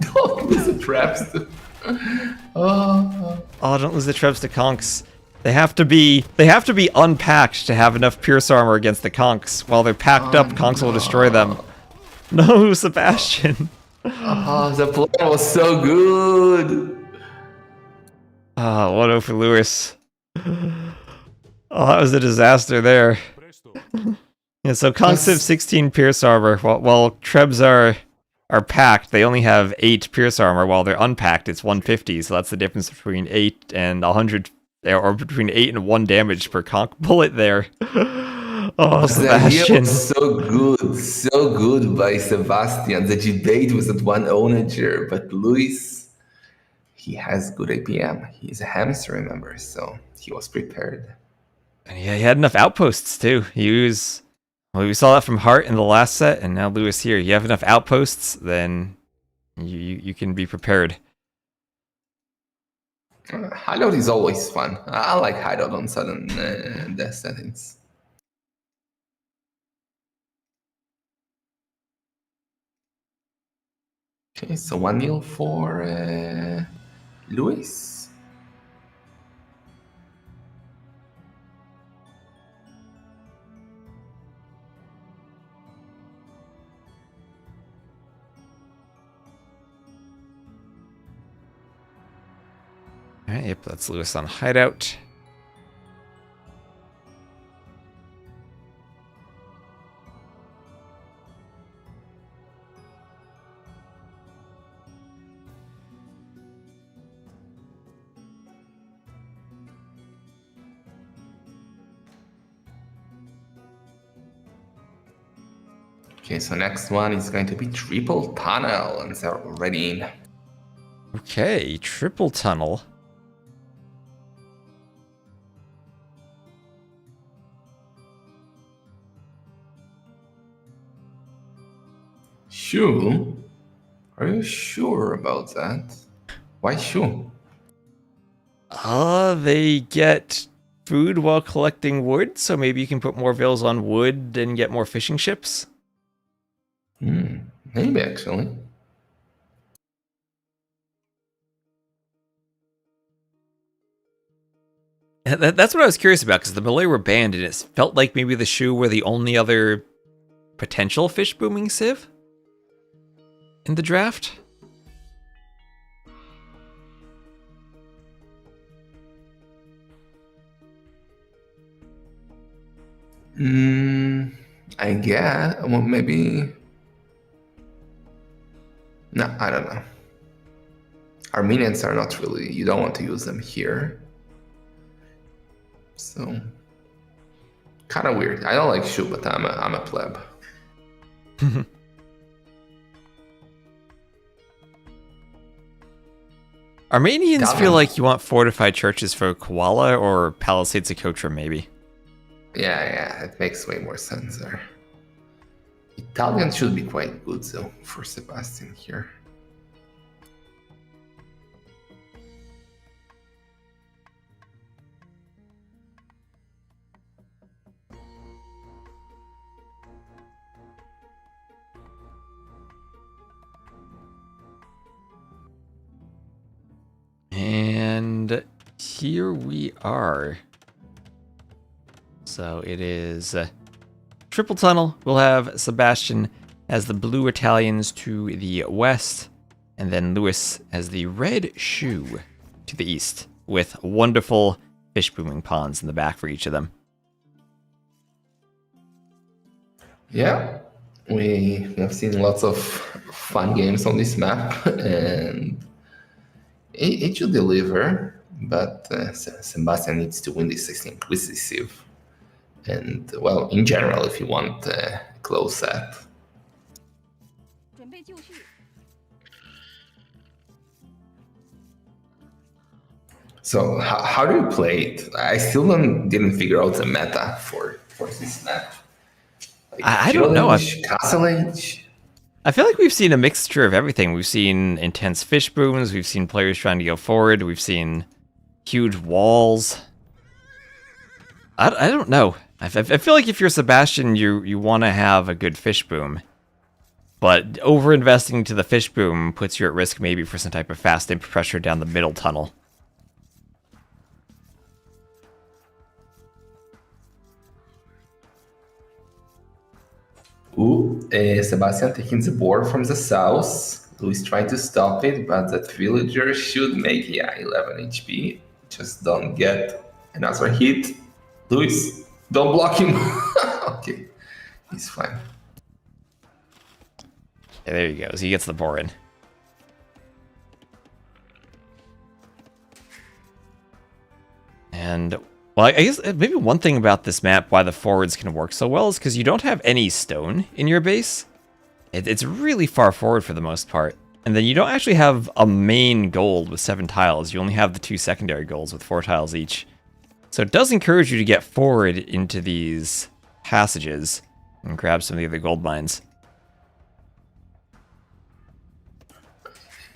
don't lose the traps. Oh, don't lose the trebs to conks. They have to be unpacked to have enough pierce armor against the conks. While they're packed up, conks will destroy them. No, Sebastian. The plan was so good. 1-0 for Lewis. Oh, that was a disaster there. Yeah, so conks have 16 pierce armor, while trebs are packed. They only have 8 pierce armor. While they're unpacked, it's 150. So that's the difference between 8 and 100, or between 8 and 1 damage per conk bullet there. Oh, Sebastian. So good by Sebastian. The debate was at 1 onager, but Luis, he has good APM. He's a hamster, remember, so he was prepared. And yeah, he had enough outposts too. We saw that from Hart in the last set, and now Lewis here. You have enough outposts, then you can be prepared. Hideout is always fun. I like Hideout on sudden death settings. Okay, so 1-0 for Luis. Alright, yep, that's Lewis on Hideout. Okay, so next one is going to be Triple Tunnel, and they're already in. Okay, Triple Tunnel. Sure? Are you sure about that? Why sure? They get food while collecting wood, so maybe you can put more vills on wood and get more fishing ships? Maybe actually. That's what I was curious about, because the Malay were banned, and it felt like maybe the Shu were the only other potential fish booming civ in the draft. I guess. Well, maybe. No, I don't know. Armenians are not really. You don't want to use them here. So, kind of weird. I don't like Shu, but I'm a pleb. Armenians feel Italians. like you want fortified churches for Koala or Palisade Sakotra, maybe. Yeah, it makes way more sense there. Italian should be quite good though for Sebastian here. And here we are. So it is triple tunnel. We'll have Sebastian as the blue Italians to the west, and then Lewis as the red shoe to the east, with wonderful fish booming ponds in the back for each of them. Yeah, we have seen lots of fun games on this map, and it should deliver. But Sebastian needs to win this 16 inquisitive, and well, in general, if you want a close set. So how do you play it? I still didn't figure out the meta for this map. Like, I don't know. Castle Age. I feel like we've seen a mixture of everything. We've seen intense fish booms. We've seen players trying to go forward. We've seen huge walls. I don't know. I feel like if you're Sebastian, you want to have a good fish boom. But over-investing into the fish boom puts you at risk maybe for some type of fast input pressure down the middle tunnel. Ooh, Sebastian taking the board from the south. Luis trying to stop it, but that villager should make, 11 HP. Just don't get another hit. Luis, don't block him. Okay, he's fine. Yeah, there he goes. He gets the boar in. And, well, I guess maybe one thing about this map, why the forwards can work so well, is because you don't have any stone in your base. It's really far forward for the most part. And then you don't actually have a main gold with 7 tiles. You only have the 2 secondary golds with 4 tiles each. So it does encourage you to get forward into these passages and grab some of the other gold mines.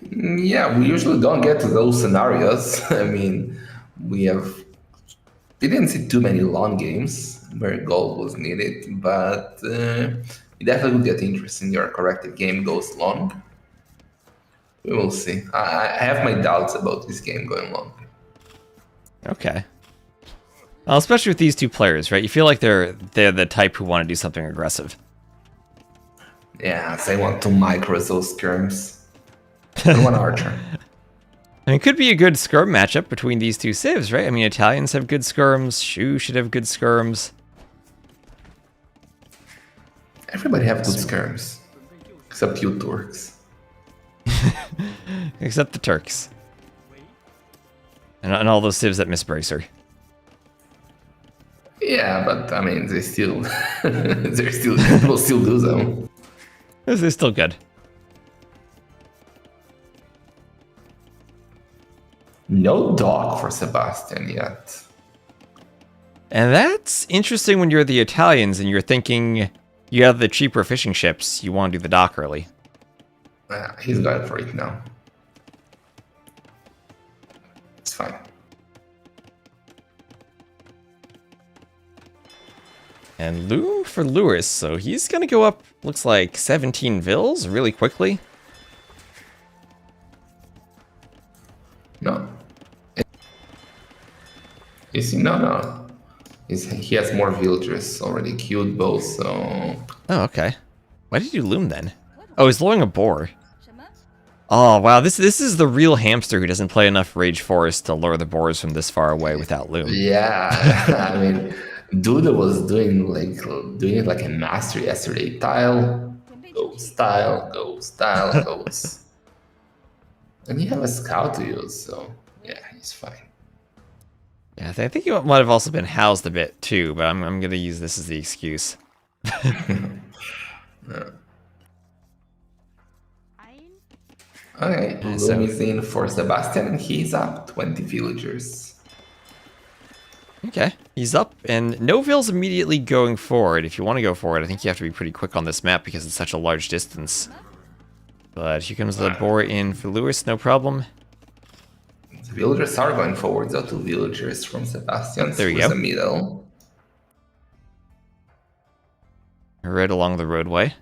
Yeah, we usually don't get to those scenarios. I mean, we didn't see too many long games where gold was needed, but it definitely will get interesting. Your corrective game goes long. We will see. I have my doubts about this game going long. Okay. Well, especially with these two players, right? You feel like they're the type who want to do something aggressive. Yeah, they want to micro those skirms. And one archer. I mean, it could be a good skirm matchup between these two civs, right? I mean, Italians have good skirms. Shu should have good skirms. Everybody have good skirms. Except you Turks. Except the Turks. And all those civs that miss Bracer. Yeah, but I mean, they still... people still do them. They're still good. No dog for Sebastian yet. And that's interesting when you're the Italians and you're thinking you have the cheaper fishing ships, you want to do the dock early. He's going for it now. It's fine. And Lou for Lewis, so he's going to go up, looks like 17 vills really quickly. No. Is he? No. He has more villagers already queued both, so... Oh, okay. Why did you loom then? Oh, he's lowering a boar. Oh, wow, this is the real hamster who doesn't play enough Rage Forest to lure the boars from this far away without loom. Yeah, I mean, Duda was doing it like a master yesterday. Tile, goes, tile, goes. And you have a scout to use, so yeah, he's fine. Yeah, I think he might have also been housed a bit too, but I'm gonna use this as the excuse. Okay, Yeah, Loom is in for Sebastian, and he's up 20 villagers. Okay, he's up, and Noville's immediately going forward. If you want to go forward, I think you have to be pretty quick on this map because it's such a large distance. But here comes the boar in for Lewis, no problem. The villagers are going forward, though, 2 villagers from Sebastian. There you go. The middle. Right along the roadway.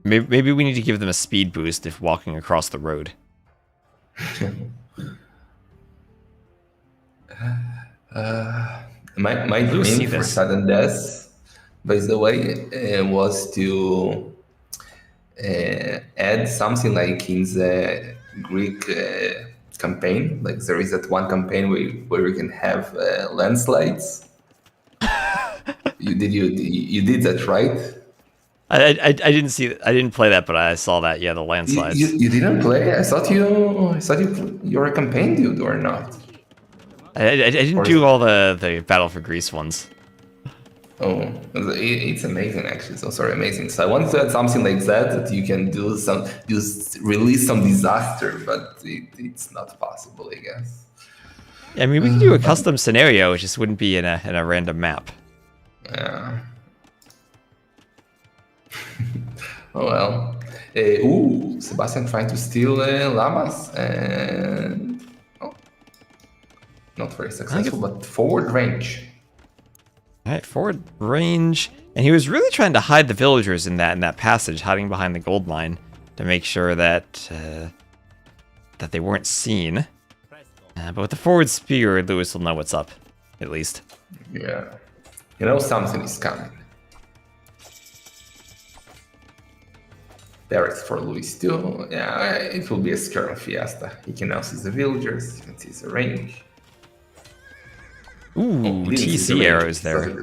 Maybe we need to give them a speed boost if walking across the road. My dream for sudden death, by the way, was to add something like in the Greek campaign. Like there is that one campaign where you can have landslides. You did that, right? I didn't see I didn't play that, but I saw that. Yeah, the landslides. You didn't play? I thought you're a campaign dude or not. I didn't do all the Battle for Greece ones. Oh, it's amazing actually. So sorry, amazing. So I wanted to add something like that you can do release some disaster, but it's not possible, I guess. Yeah, I mean, we could do a custom scenario. It just wouldn't be in a random map. Yeah. Oh well. Sebastian trying to steal llamas and not very successful, but forward range. All right, forward range, and he was really trying to hide the villagers in that passage, hiding behind the gold mine to make sure that that they weren't seen. But with the forward spear, Lewis will know what's up, at least. Yeah, you know something is coming. Barracks for Luis too. Yeah, it will be a skirm fiesta. He can now see the villagers, he can see the range. Ooh, TC arrows there.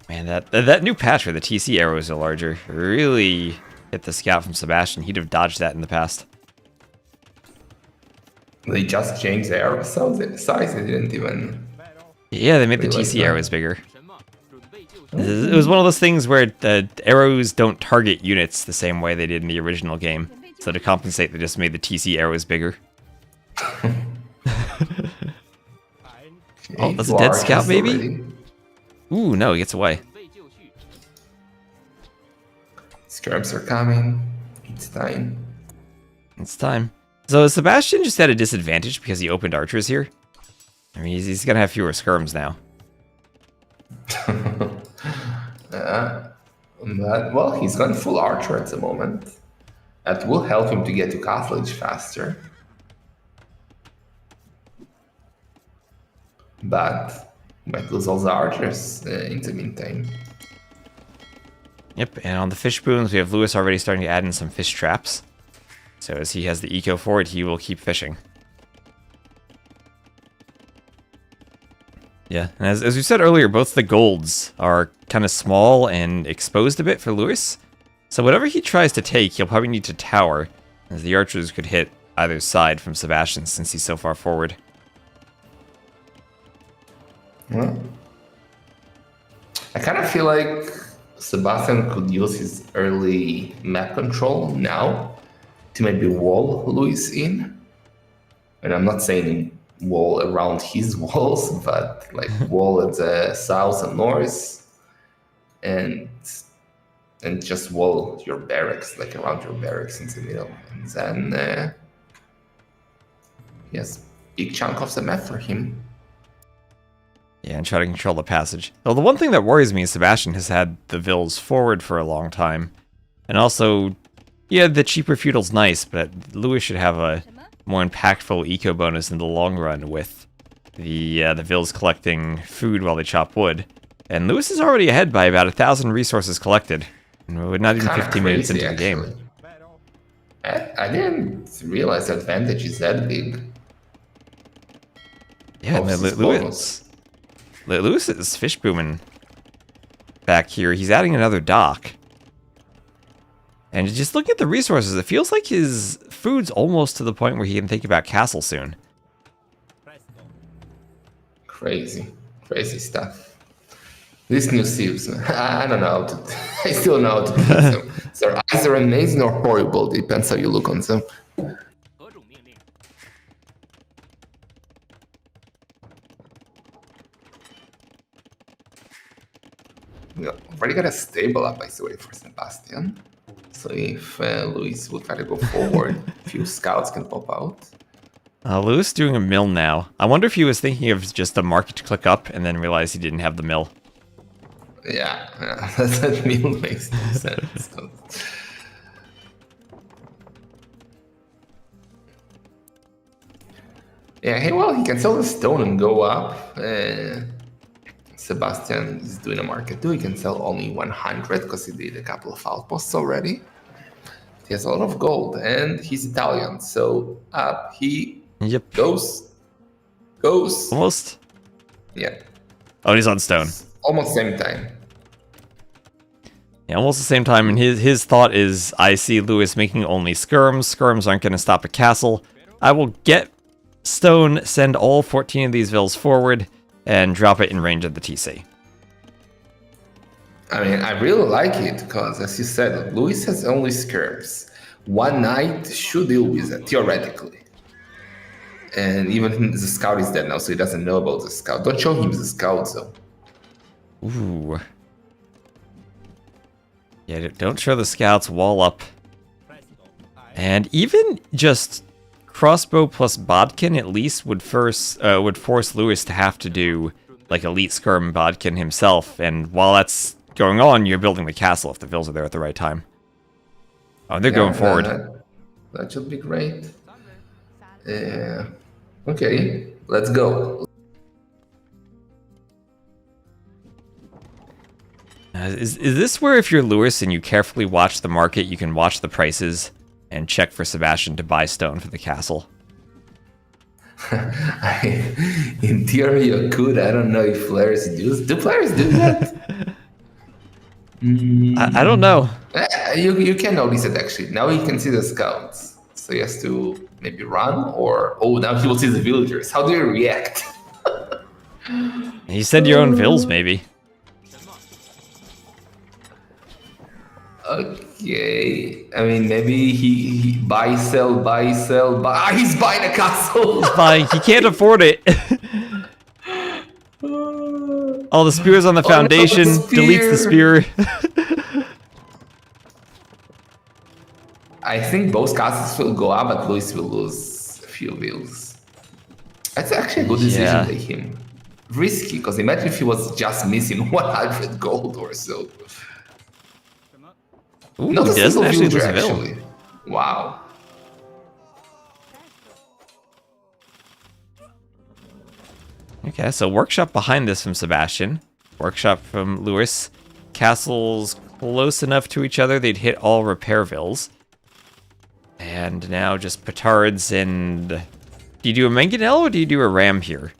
Man, that new patch where the TC arrows are larger really hit the scout from Sebastian. He'd have dodged that in the past. They just changed the arrow size. They didn't even. Yeah, they made the TC arrows bigger. It was one of those things where the arrows don't target units the same way they did in the original game. So to compensate, they just made the TC arrows bigger. Oh, that's a dead scout, maybe? Ooh, no, he gets away. Skirms are coming. It's time. It's time. So Sebastian just had a disadvantage because he opened archers here. I mean, he's gonna have fewer skirms now. Well, he's gone full archer at the moment. That will help him to get to Carthage faster. But might lose all the archers in the meantime. Yep, and on the fish boons, we have Lewis already starting to add in some fish traps. So as he has the eco forward, he will keep fishing. Yeah, and as we said earlier, both the golds are kind of small and exposed a bit for Lewis. So whatever he tries to take, he'll probably need to tower, as the archers could hit either side from Sebastian since he's so far forward. Well, I kind of feel like Sebastian could use his early map control now to maybe wall Luis in. And I'm not saying wall around his walls, but like wall at the south and north, and just wall your barracks, like around your barracks in the middle. And then yes, big chunk of the map for him. Yeah, and try to control the passage. Well, the one thing that worries me is Sebastian has had the Vills forward for a long time. And also, yeah, the cheaper feudal's nice, but Lewis should have a more impactful eco bonus in the long run with the Vills collecting food while they chop wood. And Lewis is already ahead by about 1,000 resources collected. And we're not even 15 minutes into the game. I didn't realize the advantage is that big. Yeah, Of no, this bonus. Lewis is fish booming back here. He's adding another dock. And just looking at the resources, it feels like his food's almost to the point where he can think about castle soon. Crazy stuff. These new sieves, I don't know how to. I still know how to use them. They're either amazing or horrible. Depends how you look on them. We already got a stable up, by the way, for Sebastian. So if Luis will try to go forward, a few scouts can pop out. Lewis doing a mill now. I wonder if he was thinking of just the market to click up and then realized he didn't have the mill. Yeah, that meal makes no sense. Yeah, hey, well, he can sell the stone and go up. Sebastian is doing a market too. He can sell only 100 because he did a couple of outposts already. He has a lot of gold and he's Italian, so up he goes. Almost? Yeah. Oh, he's on stone. Almost same time. Yeah, almost the same time, and his thought is, I see Lewis making only skirms. Skirms aren't going to stop a castle. I will get stone, send all 14 of these vills forward, and drop it in range of the TC. I mean, I really like it, because as you said, Lewis has only skirms. One knight should deal with it, theoretically. And even the scout is dead now, so he doesn't know about the scout. Don't show him the scout, though. Ooh. Yeah, don't show the scouts, wall up. And even just crossbow plus bodkin at least would force Lewis to have to do like elite skirm bodkin himself. And while that's going on, you're building the castle if the vills are there at the right time. Oh, they're going forward. That should be great. Okay, let's go. Is this where if you're Lewis and you carefully watch the market, you can watch the prices and check for Sebastian to buy stone for the castle? In theory, you could. I don't know if players do. Do players do that? I don't know. You can notice it actually. Now he can see the scouts. So he has to maybe run or... Oh, now he will see the villagers. How do you react? He said your own vills, maybe. Okay. I mean, maybe he buy, sell, buy. He's buying a castle. He's buying. He can't afford it. All the spears on the foundation. No, Deletes the spear. I think both castles will go up, but Luis will lose a few vills. That's actually a good decision by him. Risky, because imagine if he was just missing 100 gold or so. Ooh, not a single villager, actually. Wow. Okay, so workshop behind this from Sebastian. Workshop from Lewis. Castles close enough to each other they'd hit all repair vills. And now just petards and... Do you do a mangonel or do you do a ram here?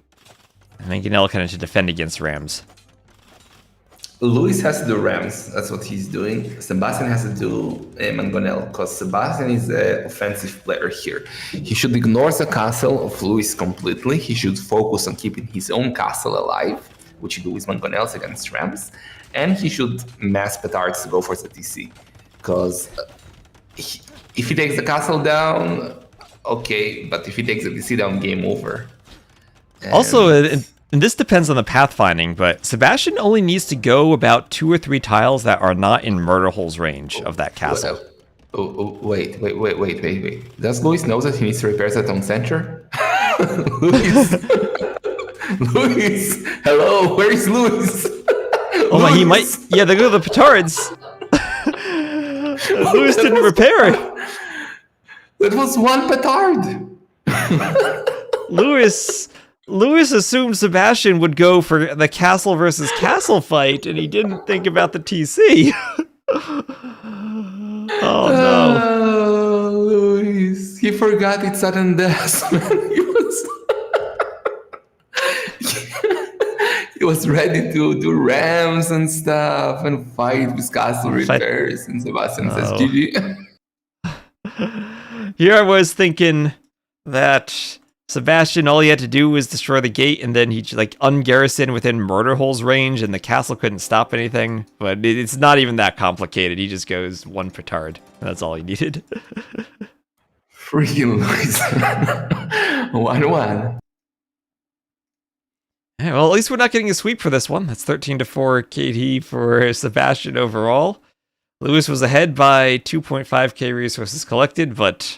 A mangonel kind of to defend against rams. Luis has to do rams, that's what he's doing. Sebastian has to do mangonel, because Sebastian is the offensive player here. He should ignore the castle of Luis completely. He should focus on keeping his own castle alive, which he do with mangonels against rams. And he should mass petards to go for the TC. Because if he takes the castle down, okay, but if he takes the TC down, game over. And also, and this depends on the pathfinding, but Sebastian only needs to go about 2 or 3 tiles that are not in murder hole's range of that castle. Wait. Does Luis know that he needs to repair that on center? Luis, hello, where is Luis? Oh my, he might. Yeah, they go to the petards. Luis didn't repair. That was one petard. Lewis assumed Sebastian would go for the castle versus castle fight, and he didn't think about the TC. Oh no. forgot it's sudden death, man. He was ready to do rams and stuff and fight with castle repairs, and Sebastian says GG. Here I was thinking that Sebastian, all he had to do was destroy the gate, and then he like ungarrison within murder hole's range, and the castle couldn't stop anything. But it's not even that complicated. He just goes one petard. That's all he needed. Freaking Luis. 1-1. Yeah, well, at least we're not getting a sweep for this one. That's 13-4 KD for Sebastian overall. Lewis was ahead by 2.5k resources collected, but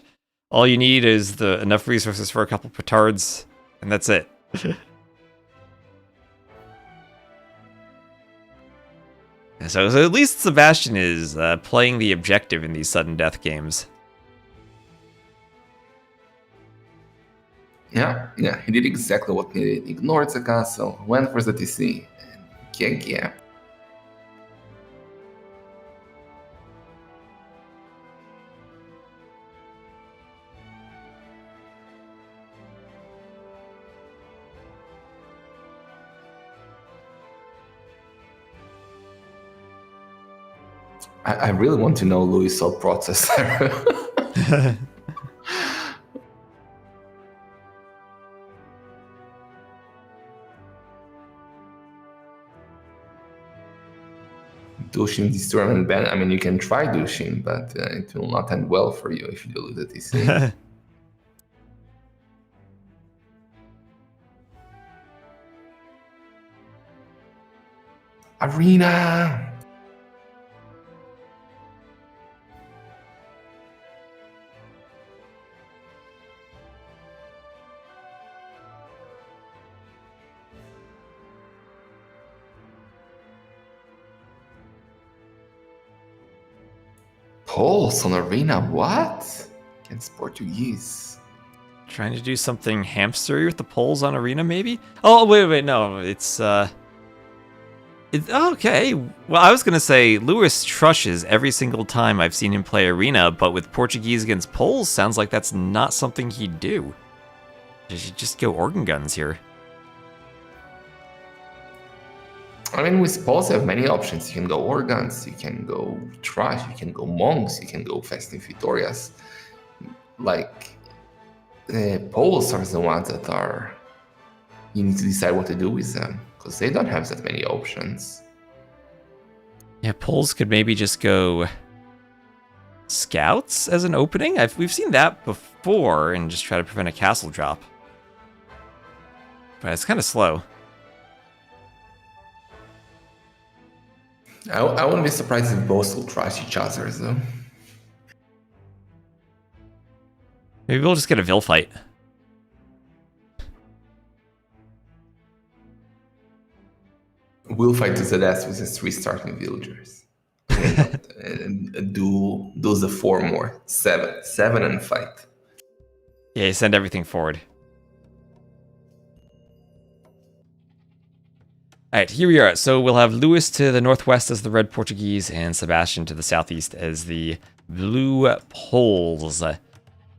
all you need is enough resources for a couple petards, and that's it. So at least Sebastian is playing the objective in these sudden death games. Yeah, he did exactly what needed. Ignored the castle, went for the TC, and yeah. I really want to know Louis' thought process there. Douching this tournament ban. I mean, you can try douching, but it will not end well for you if you do lose the TC. Arena! Pulse on Arena, what? Against Portuguese. Trying to do something hamstery with the poles on Arena, maybe? Oh, wait, no, it's okay. Well, I was gonna say, Lewis trushes every single time I've seen him play Arena, but with Portuguese against poles, sounds like that's not something he'd do. You should just go organ guns here. I mean, with Poles, you have many options. You can go Organs, you can go Trash, you can go Monks, you can go Festive Victorias. Like, Poles are the ones that are... You need to decide what to do with them, because they don't have that many options. Yeah, Poles could maybe just go Scouts as an opening? We've seen that before, and just try to prevent a castle drop. But it's kind of slow. I wouldn't be surprised if both will trash each other, though. Maybe we'll just get a Vil fight. We'll fight to the death with his 3 starting villagers. And do the 4 more. 7 and fight. Yeah, send everything forward. Alright, here we are. So we'll have Lewis to the northwest as the red Portuguese, and Sebastian to the southeast as the blue Poles.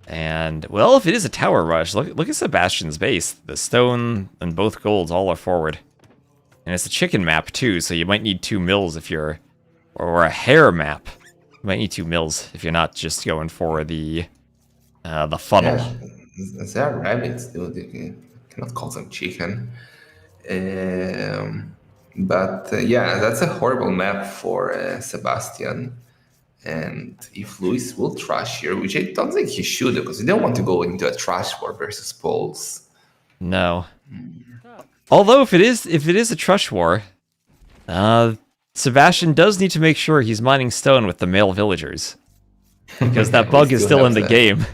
And, well, if it is a tower rush, look at Sebastian's base. The stone and both golds all are forward. And it's a chicken map, too, so you might need 2 mills if you're... Or a hare map. You might need 2 mills if you're not just going for the funnel. Yeah, they are rabbits, dude. You cannot call them chicken. But yeah, that's a horrible map for Sebastian. And if Luis will trash here, which I don't think he should, because you don't want to go into a trash war versus Poles. No. Although if it is a trash war, Sebastian does need to make sure he's mining stone with the male villagers, because that bug is still in the game.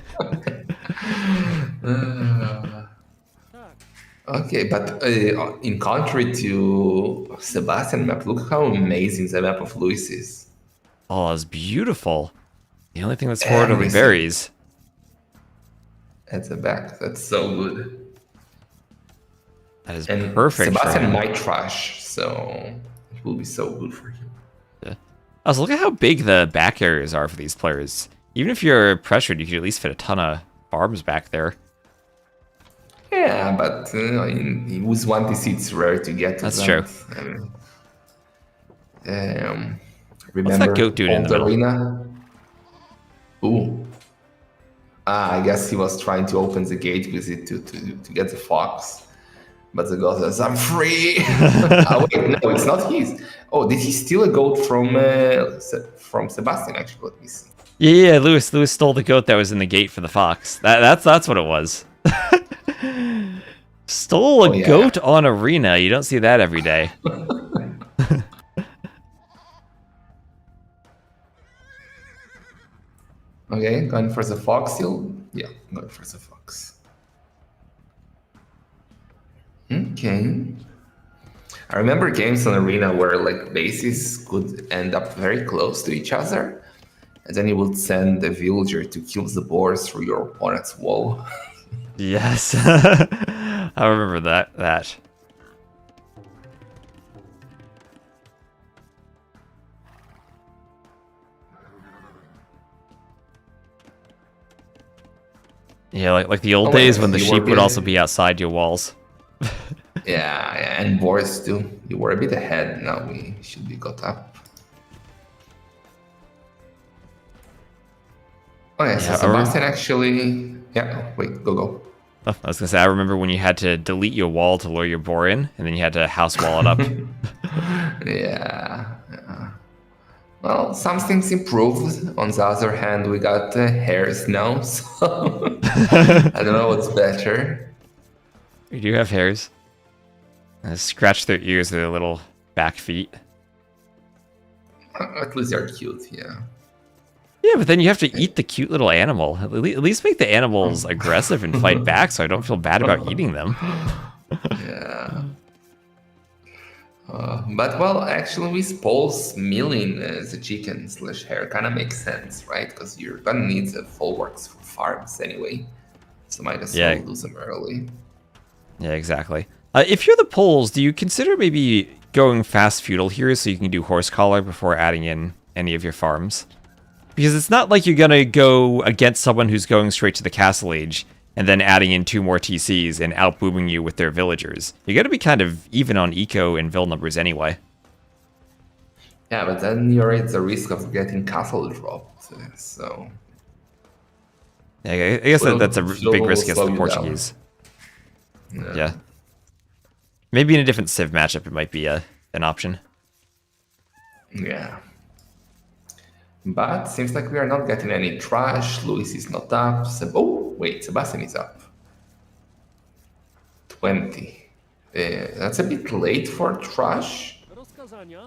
Okay, but in contrary to Sebastian map, look how amazing the map of Luis is. Oh, it's beautiful. The only thing that's forward are the berries. At the back, that's so good. That is and perfect. Sebastian might trash, so it will be so good for him. Yeah. Also, look at how big the back areas are for these players. Even if you're pressured, you can at least fit a ton of farms back there. Yeah, but in with 1TC, it's rare to get to That's that. true. What's that Remember goat doing in the old middle? arena? Ooh. I guess he was trying to open the gate with it to get the fox. But the goat says, I'm free! Oh, wait, no, it's not his. Oh, did he steal a goat from Sebastian, actually? Let me see. Yeah, Lewis stole the goat that was in the gate for the fox. That's what it was. Stole a goat on arena. You don't see that every day. Okay, going for the fox still? Yeah, going for the fox. Okay. I remember games on Arena where like bases could end up very close to each other, and then you would send a villager to kill the boars through your opponent's wall. Yes. I remember that. Yeah, like the old days when the sheep would also be outside your walls. Yeah, and boars too. You were a bit ahead, now we should be caught up. Okay, so Sebastian actually... Yeah, wait, go. Oh, I was gonna say, I remember when you had to delete your wall to lure your boar in, and then you had to house wall it up. Yeah. Well, some things improved. On the other hand, we got hairs now, so I don't know what's better. We do have hairs. Scratch their ears with their little back feet. At least they're cute, yeah. Yeah, but then you have to eat the cute little animal. At least make the animals aggressive and fight back so I don't feel bad about eating them. Yeah. But well, actually with poles milling the chicken / hare kind of makes sense, right? Because you're gonna need the full works for farms anyway. So might as well lose them early. Yeah, exactly. If you're the poles, do you consider maybe going fast feudal here so you can do horse collar before adding in any of your farms? Because it's not like you're gonna go against someone who's going straight to the castle age and then adding in 2 more TCs and out-booming you with their villagers. You're gonna be kind of even on eco and vill numbers anyway. Yeah, but then you're at the risk of getting castle dropped, so... Yeah, I guess that's a big risk against the Portuguese. Yeah. Maybe in a different Civ matchup it might be an option. Yeah. But seems like we are not getting any trash. Luis is not up. Oh, wait, Sebastian is up. 20. That's a bit late for trash.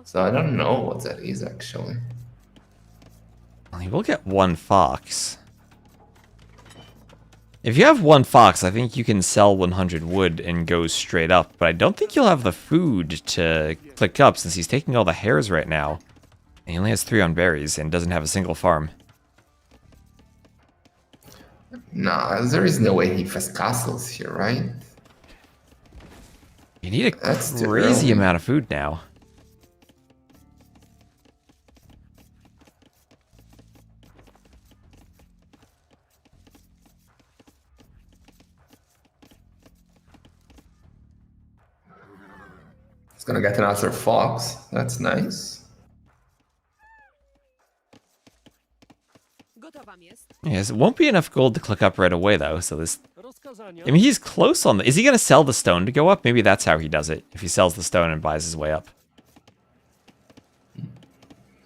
So I don't know what that is actually. Well, you will get 1 fox. If you have 1 fox, I think you can sell 100 wood and go straight up. But I don't think you'll have the food to click up since he's taking all the hares right now. And he only has 3 on berries and doesn't have a single farm. Nah, there is no way he has castles here, right? You need a crazy amount of food now. He's gonna get another fox. That's nice. Yes, it won't be enough gold to click up right away, though, so this... I mean, he's close on the... Is he going to sell the stone to go up? Maybe that's how he does it, if he sells the stone and buys his way up.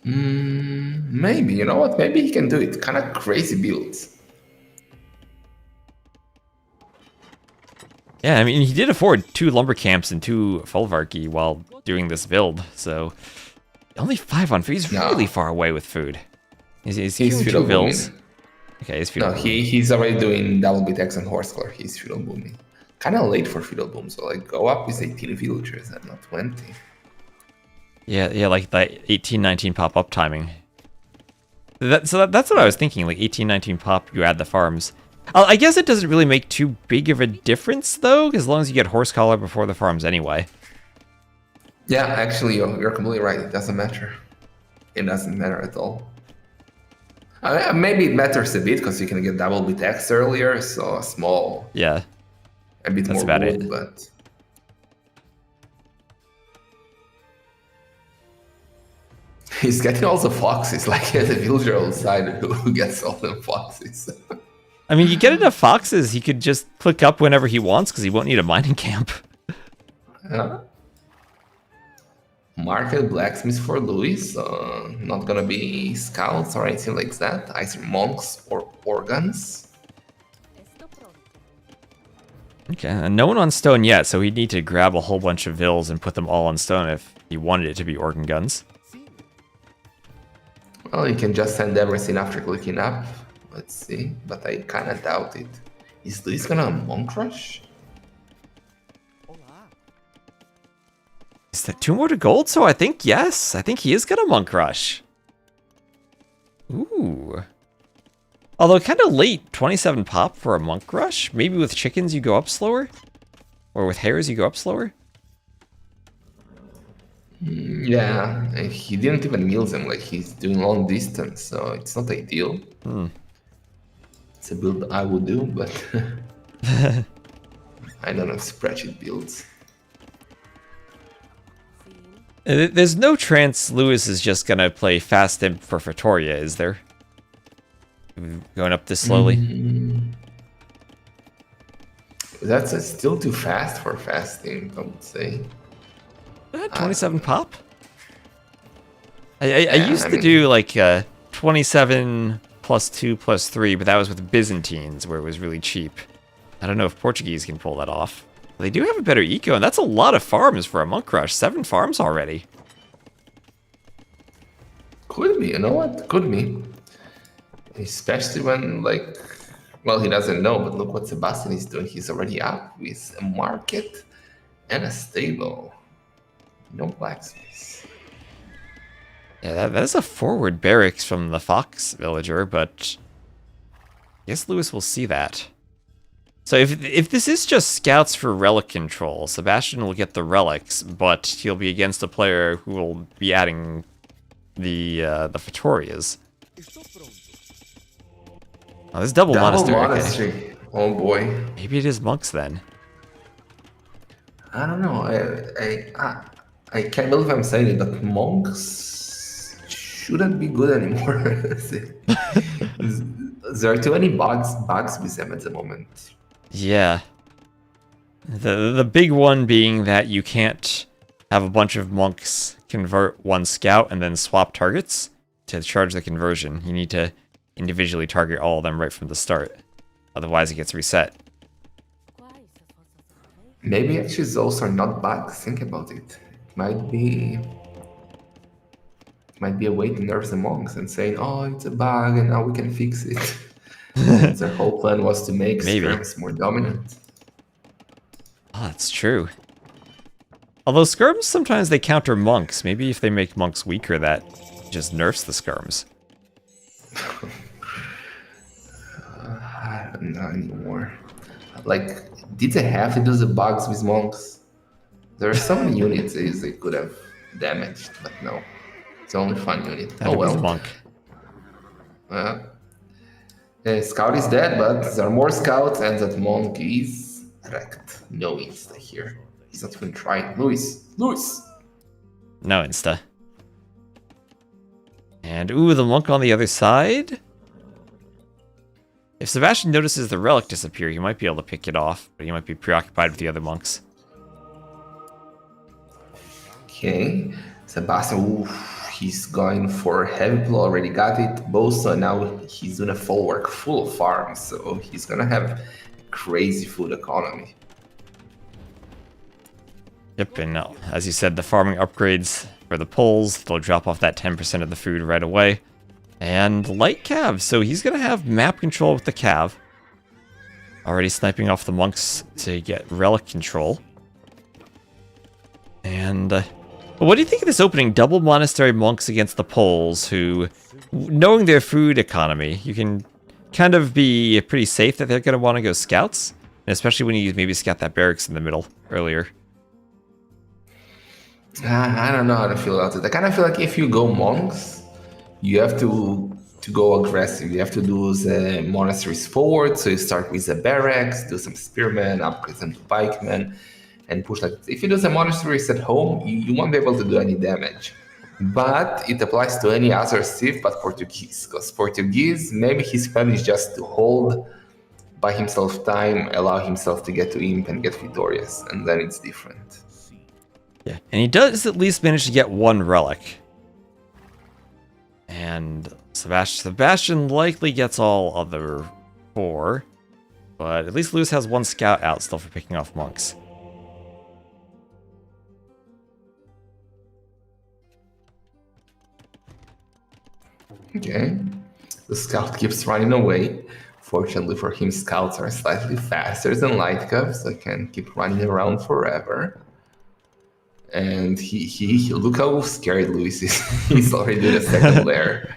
Maybe, you know what? Maybe he can do it. Kind of crazy builds. Yeah, I mean, he did afford 2 lumber camps and 2 Folvarki while doing this build, so... Only 5 on food. He's really far away with food. He's 2 vills. Okay, he's feudal. No, he's already doing double BTX and horse color. He's feudal booming. Kind of late for feudal boom, so like go up with 18 villagers and not 20. Yeah, like that 18-19 pop-up timing. That's what I was thinking, like 18-19 pop, you add the farms. I guess it doesn't really make too big of a difference, though, as long as you get horse collar before the farms anyway. Yeah, actually, you're completely right. It doesn't matter. It doesn't matter at all. Maybe it matters a bit because you can get double bit X earlier, so a small, Yeah, a bit that's more about wood, it. but he's getting all the foxes. Like he has a villager outside who gets all the foxes. I mean, you get enough foxes, he could just click up whenever he wants because he won't need a mining camp. Yeah. Market blacksmiths for Louis. Not gonna be scouts or anything like that. Either monks or organs. Okay, and no one on stone yet, so he'd need to grab a whole bunch of vills and put them all on stone if he wanted it to be organ guns. Well, you can just send everything after clicking up. Let's see, but I kinda doubt it. Is Luis gonna monk rush? Is that 2 more to gold? So I think yes. I think he is gonna monk rush. Ooh. Although kind of late, 27 pop for a monk rush. Maybe with chickens you go up slower? Or with hares you go up slower? Yeah, and he didn't even mill them, like he's doing long distance, so it's not ideal. It's a build I would do, but I don't know spreadsheet builds. There's no chance Lewis is just gonna play fast imp for Fatoria, is there? Going up this slowly? That's still too fast for fasting, I would say. 27 pop? I used to do like 27 plus 2 plus 3, but that was with Byzantines where it was really cheap. I don't know if Portuguese can pull that off. They do have a better eco, and that's a lot of farms for a monk rush. 7 farms already. Could be, you know what? Could be. Especially when, like, well, he doesn't know, but look what Sebastian is doing. He's already up with a market and a stable. No blacksmiths. Yeah, that is a forward barracks from the fox villager, but I guess Lewis will see that. So if this is just scouts for relic control, Sebastian will get the relics, but he'll be against a player who will be adding the Fatorias. Oh, there's double monastery. Monastery. Okay. Oh boy. Maybe it is monks then. I don't know. I can't believe I'm saying it, but monks shouldn't be good anymore. There are too many bugs with them at the moment. Yeah. The big one being that you can't have a bunch of monks convert one scout and then swap targets to charge the conversion. You need to individually target all of them right from the start. Otherwise it gets reset. Maybe actually those are not bugs. Think about it. Might be a way to nerf the monks and saying, "Oh, it's a bug, and now we can fix it." Their whole plan was to make skirms more dominant. Oh, that's true. Although skirms sometimes they counter monks. Maybe if they make monks weaker, that just nerfs the skirms. I don't know anymore. Like, did they have to do the bugs with monks? There are some units they could have damaged, but no. It's only fun unit. Oh well. Monk. Scout is dead, but there are more scouts, and that monk is wrecked. No insta here. He's not even trying. Luis! No insta. And ooh, the monk on the other side? If Sebastian notices the relic disappear, he might be able to pick it off, but he might be preoccupied with the other monks. Okay, Sebastian, he's going for heavy blow, already got it. Bosa, now he's doing a full work, full of farms, so he's gonna have crazy food economy. Yep, and as you said, the farming upgrades for the pulls, they'll drop off that 10% of the food right away. And light cav, so he's gonna have map control with the cav. Already sniping off the monks to get relic control. And what do you think of this opening? Double monastery monks against the Poles, who, knowing their food economy, you can kind of be pretty safe that they're gonna want to go scouts, and especially when you maybe scout that barracks in the middle earlier. I don't know how to feel about it. I kind of feel like if you go monks, you have to to go aggressive. You have to do the monasteries forward. So you start with the barracks, do some spearmen, upgrade them to pikemen, and push like this. If you do the monasteries at home, you won't be able to do any damage. But it applies to any other civ but Portuguese, because Portuguese, maybe his plan is just to hold, buy himself time, allow himself to get to Imp and get victorious, and then it's different. Yeah, and he does at least manage to get one relic. And Sebastian likely gets all other 4, but at least Lewis has 1 scout out still for picking off monks. Okay, the scout keeps running away. Fortunately for him, scouts are slightly faster than light cav, so he can keep running around forever. And he look how scared Luis is. He's already doing a second lair.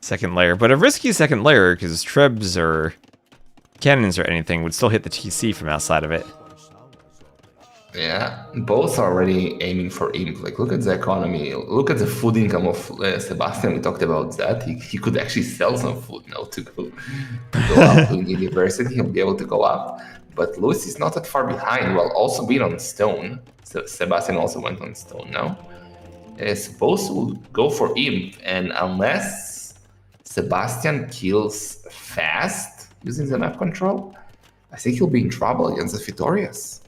Second layer, but a risky second layer because trebs or cannons or anything would still hit the TC from outside of it. Yeah, both are already aiming for Imp. Like, look at the economy. Look at the food income of Sebastian. We talked about that. He could actually sell some food now to go up to university. He'll be able to go up. But Lewis is not that far behind while also being on stone. So Sebastian also went on stone now. Supposed to go for Imp. And unless Sebastian kills fast using the map control, I think he'll be in trouble against the Victorious.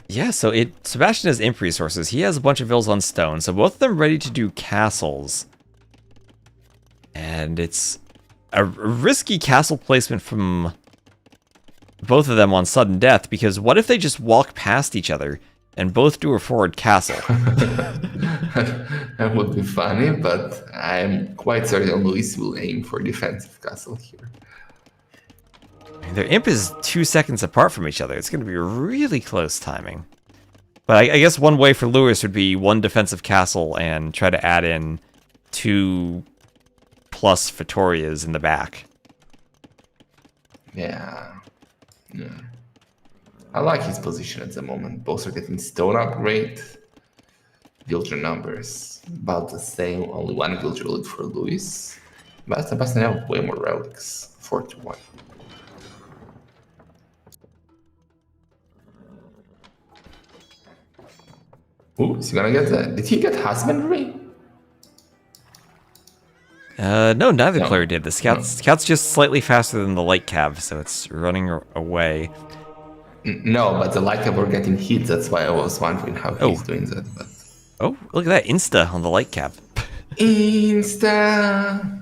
Yeah, so Sebastian has imp resources. He has a bunch of vills on stone, so both of them ready to do castles. And it's a risky castle placement from both of them on sudden death, because what if they just walk past each other and both do a forward castle? That would be funny, but I'm quite certain Luis will aim for defensive castle here. Their imp is 2 seconds apart from each other. It's going to be really close timing. But I guess one way for Lewis would be 1 defensive castle and try to add in 2+ Vittorias in the back. Yeah. I like his position at the moment. Both are getting stone upgrade. Villager numbers about the same. Only 1 villager lead for Luis. But Sebastian have way more relics. 4-1. Ooh, is he gonna get that? Did he get husbandry? No, neither player did. The scout's just slightly faster than the light cav, so it's running away. No, but the light cav were getting hit. That's why I was wondering how he's doing that. But oh, look at that insta on the light cav. Insta.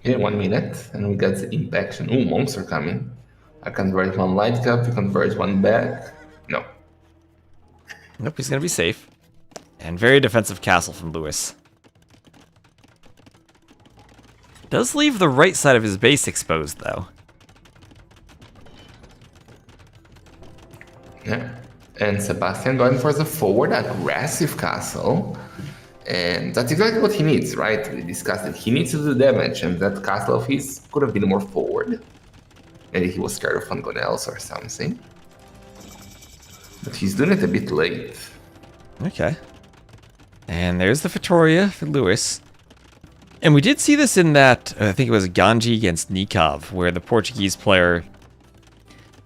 Yeah, 1 minute, and we got the impaction. Ooh, monks are coming. I convert 1 light cap, you convert 1 back. No. Nope, he's gonna be safe. And very defensive castle from Lewis. Does leave the right side of his base exposed, though. Yeah. And Sebastian going for the forward aggressive castle. And that's exactly what he needs, right? We discussed it. He needs to do damage, and that castle of his could have been more forward. Maybe he was scared of Fangonels or something. But he's doing it a bit late. Okay. And there's the Vittoria for Lewis. And we did see this in that, I think it was Ganji against Nikov, where the Portuguese player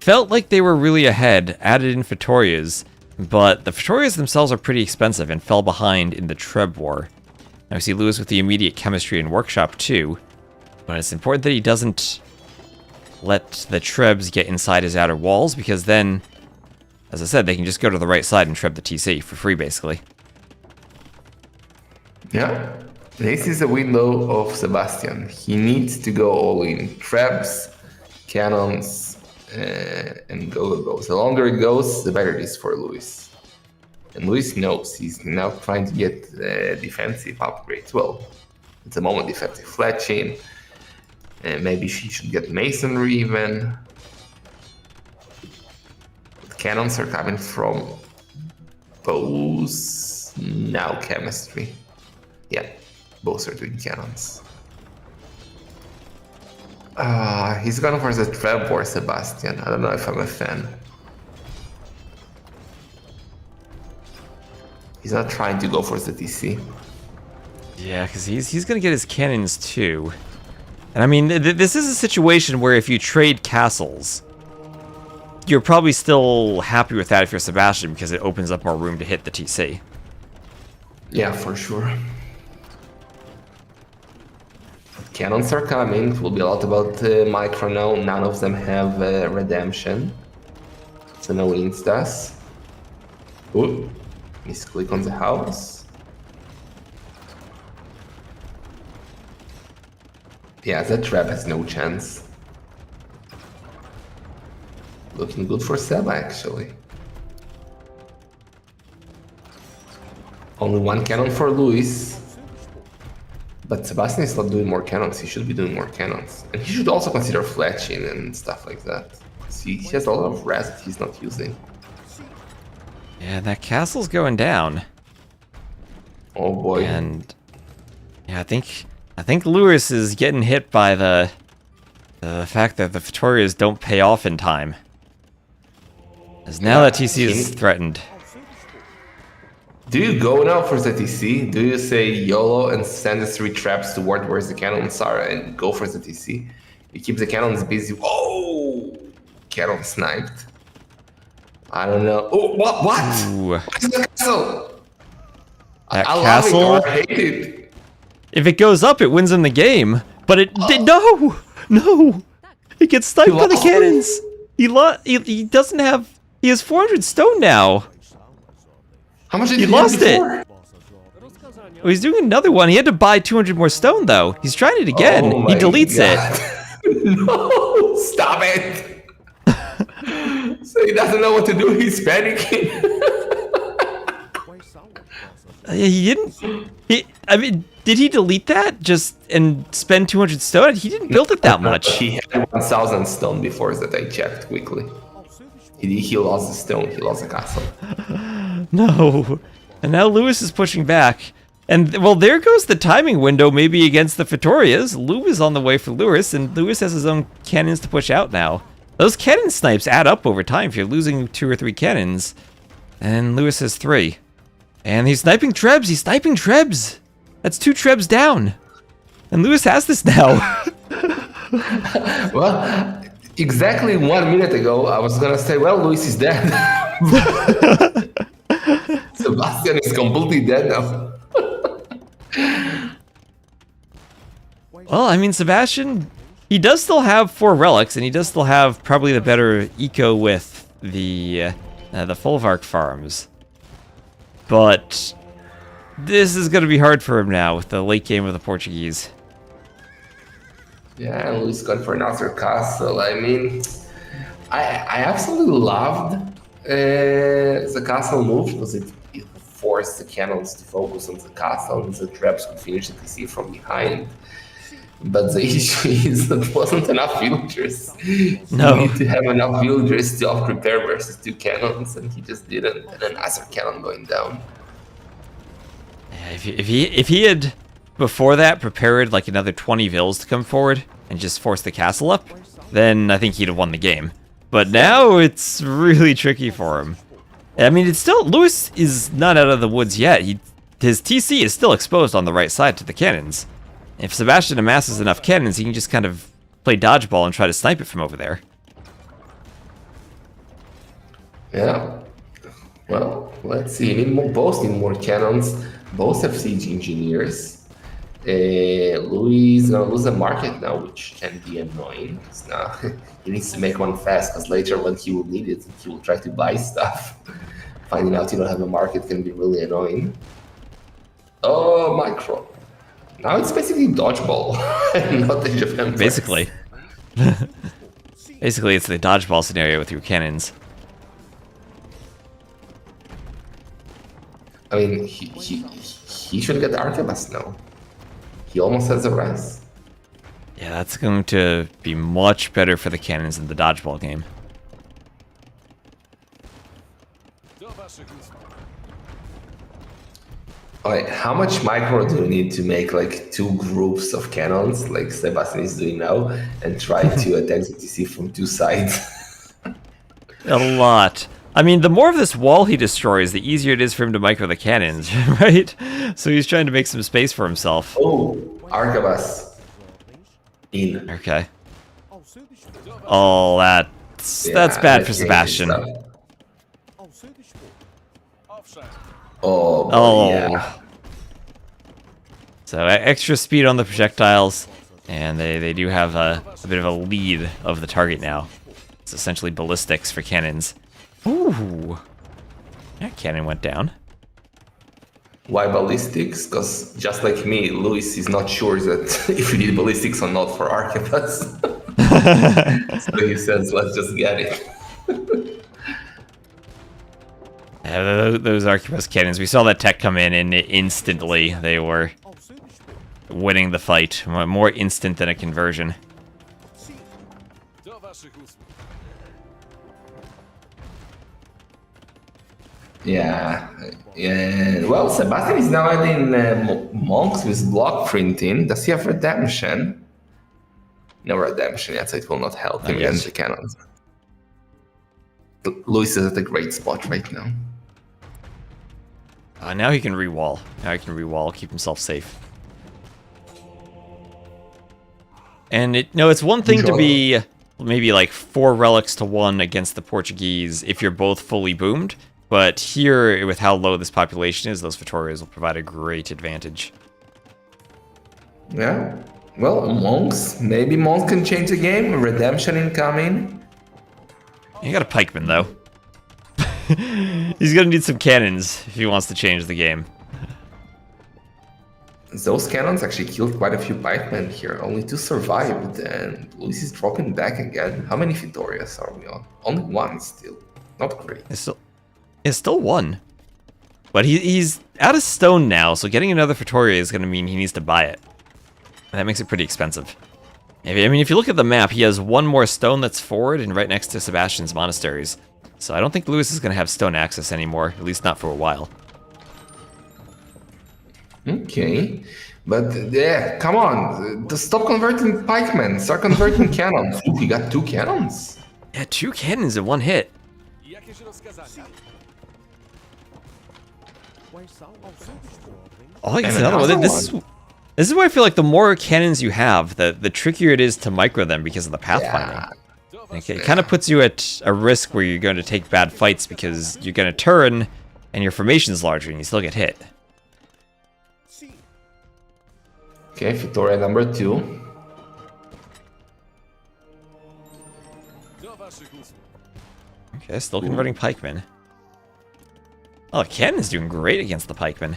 felt like they were really ahead, added in Vittorias, but the Vittorias themselves are pretty expensive and fell behind in the Treb War. Now we see Lewis with the immediate chemistry and workshop too, but it's important that he doesn't let the Trebs get inside his outer walls, because then, as I said, they can just go to the right side and Treb the TC for free, basically. Yeah, this is the window of Sebastian. He needs to go all in. Trebs, cannons, and go. The longer it goes, the better it is for Luis. And Luis knows he's now trying to get defensive upgrades. Well, at the moment, defensive fletching. Maybe she should get masonry even. The cannons are coming from both. Now chemistry. Yeah, both are doing cannons. He's gone for the Trevor, Sebastian. I don't know if I'm a fan. He's not trying to go for the TC. Yeah, because he's going to get his cannons too. And I mean, this is a situation where if you trade castles, you're probably still happy with that if you're Sebastian, because it opens up more room to hit the TC. Yeah, for sure. Cannons are coming. It will be a lot about micro now. None of them have redemption. So no instas. Ooh, misclick on the house. Yeah, that trap has no chance. Looking good for Seba, actually. Only one cannon for Luis. But Sebastian is not doing more cannons. He should be doing more cannons. And he should also consider fletching and stuff like that. He has a lot of res that he's not using. Yeah, that castle's going down. Oh boy. And yeah, I think Lewis is getting hit by the fact that the Victorias don't pay off in time. As now that TC is threatened. Do you go now for the TC? Do you say YOLO and send the 3 traps toward where the cannons are and go for the TC? You keep the cannons busy. Oh! Cannon sniped. I don't know. Oh, what? Ooh. What's the castle? That I castle, love it or I hate it. if it goes up, it wins him the game. But it did no! It gets sniped by the cannons. He doesn't have. He has 400 stone now. How much did He he lost it. before? Oh, he's doing another one. He had to buy 200 more stone though. He's trying it again. Oh He my deletes it. No, stop it. So he doesn't know what to do. He's panicking. He didn't. I mean, did he delete that just and spend 200 stone? He didn't build it that much. He had 1,000 stone before that. I checked quickly. He lost the stone. He lost the castle. No. And now Lewis is pushing back. And, well, there goes the timing window maybe against the Victorias. Lou is on the way for Lewis, and Lewis has his own cannons to push out now. Those cannon snipes add up over time if you're losing 2 or 3 cannons. And Lewis has 3. And he's sniping Trebs. He's sniping Trebs. That's 2 Trebs down. And Lewis has this now. Well, exactly 1 minute ago, I was gonna say, well, Luis is dead. Sebastian is completely dead now. Well, I mean, Sebastian, he does still have 4 relics, and he does still have probably the better eco with the Folvark farms. But this is going to be hard for him now with the late game of the Portuguese. Yeah, and Luis gone for another castle. I mean, I absolutely loved the castle move because it forced the cannons to focus on the castle and the traps could finish the TC from behind. But the issue is that wasn't enough villagers. No. You need to have enough villagers to off-prepare versus 2 cannons, and he just didn't. And another cannon going down. Yeah, if he had before that prepared like another 20 vills to come forward and just force the castle up, then I think he'd have won the game. But now it's really tricky for him. I mean, it's still Lewis is not out of the woods yet. His TC is still exposed on the right side to the cannons. If Sebastian amasses enough cannons, he can just kind of play dodgeball and try to snipe it from over there. Yeah. Well, let's see. Both need more cannons. Both have siege engineers. Louis is gonna lose a market now, which can be annoying. Because now he needs to make one fast, because later when he will need it, he will try to buy stuff. Finding out you don't have a market can be really annoying. Oh, micro. Now it's basically dodgeball, not Age of Empires. Basically. Basically, it's the dodgeball scenario with your cannons. I mean, he should get Archibald now. He almost has a res. Yeah, that's going to be much better for the cannons in the dodgeball game. Alright, how much micro do you need to make like two groups of cannons, like Sebastian is doing now, and try to attack the TC from two sides? A lot. I mean, the more of this wall he destroys, the easier it is for him to micro the cannons, right? So he's trying to make some space for himself. Oh, Arquebus. In. Okay. Oh, that's bad that for changes Sebastian. stuff. Oh, boy, Oh. yeah. So extra speed on the projectiles, and they do have a bit of a lead of the target now. It's essentially ballistics for cannons. Ooh. That cannon went down. Why ballistics? Because just like me, Luis is not sure that if you need ballistics or not for Arquebus. So he says, let's just get it. Those arquebus cannons, we saw that tech come in, and instantly they were winning the fight. More instant than a conversion. Yeah. Well, Sebastian is now adding monks with block printing. Does he have redemption? No redemption yet, so it will not help him against the cannons. Luis is at a great spot right now. Now he can re-wall. Now he can re-wall, keep himself safe. And it's one thing to be maybe like 4 relics to 1 against the Portuguese if you're both fully boomed, but here, with how low this population is, those Vitorias will provide a great advantage. Yeah. Well, monks. Maybe monks can change the game. Redemption incoming. You got a pikeman, though. He's gonna need some cannons if he wants to change the game. Those cannons actually killed quite a few pikemen here. Only 2 survived, and Luis is dropping back again. How many Vitorias are we on? Only 1 still. Not great. It's still 1. But he's out of stone now, so getting another Vittoria is gonna mean he needs to buy it. And that makes it pretty expensive. I mean, if you look at the map, he has 1 more stone that's forward and right next to Sebastian's monasteries. So I don't think Luis is going to have stone access anymore, at least not for a while. Okay. But yeah, come on. Stop converting pikemen. Start converting cannons. Ooh, he got 2 cannons. Yeah, 2 cannons in 1 hit. Oh, he gets another one. This is why I feel like the more cannons you have, the trickier it is to micro them because of the pathfinding. Yeah. It kind of puts you at a risk where you're going to take bad fights because you're going to turn and your formation's larger and you still get hit. Okay, Vittoria number 2. Okay, still converting pikemen. Oh, cannon's doing great against the pikemen.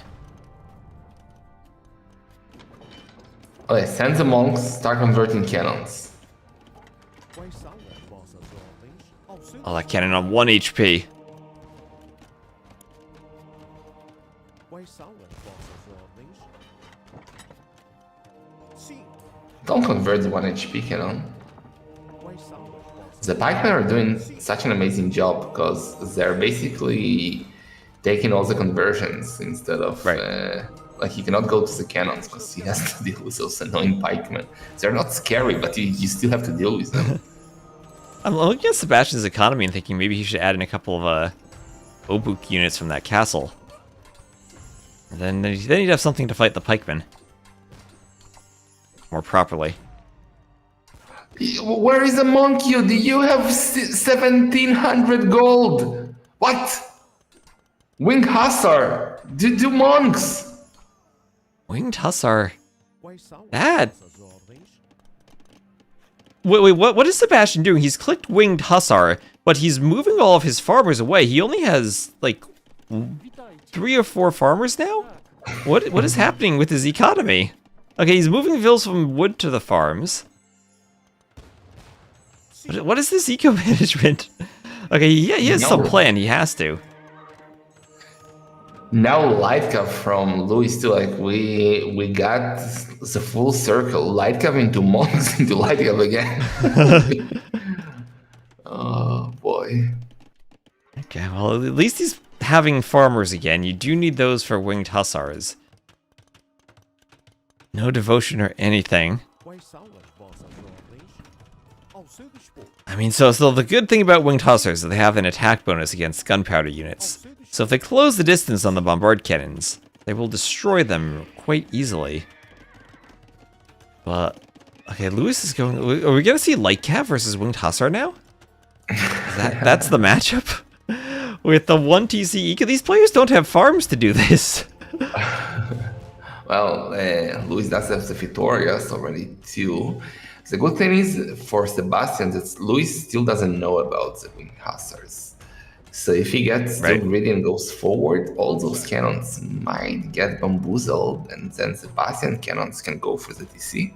Okay, send the monks, start converting cannons. Oh, that cannon on 1 HP. Don't convert the 1 HP cannon. The pikemen are doing such an amazing job because they're basically taking all the conversions instead of... like, he cannot go to the cannons because he has to deal with those annoying pikemen. They're not scary, but you still have to deal with them. I'm looking at Sebastian's economy and thinking maybe he should add in a couple of Obuk units from that castle. And then he'd have something to fight the pikemen more properly. Where is the monk you? Do you have 1700 gold? What? Winged Hussar? Do monks? Winged Hussar? That? Wait, what is Sebastian doing? He's clicked Winged Hussar, but he's moving all of his farmers away. He only has, like, 3 or 4 farmers now? What is happening with his economy? Okay, he's moving villas from wood to the farms. What is this eco-management? Okay, he has some plan, he has to. Now Lightcap from Luis too, like we got the full circle. Lightcap into monks into Lightcap again. Oh boy. Okay, well at least he's having farmers again. You do need those for winged hussars. No devotion or anything. I mean, so the good thing about winged hussars is that they have an attack bonus against gunpowder units. So if they close the distance on the bombard cannons, they will destroy them quite easily. But okay, Lewis is going. Are we gonna see light cav versus winged hussar now? That's the matchup with the 1 TC eco. These players don't have farms to do this. Well, Luis does have the Victorias already too. The good thing is for Sebastian that Luis still doesn't know about the wing hussars. So if he gets too greedy and goes forward, all those cannons might get bamboozled, and then Sebastian cannons can go for the TC.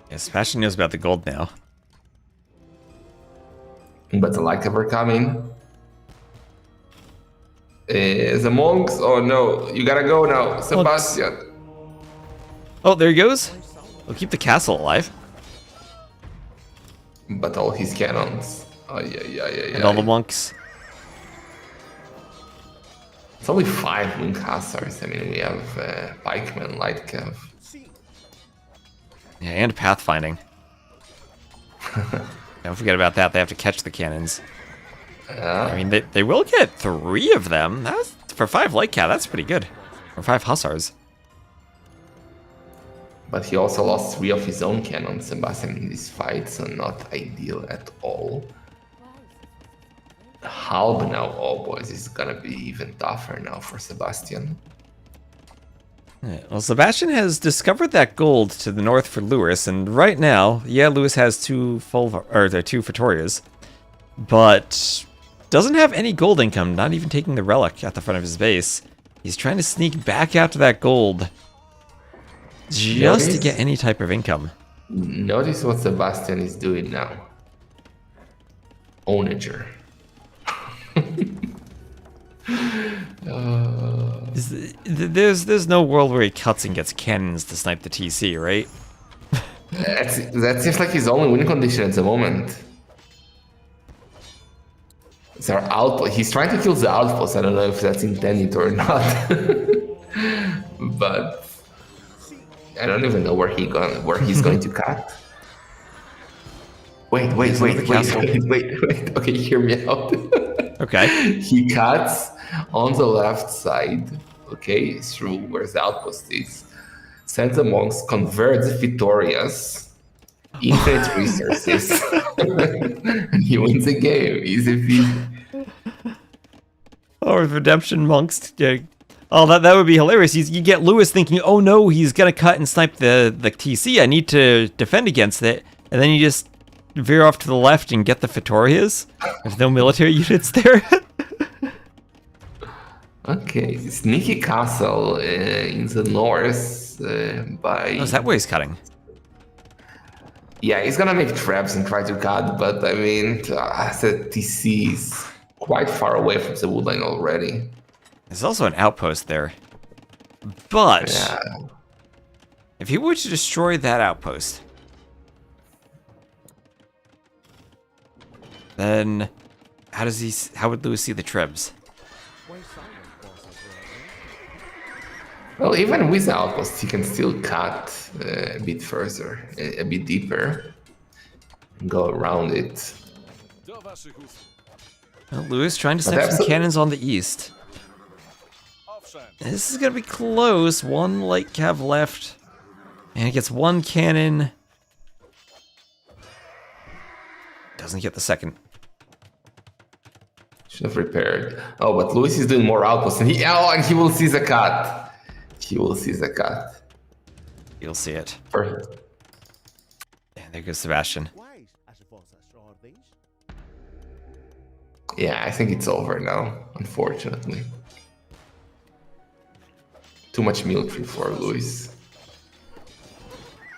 Yeah, Sebastian knows about the gold now. But the light cover coming. The monks? Oh no, you gotta go now, Sebastian. Oh, there he goes. We'll keep the castle alive. But all his cannons. Oh, yeah. And all the monks. It's only 5 wing hussars. I mean, we have pikemen, light cav. Yeah, and pathfinding. Don't forget about that. They have to catch the cannons. I mean, they will get 3 of them. That's for 5 light cav. That's pretty good. For 5 hussars. But he also lost 3 of his own cannons, Sebastian, in this fight, so not ideal at all. Halb now, oh boys, this is gonna be even tougher now for Sebastian. Yeah, well, Sebastian has discovered that gold to the north for Lewis, and right now, yeah, Lewis has 2 Victorias, but doesn't have any gold income, not even taking the relic at the front of his base. He's trying to sneak back out to that gold just to get any type of income. Notice what Sebastian is doing now. Onager. There's no world where he cuts and gets cannons to snipe the TC, right? That seems like his only win condition at the moment. It's our outpost. He's trying to kill the outpost. I don't know if that's intended or not. But I don't even know where he's going to cut. Wait. Okay, hear me out. Okay. He cuts on the left side, okay, through where the outpost is. Sends the monks, converts Victorias, infinite resources. And he wins the game. Easy peasy. Oh, with redemption monks. Yeah. Oh, that would be hilarious. You get Lewis thinking, oh no, he's gonna cut and snipe the TC. I need to defend against it. And then you just veer off to the left and get the Victorias. There's no military units there. Okay, sneaky castle in the north by... Oh, is that where he's cutting? Yeah, he's gonna make traps and try to cut, but I mean, the TC is quite far away from the woodline already. There's also an outpost there. But yeah. If he were to destroy that outpost, then how would Lewis see the Trebs? Well, even with the outpost, he can still cut a bit further, a bit deeper, and go around it. Well, Lewis trying to snipe some cannons on the east. This is gonna be close. 1 light cav left, and he gets 1 cannon. Doesn't get the second. Should have repaired. Oh, but Lewis is doing more outposts, and he will see the cut. He will see the cut. You'll see it. Perfect. And there goes Sebastian. Yeah, I think it's over now, unfortunately. Too much military for Lewis.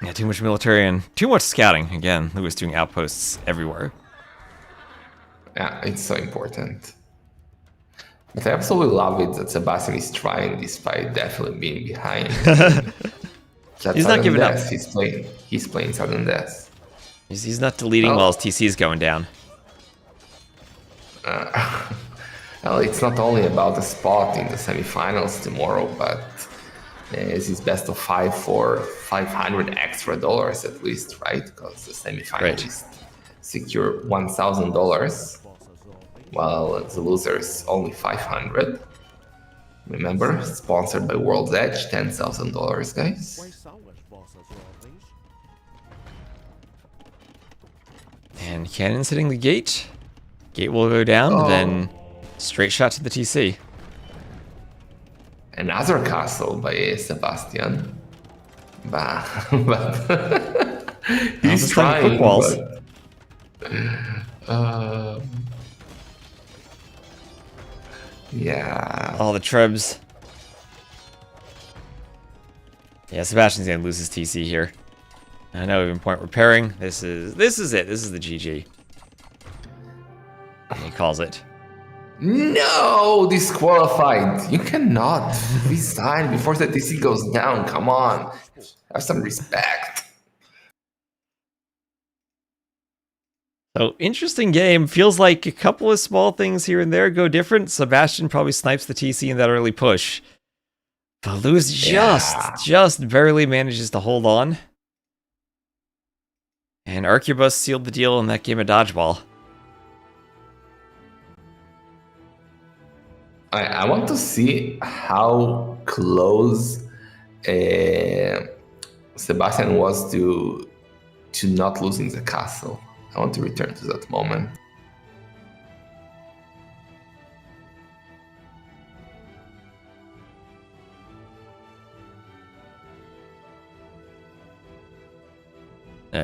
Yeah, too much military and too much scouting. Again, Lewis doing outposts everywhere. Yeah, it's so important. But I absolutely love it that Sebastian is trying despite definitely being behind. He's not giving up. He's playing sudden death. He's not deleting while his TC is going down. Well, it's not only about the spot in the semifinals tomorrow, but it's his best of 5 for $500 extra at least, right? Because the semifinalists secure $1,000, while the losers only 500. Remember, sponsored by World's Edge, $10,000, guys. And Cannon's hitting the gate. Gate will go down, then straight shot to the TC. Another castle by Sebastian. But he's trying. Yeah. All the trebs. Yeah, Sebastian's gonna lose his TC here. I know even point repairing. This is it. This is the GG. And he calls it. No, disqualified. You cannot resign before the TC goes down. Come on, have some respect. So, interesting game. Feels like a couple of small things here and there go different. Sebastian probably snipes the TC in that early push. But Lewis just barely manages to hold on. And Arquebus sealed the deal in that game of dodgeball. I want to see how close Sebastian was to not losing the castle. I want to return to that moment.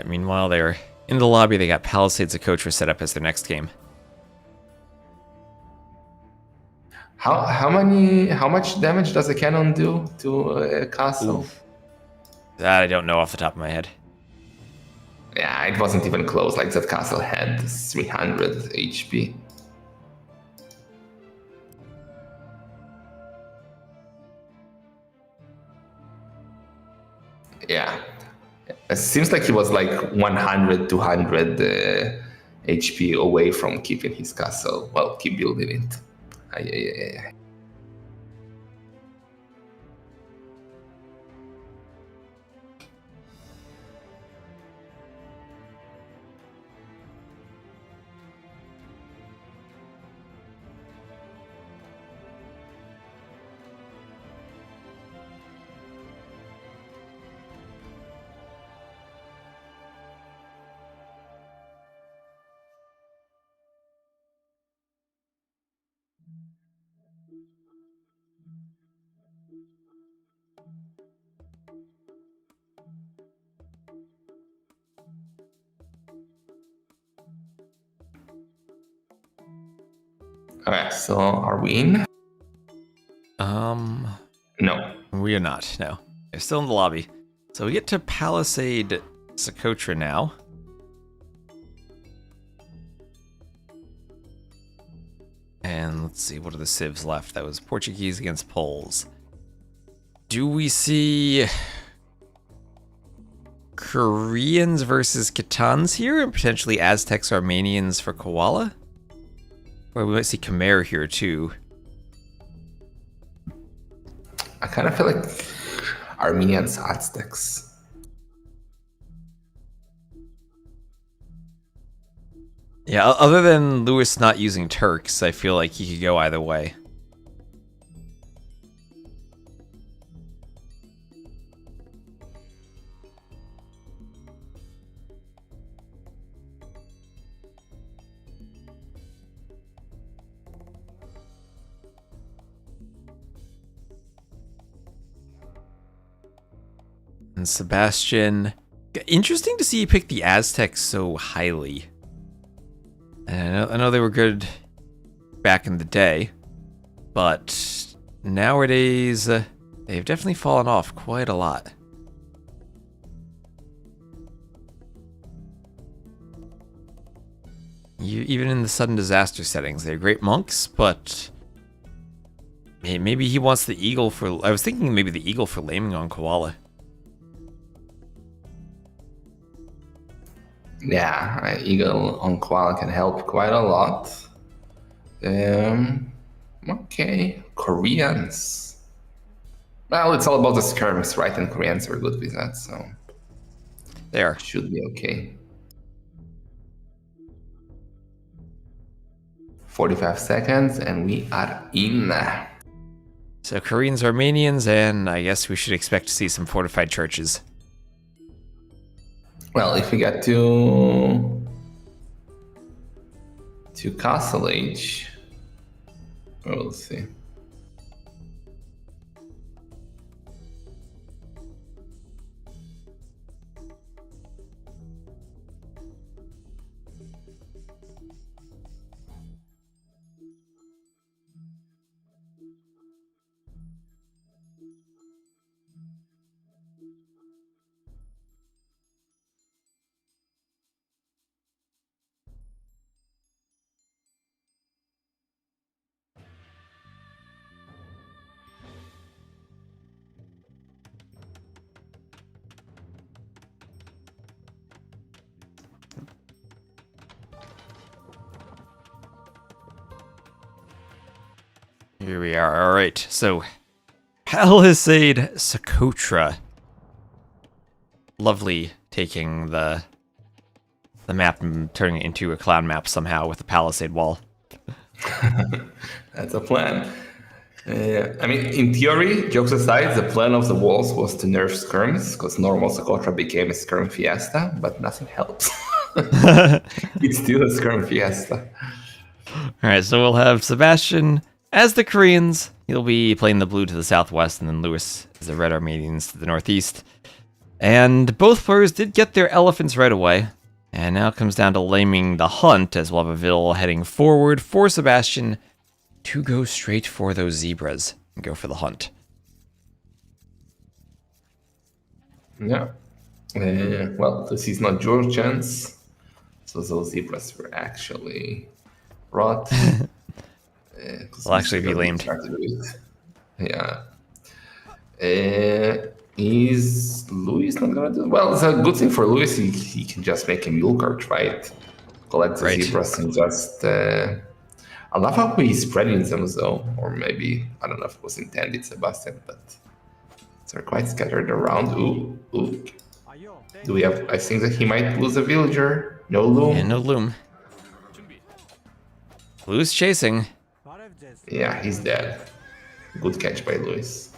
Meanwhile, they're in the lobby. They got Palisade sakotra set up as their next game. How much damage does a cannon do to a castle? Oof. That I don't know off the top of my head. Yeah, it wasn't even close. Like that castle had 300 HP. Yeah, it seems like he was like 100, 200 HP away from keeping his castle. Well, keep building it. Yeah. Okay, so are we in? No. We are not, no. They're still in the lobby. So we get to Palisade sakotra now. And let's see, what are the civs left? That was Portuguese against Poles. Do we see Koreans versus Khitans here, and potentially Aztecs, Armenians for Koala? Or we might see Khmer here too. I kind of feel like Armenians, Aztecs. Yeah, other than Lewis not using Turks, I feel like he could go either way. And Sebastian, interesting to see you pick the Aztecs so highly. And I know they were good back in the day, but nowadays they've definitely fallen off quite a lot. Even in the sudden disaster settings, they're great monks, but maybe he wants the eagle for... I was thinking maybe the eagle for laming on Koala. Yeah, Eagle on Koala can help quite a lot. Okay, Koreans. Well, it's all about the skirms, right? And Koreans are good with that, so There. should be okay. 45 seconds, and we are in. So Koreans, Armenians, and I guess we should expect to see some fortified churches. Well, if we get to Castle Age, we'll see. Here we are. All right. So, Palisade Sakotra. Lovely taking the map and turning it into a clown map somehow with a palisade wall. That's a plan. I mean, in theory, jokes aside, the plan of the walls was to nerf skirms, because normal Sakotra became a skirm fiesta, but nothing helps. It's still a skirm fiesta. Alright, so we'll have Sebastian as the Koreans. He'll be playing the blue to the southwest, and then Lewis as the red Armenians to the northeast. And both players did get their elephants right away. And now it comes down to laming the hunt, as we'll have a Vil heading forward for Sebastian to go straight for those zebras and go for the hunt. Yeah. Well, this is not your chance. So those zebras were actually rot. They'll actually be lamed. Yeah. Is Luis not gonna do? Well, it's a good thing for Luis. He can just make a mule cart, right? Collect the zebras and just. I love how he's spreading them though, or maybe I don't know if it was intended, Sebastian, but they're quite scattered around. Ooh. Do we have? I think that he might lose a villager. No loom. And no loom. Blue's chasing. Yeah, he's dead. Good catch by Luis.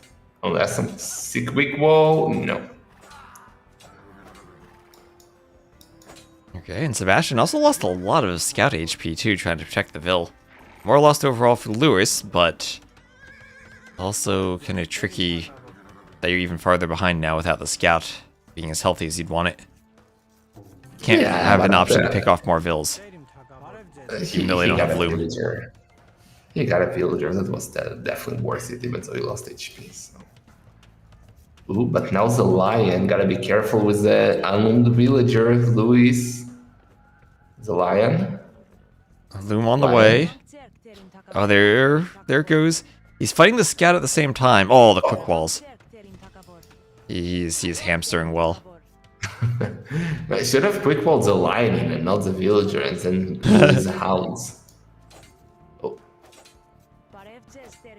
Unless some sick weak wall, no. Okay, and Sebastian also lost a lot of scout HP too, trying to protect the Vil. More lost overall for Lewis, but also kind of tricky that you're even farther behind now without the scout being as healthy as you'd want it. Can't have an option to pick off more Vils. Even though they don't have loom. He got a villager, that was definitely worth it, even though he lost HP. So. Ooh, but now the lion, gotta be careful with the unloomed villager, Luis. The lion. Loom on the way. Oh, there it goes. He's fighting the scout at the same time. Oh, the quick walls. He's hamstering well. I should have quick walled the lion in and not the villager, and then use the hounds. Oh.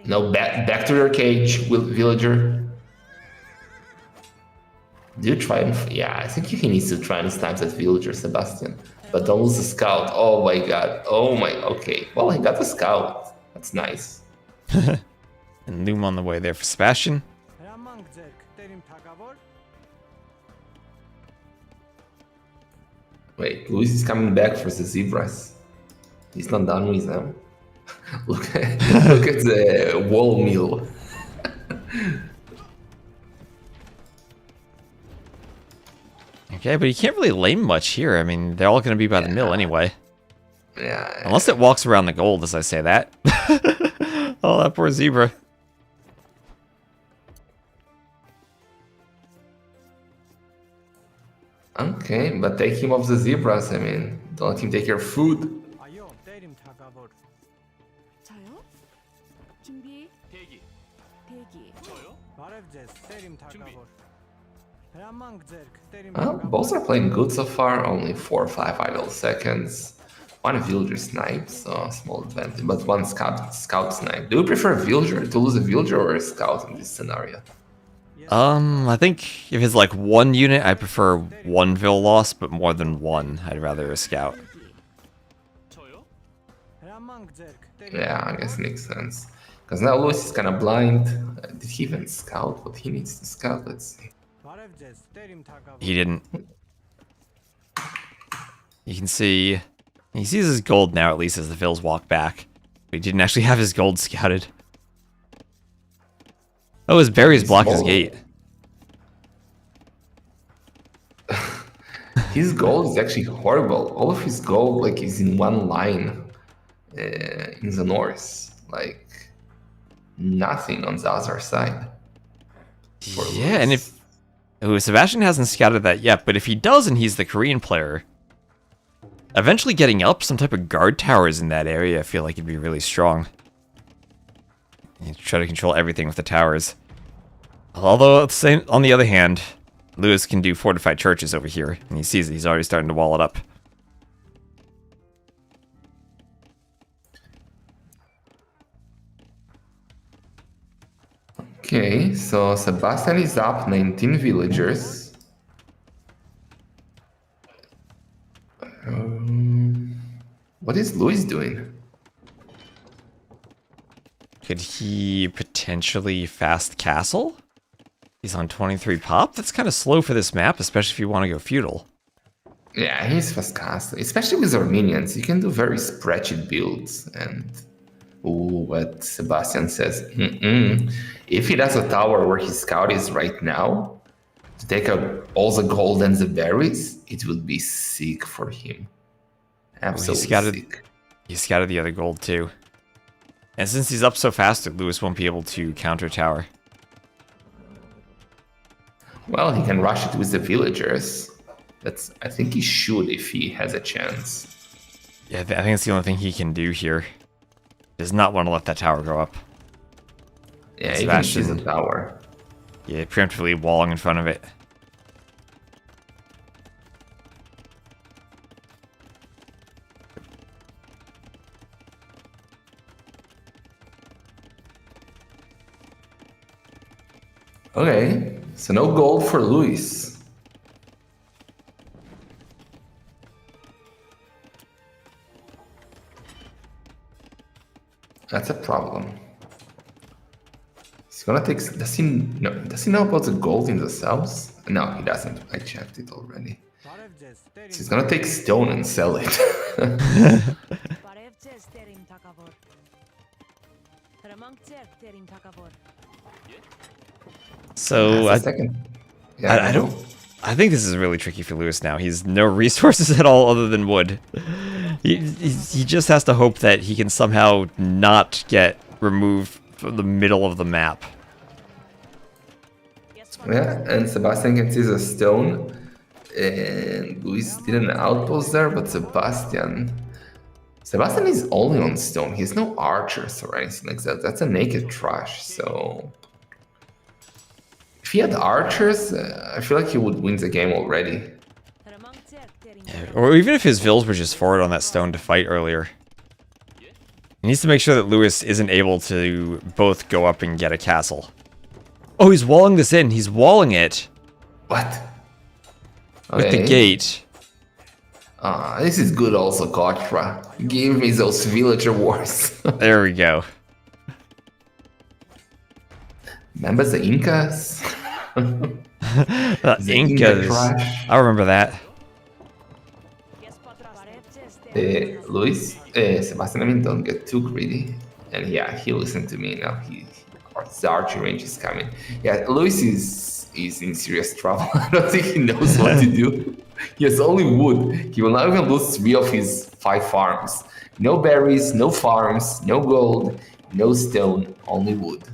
No, back to your cage, villager. Do you try and... Yeah, I think he needs to try and snipe that villager, Sebastian. But don't lose the scout. Oh my god. Oh my... Okay. Well, he got the scout. That's nice. And loom on the way there for Sebastian. Wait, Luis is coming back for the zebras. He's not done with them. Look at the wall mill. Okay, but you can't really lame much here. I mean, they're all going to be by the mill anyway. Yeah. Unless it walks around the gold, as I say that. Oh, that poor zebra. Okay, but take him off the zebras. I mean, don't let him take your food. Well, both are playing good so far. Only 4 or 5 idle seconds. one villager snipe, so small advantage, but one scout snipe. Do you prefer a villager to lose a villager or a scout in this scenario? I think if it's like one unit, I prefer one vill loss, but more than one, I'd rather a scout. Yeah, I guess it makes sense. Because now Lewis is kind of blind. Did he even scout what he needs to scout? Let's see. He didn't. You can see, he sees his gold now at least as the vills walk back. But he didn't actually have his gold scouted. Oh, his berries block his gate. His gold is actually horrible. All of his gold like is in one line in the north. Like nothing on the other side. Yeah, and if Sebastian hasn't scouted that yet, but if he does and he's the Korean player, eventually getting up some type of guard towers in that area, I feel like it'd be really strong. You try to control everything with the towers. Although, on the other hand, Lewis can do fortified churches over here, and he sees it. He's already starting to wall it up. Okay, so Sebastian is up 19 villagers. What is Luis doing? Could he potentially fast castle? He's on 23 pop? That's kind of slow for this map, especially if you want to go feudal. Yeah, he's fast castle, especially with Armenians. You can do very spreadsheet builds. And what Sebastian says, if he does a tower where his scout is right now, to take out all the gold and the berries, it would be sick for him. Absolutely sick. He scouted the other gold too. And since he's up so fast, Lewis won't be able to counter tower. Well, he can rush it with the villagers. I think he should if he has a chance. Yeah, I think it's the only thing he can do here. Does not want to let that tower go up. Yeah, Sebastian sees a tower. Yeah, preemptively walling in front of it. Okay, so no gold for Luis. That's a problem. He's gonna take. Does he know about the gold in the south? No, he doesn't. I checked it already. So he's gonna take stone and sell it. So I don't. I think this is really tricky for Lewis now. He's no resources at all other than wood. He just has to hope that he can somehow not get removed from the middle of the map. Yeah, and Sebastian can see the stone, and Luis did an outpost there, but Sebastian is only on stone. He has no archers or anything like that. That's a naked trash, so if he had archers, I feel like he would win the game already. Yeah, or even if his vills were just forward on that stone to fight earlier. He needs to make sure that Lewis isn't able to both go up and get a castle. Oh, he's walling this in. He's walling it. What? Okay. With the gate. This is good also, Quartra. Give me those villager wars. There we go. Remember the Incas? The Incas. I remember that. Luis, Sebastian, I mean, don't get too greedy. And yeah, he listened to me now. The archery range is coming. Yeah, Luis is in serious trouble. I don't think he knows what to do. He has only wood. He will not even lose 3 of his 5 farms. No berries, no farms, no gold, no stone, only wood.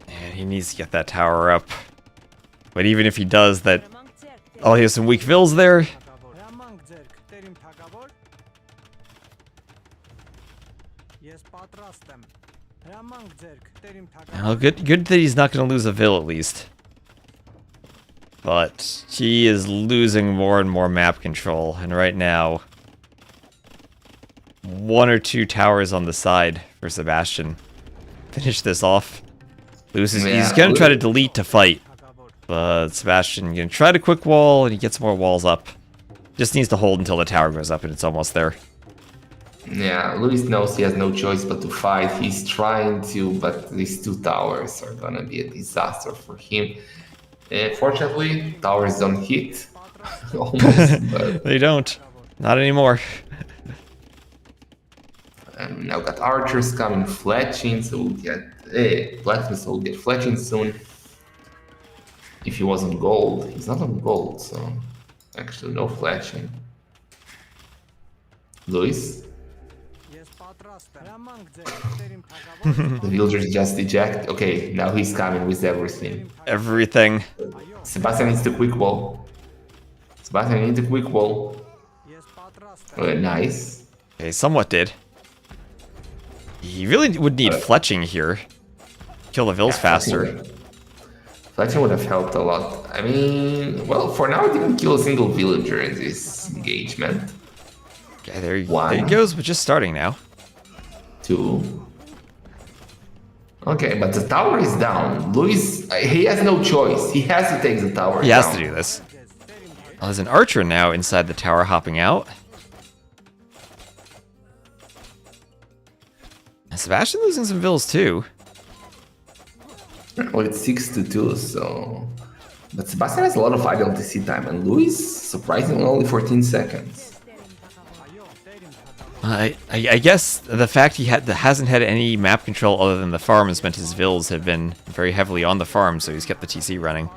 And he needs to get that tower up. But even if he does, that... Oh, he has some weak vills there. Well, good that he's not going to lose a vill at least. But he is losing more and more map control, and right now, 1 or 2 towers on the side for Sebastian. Finish this off. Lewis is, he's gonna try to delete to fight, but Sebastian gonna try to quick wall, and he gets more walls up. Just needs to hold until the tower goes up, and it's almost there. Yeah, Luis knows he has no choice but to fight. He's trying to, but these 2 towers are gonna be a disaster for him. Fortunately, towers don't hit. Almost, but They don't. Not anymore. now got archers coming, fletching, so we'll get blacksmiths will get fletching soon. If he was on gold, he's not on gold, so actually no fletching. Luis? The villagers just eject. Okay, now he's coming with everything. Everything. Sebastian needs the quick wall. Sebastian needs the quick wall. Nice. Okay, somewhat did. He really would need fletching here. Kill the vills faster. Fletching would have helped a lot. I mean, well, for now, I didn't kill a single villager in this engagement. Okay, there he goes, but just starting now. 2. Okay, but the tower is down. Luis, he has no choice. He has to take the tower down. He has to do this. Oh, there's an archer now inside the tower hopping out. And Sebastian losing some vills too. Well, it's 6-2, so... But Sebastian has a lot of idle TC time, and Luis, surprisingly, only 14 seconds. I guess the fact he hasn't had any map control other than the farm has meant his vills have been very heavily on the farm, so he's kept the TC running.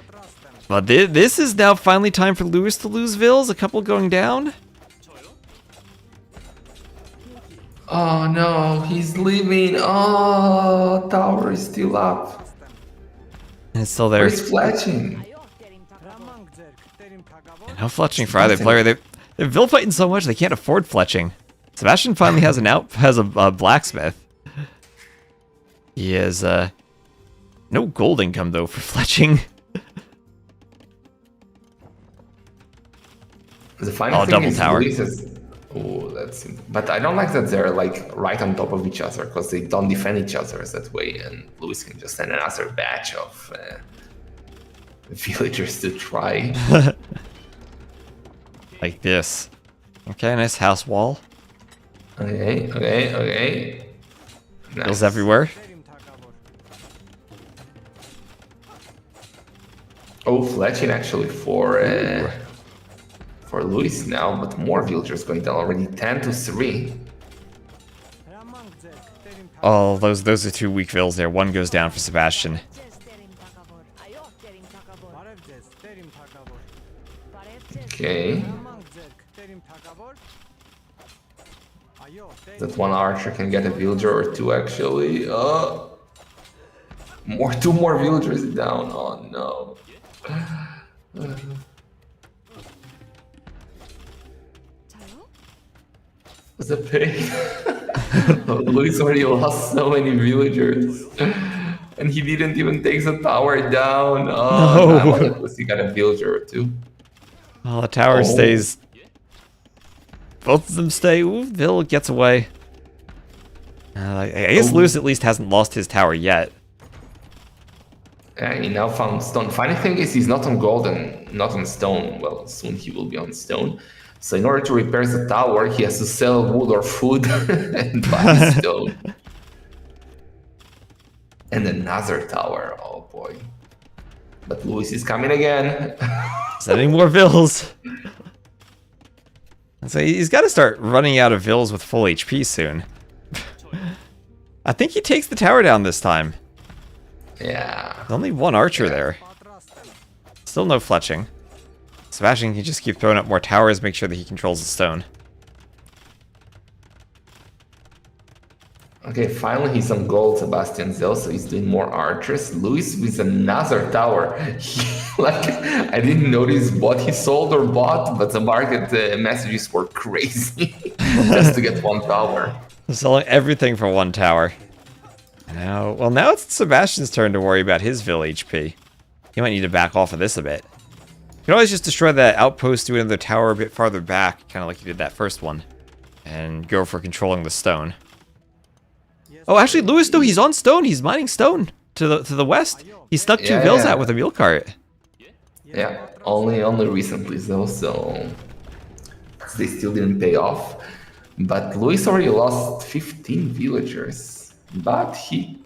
But this is now finally time for Lewis to lose vills, a couple going down. Oh no, he's leaving. Oh, tower is still up. And it's still there. Where's fletching? And no fletching for either player. They're vill fighting so much they can't afford fletching. Sebastian finally has a blacksmith. He has no gold income though for fletching. The final thing double is tower. Oh, that's. But I don't like that they're like right on top of each other because they don't defend each other that way, and Luis can just send another batch of villagers to try. Like this. Okay, nice house wall. Okay. Nice. Vills everywhere. Oh, fletching actually for Luis now, but more villagers going down already. 10-3. Oh, those are 2 weak vills there. One goes down for Sebastian. Okay. That one archer can get a villager or 2 actually. 2 more villagers down. Oh no. What's the pain? Luis already lost so many villagers. And he didn't even take the tower down. Oh, no. At least he got a villager or 2. Oh, the tower stays. Both of them stay. Ooh, Vill gets away. I guess Luis at least hasn't lost his tower yet. He now found stone. Funny thing is he's not on gold and not on stone. Well, soon he will be on stone. So in order to repair the tower, he has to sell wood or food and buy stone. And another tower. Oh boy. But Luis is coming again. Sending more vills. So he's got to start running out of vills with full HP soon. I think he takes the tower down this time. Yeah. There's only 1 archer there. Still no fletching. Sebastian can just keep throwing up more towers, make sure that he controls the stone. Okay, finally he's on gold, Sebastian Zell, so he's doing more archers. Luis with another tower. I didn't notice what he sold or bought, but the market messages were crazy just to get 1 tower. Selling everything for 1 tower. Now it's Sebastian's turn to worry about his Vill HP. He might need to back off of this a bit. can always just destroy that outpost, do another tower a bit farther back, kind of like you did that first one, and go for controlling the stone. Oh, actually, Lewis, no, he's on stone. He's mining stone to the west. He stuck two vills out with a mule cart. Yeah, only recently though, so they still didn't pay off. But Luis already lost 15 villagers, but he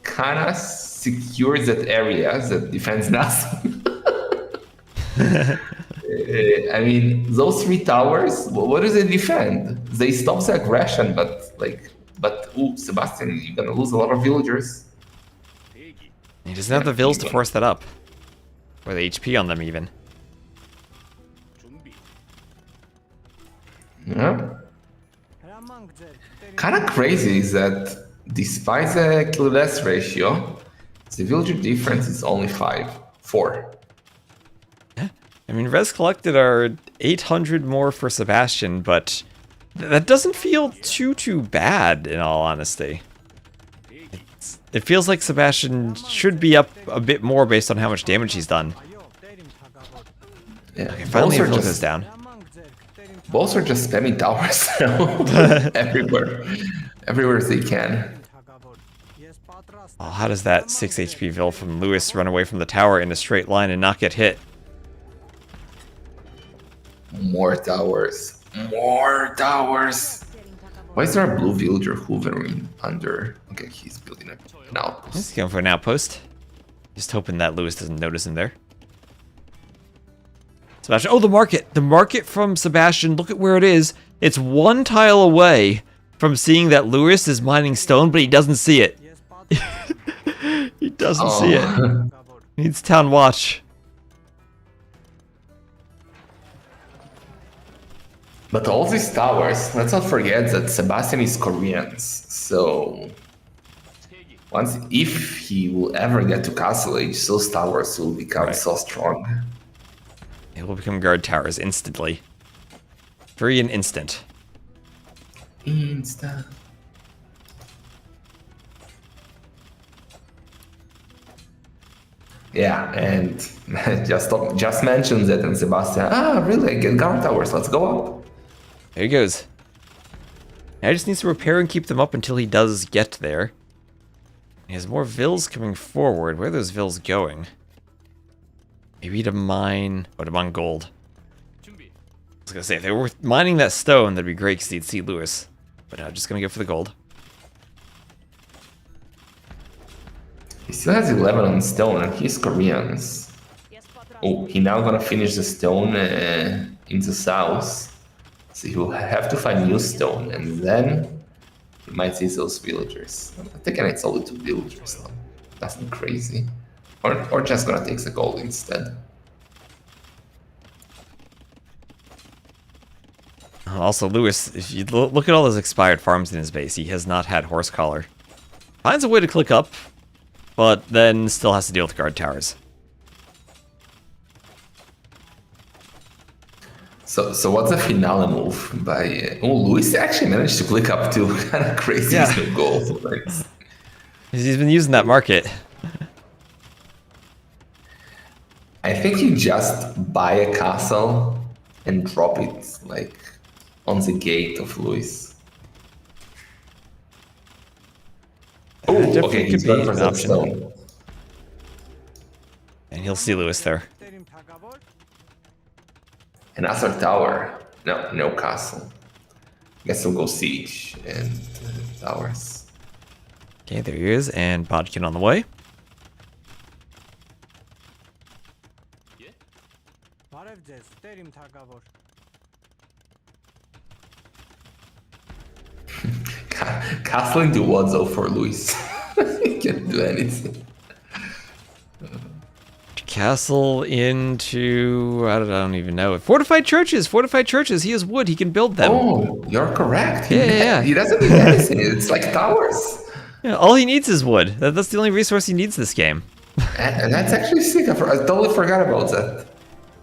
kind of secures that area that defends nothing. I mean, those 3 towers, what do they defend? They stop the aggression, but ooh, Sebastian, you're gonna lose a lot of villagers. He doesn't have the vills to force that up. Or the HP on them, even. Yeah. Kind of crazy is that despite the kill death ratio, the villager difference is only 4. Yeah. I mean, res collected are 800 more for Sebastian, but that doesn't feel too bad, in all honesty. It feels like Sebastian should be up a bit more based on how much damage he's done. Yeah, okay, finally a vill goes down. Both are just spamming towers everywhere they can. Oh, how does that 6 HP vill from Lewis run away from the tower in a straight line and not get hit? More towers. More towers. Why is there a blue villager hovering under? Okay, he's building an outpost. He's going for an outpost. Just hoping that Lewis doesn't notice him there. Sebastian. Oh, the market! The market from Sebastian. Look at where it is. It's 1 tile away from seeing that Lewis is mining stone, but he doesn't see it. He doesn't see it. He needs town watch. But all these towers, let's not forget that Sebastian is Korean, so if he will ever get to Castle Age, those towers will become so strong. It will become guard towers instantly. Free and instant. Instant. Yeah, and just mention that, and Sebastian, really, I get guard towers, let's go up. There he goes. Now he just needs to repair and keep them up until he does get there. He has more vills coming forward. Where are those vills going? Maybe to mine... Oh, to mine gold. I was gonna say, if they were mining that stone, that'd be great because he'd see Lewis. But I'm just gonna go for the gold. He still has 11 on stone, and he's Korean. Oh, he now gonna finish the stone in the south. So he will have to find new stone, and then he might see those villagers. I think it's only 2 villagers, so nothing crazy. Or just gonna take the gold instead. Also, Lewis, if you look at all those expired farms in his base, he has not had horse collar. Finds a way to click up, but then still has to deal with guard towers. So what's the finale move by... oh, Luis actually managed to click up to kind of crazy goals. He's been using that market. I think you just buy a castle and drop it like on the gate of Luis. Oh, okay, he's going for that stone. And he'll see Lewis there. Another tower. No castle. Guess we'll go siege and towers. Okay, there he is, and Bodkin on the way. Castle into what though for Luis? He can't do anything. Castle into... I don't even know. Fortified churches! Fortified churches! He has wood, he can build them. Oh, you're correct. Yeah. He doesn't need anything. It's like towers. Yeah, all he needs is wood. That's the only resource he needs this game. And that's actually sick. I totally forgot about that.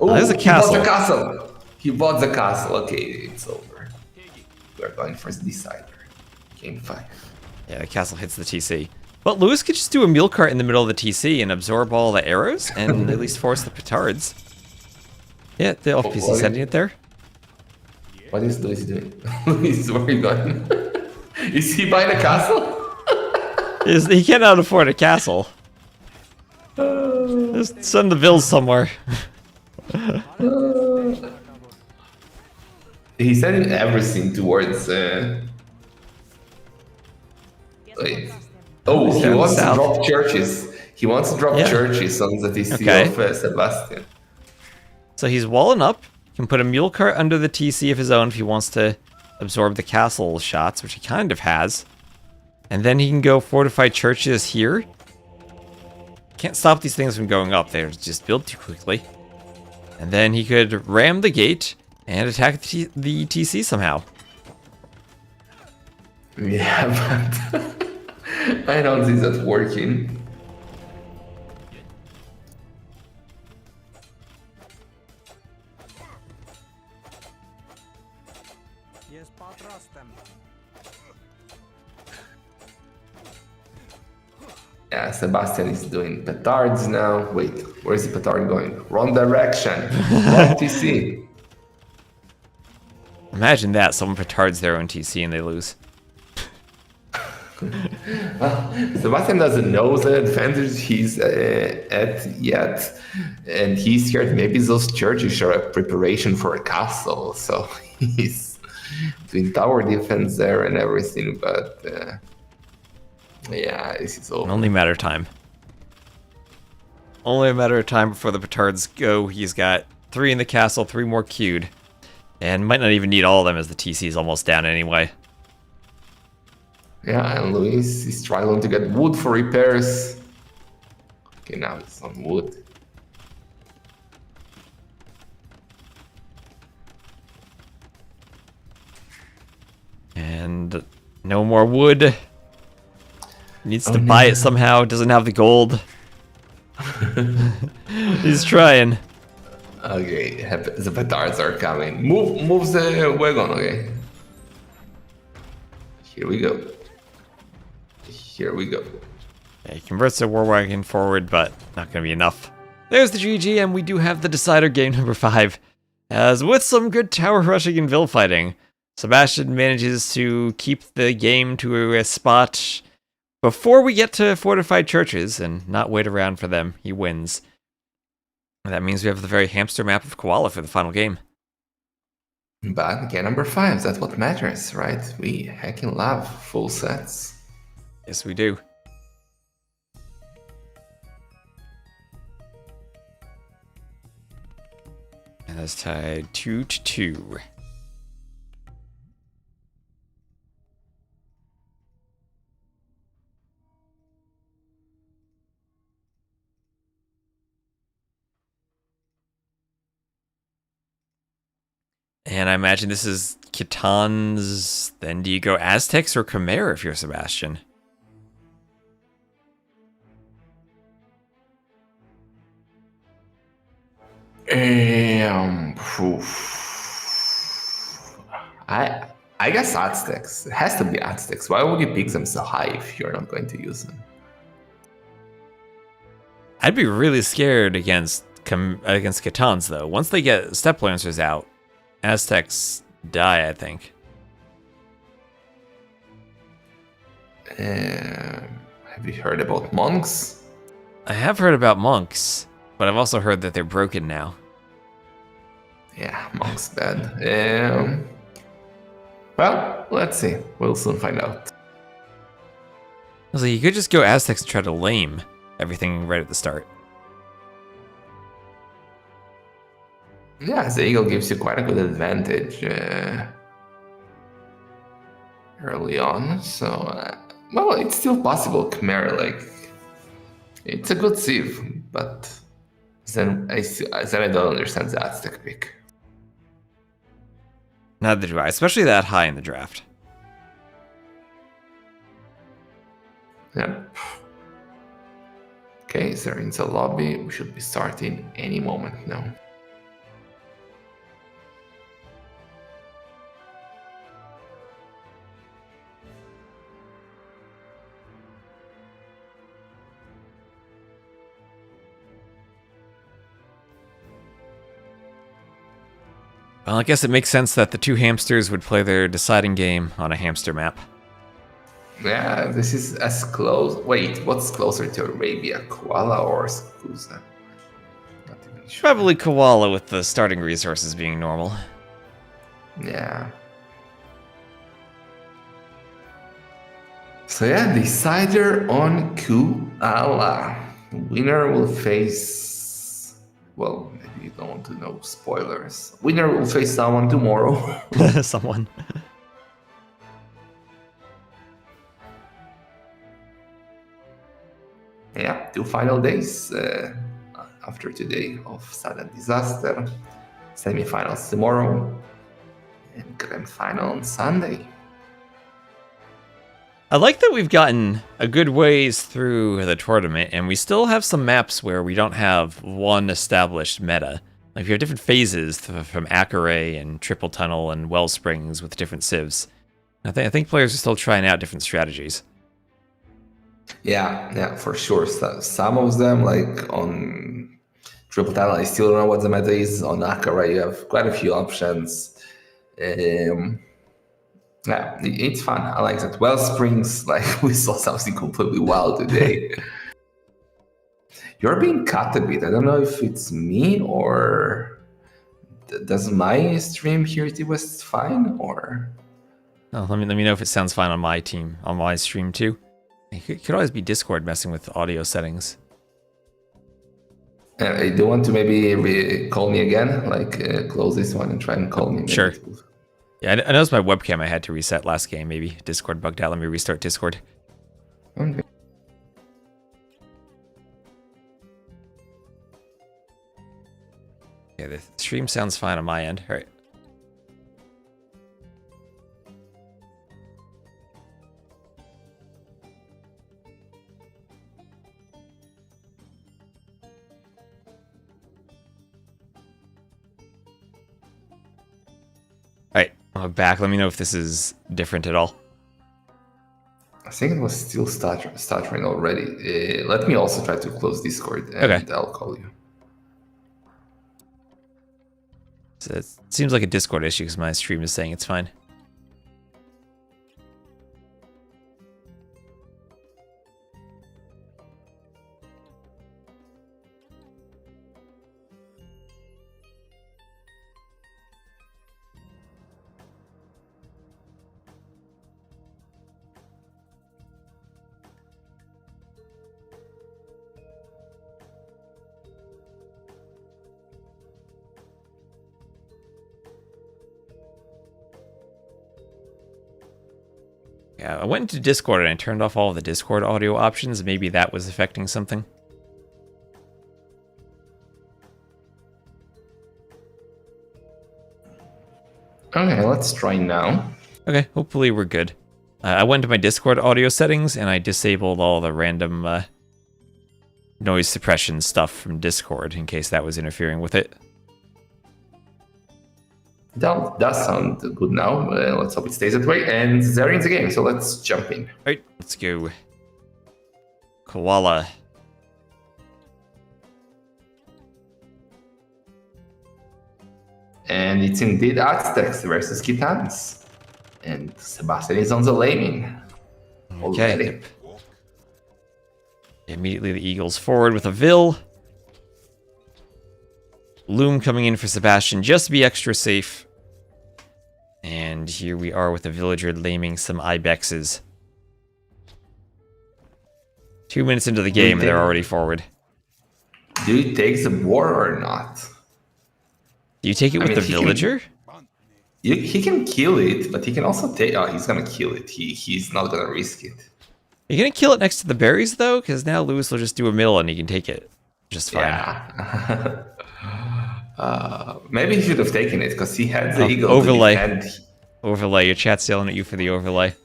Oh, there's a castle. He bought the castle. He bought the castle. Okay, it's over. We're going for the decider. Game 5. Yeah, the castle hits the TC. But Lewis could just do a mule cart in the middle of the TC and absorb all the arrows and at least force the petards. Yeah, the off PC sending it there. What is Luis doing? Luis, where are you going? Is he buying a castle? He cannot afford a castle. Just send the bills somewhere. He's sending everything towards. Wait. Oh, he Send wants to south. drop churches. He wants to drop Yeah. churches on the TC Okay. of Sebastian. So he's walling up. Can put a mule cart under the TC of his own if he wants to absorb the castle shots, which he kind of has. And then he can go fortify churches here. Can't stop these things from going up. They're just built too quickly. And then he could ram the gate and attack the TC somehow. Yeah, but I don't see that working. Yeah, Sebastian is doing petards now. Wait, where's the petard going? Wrong direction. Wrong TC. Imagine that. Someone petards their own TC and they lose. Sebastian doesn't know the advantage he's at yet, and he's scared maybe those churches are a preparation for a castle, so he's doing tower defense there and everything, but yeah, this is over. Only a matter of time. Only a matter of time before the petards go. He's got 3 in the castle, 3 more queued, and might not even need all of them as the TC is almost down anyway. Yeah, and Luis is struggling to get wood for repairs. Okay, now it's on wood. And no more wood. Needs to buy it somehow. Doesn't have the gold. He's trying. Okay, the petards are coming. Move the wagon, okay? Here we go. Here we go. Yeah, he converts the war wagon forward, but not going to be enough. There's the GG, and we do have the decider game number 5. As with some good tower rushing and vil fighting, Sebastian manages to keep the game to a spot before we get to fortified churches and not wait around for them. He wins. And that means we have the very hamster map of Koala for the final game. But game number 5, that's what matters, right? We heckin' love full sets. Yes, we do. And that's tied 2-2. And I imagine this is Khitan's. Then do you go Aztecs or Khmer if you're Sebastian? I guess Aztecs. It has to be Aztecs. Why would you pick them so high if you're not going to use them? I'd be really scared against Khitan's though. Once they get Step Lancers out, Aztecs die, I think. Have you heard about monks? I have heard about monks, but I've also heard that they're broken now. Yeah, monks bad. Well, let's see. We'll soon find out. So you could just go Aztecs and try to lame everything right at the start. Yeah, the eagle gives you quite a good advantage early on. So, well, it's still possible. Khmer, like, it's a good sieve, but then I don't understand the Aztec pick. Neither do I, especially that high in the draft. Yeah. Okay, they're in the lobby. We should be starting any moment now. Well, I guess it makes sense that the two hamsters would play their deciding game on a hamster map. Yeah, this is as close. Wait, what's closer to Arabia, Koala or Skuza? Not even sure. Probably Koala with the starting resources being normal. Yeah. So yeah, decider on Koala. Winner will face. Well, maybe you don't want to know spoilers. Winner will face someone tomorrow. Someone. Yeah, 2 final days after today of Sudden Disaster. Semi-finals tomorrow and grand final on Sunday. I like that we've gotten a good ways through the tournament, and we still have some maps where we don't have one established meta. Like, we have different phases from Acaray and Triple Tunnel and Wellsprings with different civs. I think players are still trying out different strategies. Yeah, for sure. So, some of them, like on Triple Tunnel, I still don't know what the meta is. On Acaray, you have quite a few options. Yeah, it's fun. I like that. Wellsprings, like we saw something completely wild today. You're being cut a bit. I don't know if it's me or does my stream here it was fine or. Oh, let me know if it sounds fine on my stream too. It could always be Discord messing with audio settings. Do you want to maybe call me again? Like close this one and try and call me. Maybe. Sure. Yeah, I noticed my webcam I had to reset last game. Maybe Discord bugged out. Let me restart Discord. Okay. Yeah, the stream sounds fine on my end. All right. I'm back. Let me know if this is different at all. I think it was still stuttering already. Let me also try to close Discord and okay. I'll call you. So it seems like a Discord issue because my stream is saying it's fine. Yeah, I went into Discord and I turned off all of the Discord audio options. Maybe that was affecting something. Okay, let's try now. Okay, hopefully we're good. I went to my Discord audio settings and I disabled all the random noise suppression stuff from Discord in case that was interfering with it. That does sound good now. Let's hope it stays that way. And they're in the game, so let's jump in. All right, let's go. Koala. And it's indeed Aztecs versus Gitans. And Sebastian is on the laning. Okay. Immediately the Eagles forward with a Vil. Loom coming in for Sebastian just to be extra safe. And here we are with the villager laming some Ibexes. 2 minutes into the game, they're already forward. Do you take the war or not? Do you take it with the villager? He can kill it, but he can also take... Oh, he's going to kill it. He's not going to risk it. Are you going to kill it next to the berries, though? Because now Lewis will just do a mill and he can take it. Just fine. Yeah. Maybe he should have taken it, because he had the eagle overlay. to defend. Overlay. Your chat's yelling at you for the overlay.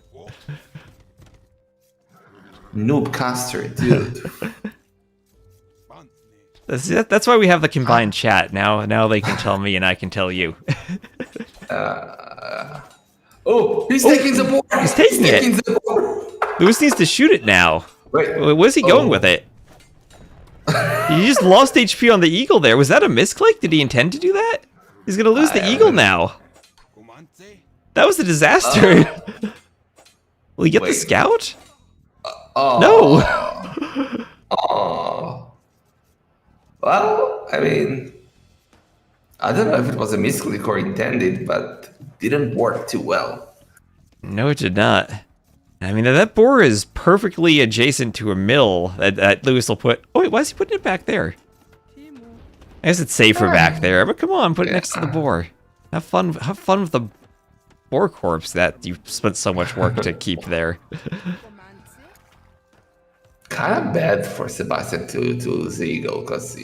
Noob caster, dude. That's why we have the combined chat. Now they can tell me and I can tell you. He's taking the board! He's taking it! The board. Lewis needs to shoot it now. Wait. Where's he going with it? He just lost HP on the eagle there. Was that a misclick? Did he intend to do that? He's gonna lose the eagle now. That was a disaster. Will he get the scout? No. Oh. Well, I mean, I don't know if it was a misclick or intended, but didn't work too well. No, it did not. I mean, that boar is perfectly adjacent to a mill that Lewis will put... Oh, wait, why is he putting it back there? I guess it's safer back there, but come on, put it next to the boar. Have fun with the boar corpse that you spent so much work to keep there. Kind of bad for Sebastian to lose the eagle, because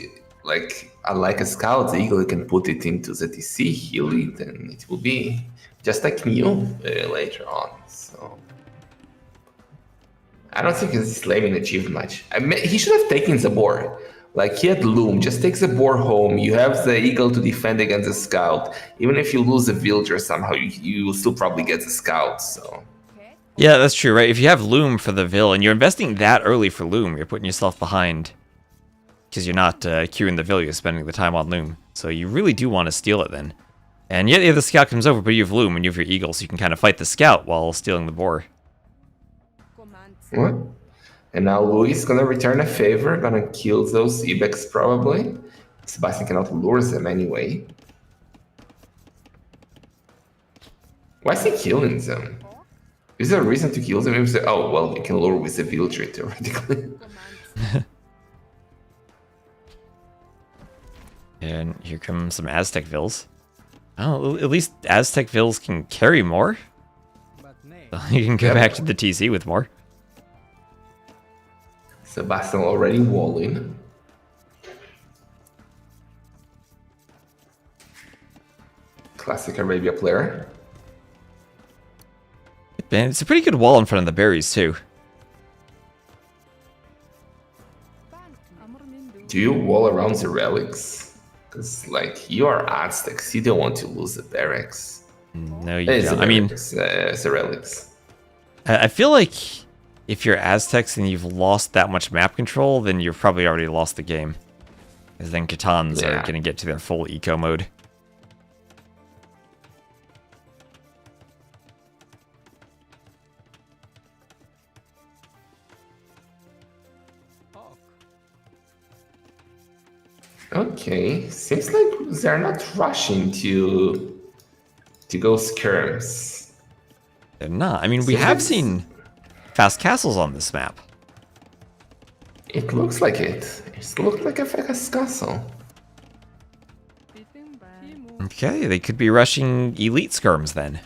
like, unlike a scout, the eagle can put it into the TC, heal it, and it will be just like new later on. So I don't think his slaving achieved much. I mean, he should have taken the boar. Like, he had loom, just take the boar home. You have the eagle to defend against the scout. Even if you lose the villager somehow, you will still probably get the scout. So yeah, that's true, right? If you have loom for the vill, and you're investing that early for loom, you're putting yourself behind. Because you're not queuing the vill, you're spending the time on loom. So you really do want to steal it then. And yet, if the scout comes over, but you have loom and you have your eagle, so you can kind of fight the scout while stealing the boar. What? And now Luis gonna return a favor, gonna kill those ibex probably. Sebastian cannot lure them anyway. Why is he killing them? Is there a reason to kill them? Oh, well, you can lure with the villager theoretically. And here come some Aztec vills. Oh, at least Aztec vills can carry more. So you can go back to the TC with more. Sebastian already walling. Classic Arabia player. And it's a pretty good wall in front of the berries too. Do you wall around the relics? Because, like, you are Aztecs, you don't want to lose the barracks. No, you don't. I mean, the relics. I feel like if you're Aztecs and you've lost that much map control, then you've probably already lost the game. Because then Khitans are going to get to their full eco mode. Okay, seems like they're not rushing to go skirms. They're not. I mean, we have seen fast castles on this map. It looks like it. It looks like a fast castle. Okay, they could be rushing elite skirms then.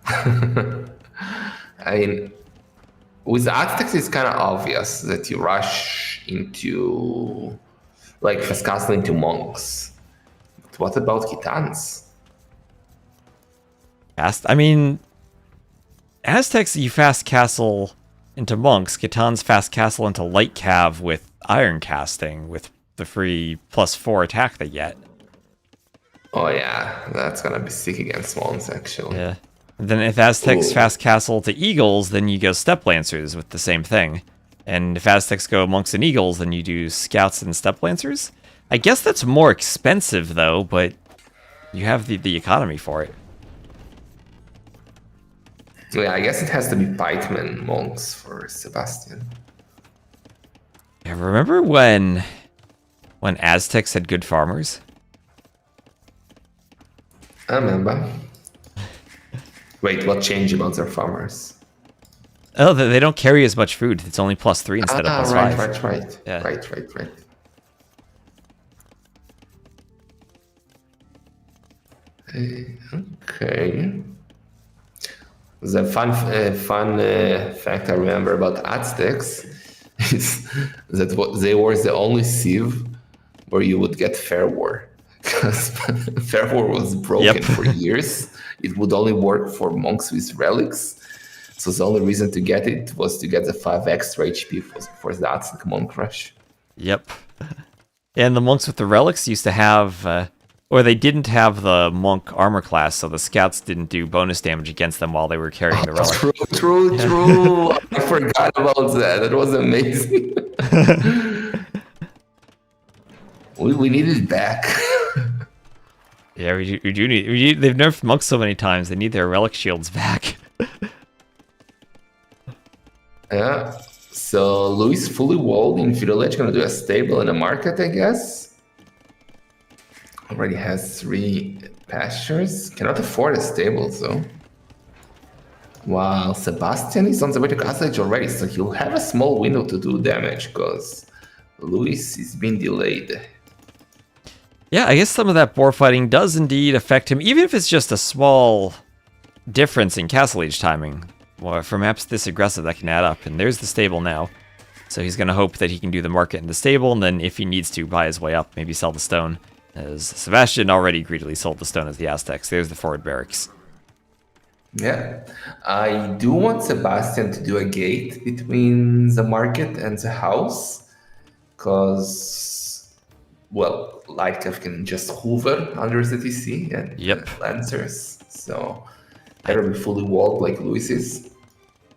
I mean, with Aztecs, it's kind of obvious that you rush into, like, fast castle into monks. But what about Khitans? I mean, Aztecs, you fast castle into monks. Khitans fast castle into light cav with iron casting with the free +4 attack they get. Oh yeah, that's gonna be sick against monks actually. Yeah. And then if Aztecs fast castle to eagles, then you go step lancers with the same thing. And if Aztecs go monks and eagles, then you do scouts and step lancers. I guess that's more expensive though, but you have the economy for it. Yeah, I guess it has to be pikemen monks for Sebastian. Yeah, remember when Aztecs had good farmers? I remember. Wait, what changed about their farmers? Oh, they don't carry as much food. It's only +3 instead of +5. Right. Yeah. Right. Okay. The fun fact I remember about Aztecs is that they were the only civ where you would get Fair War. Because Fair War was broken for years. It would only work for monks with relics. So the only reason to get it was to get the 5 extra HP for the Aztec monk rush. Yep. And the monks with the relics used to have... or they didn't have the monk armor class, so the scouts didn't do bonus damage against them while they were carrying the relic. True. I forgot about that. That was amazing. we need it back. Yeah, we do need. They've nerfed monks so many times. They need their relic shields back. Yeah. So Louis fully walled in village, gonna do a stable and a market, I guess. Already has 3 pastures. Cannot afford a stable, so. While Sebastian is on the way to Castle Age already, so he'll have a small window to do damage, because Louis is being delayed. Yeah, I guess some of that boar fighting does indeed affect him, even if it's just a small difference in Castle Age timing. Well, for maps this aggressive, that can add up. And there's the stable now. So he's going to hope that he can do the market in the stable, and then if he needs to, buy his way up, maybe sell the stone. As Sebastian already greedily sold the stone as the Aztecs. There's the forward barracks. Yeah, I do want Sebastian to do a gate between the market and the house, because, well, Lightcraft can just hover under the TC and Lancers, so better be fully walled like Louis is.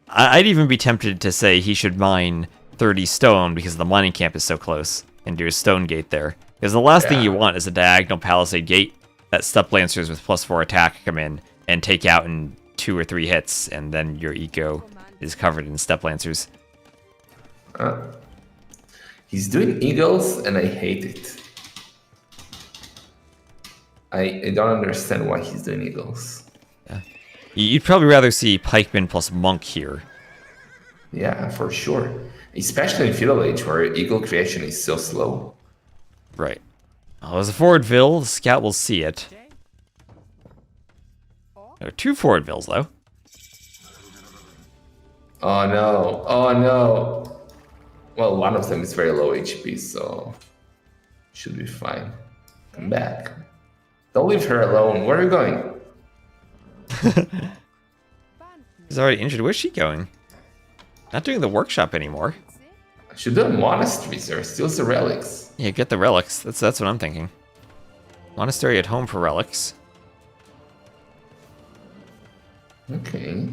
I'd even be tempted to say he should mine 30 stone because the mining camp is so close, and do a stone gate there. Because the last thing you want is a diagonal Palisade gate that Steppe Lancers with +4 attack come in and take out in 2 or 3 hits, and then your eco is covered in Steppe Lancers. He's doing eagles, and I hate it. I don't understand why he's doing eagles. Yeah. You'd probably rather see pikemen plus monk here. Yeah, for sure. Especially in Feudal Age, where eagle creation is so slow. Right. Oh, there's a forward vill. The scout will see it. There are 2 forward vills, though. Oh no. Oh no. Well, one of them is very low HP, so should be fine. Come back. Don't leave her alone. Where are you going? She's already injured. Where's she going? Not doing the workshop anymore. I should do a monastery, sir. Steals the relics. Yeah, get the relics. That's what I'm thinking. Monastery at home for relics. Okay.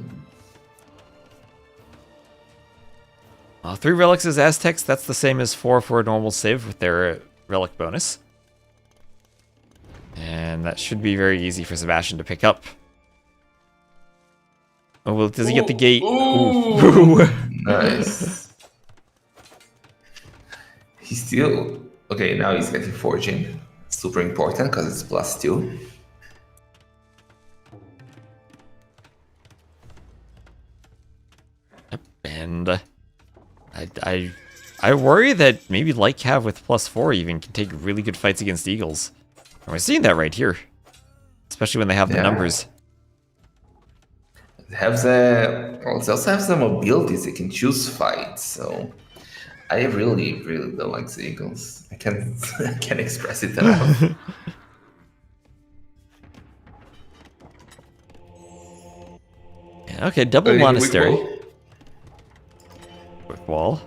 3 relics as Aztecs. That's the same as 4 for a normal civ with their relic bonus. And that should be very easy for Sebastian to pick up. Oh, well, does he get the gate? Ooh. Nice. He's still... Okay, now he's getting forging. Super important because it's +2. Yep, and I worry that maybe Light Cav with +4 even can take really good fights against eagles. And we're seeing that right here. Especially when they have the numbers. They also have some abilities. They can choose fights, so I really don't like the eagles. I can't express it enough. Okay, double monastery. Quick wall.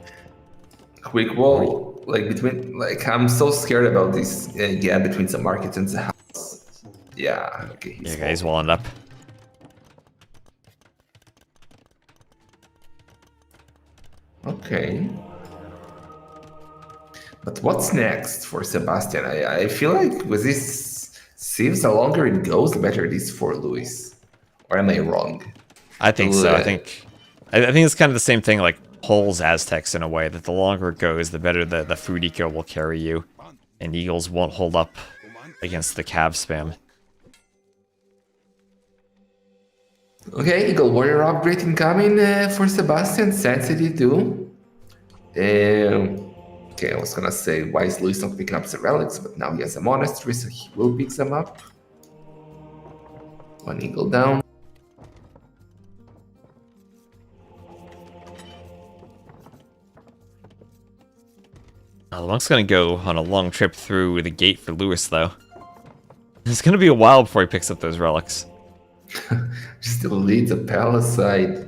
Quick wall. I'm so scared about this gap between the market and the house. Yeah, okay. He's walling up. Okay. But what's next for Sebastian? I feel like with this civs, the longer it goes, the better it is for Louis. Or am I wrong? I think so. I think it's kind of the same thing like Poles Aztecs in a way, that the longer it goes, the better the food eco will carry you. And eagles won't hold up against the cav spam. Okay, Eagle Warrior upgrade incoming for Sebastian. Sensity too. Okay, I was gonna say, why is Louis not picking up the relics? But now he has a monastery, so he will pick them up. 1 eagle down. The monk's gonna go on a long trip through the gate for Louis, though. It's gonna be a while before he picks up those relics. Still leads a Palisade.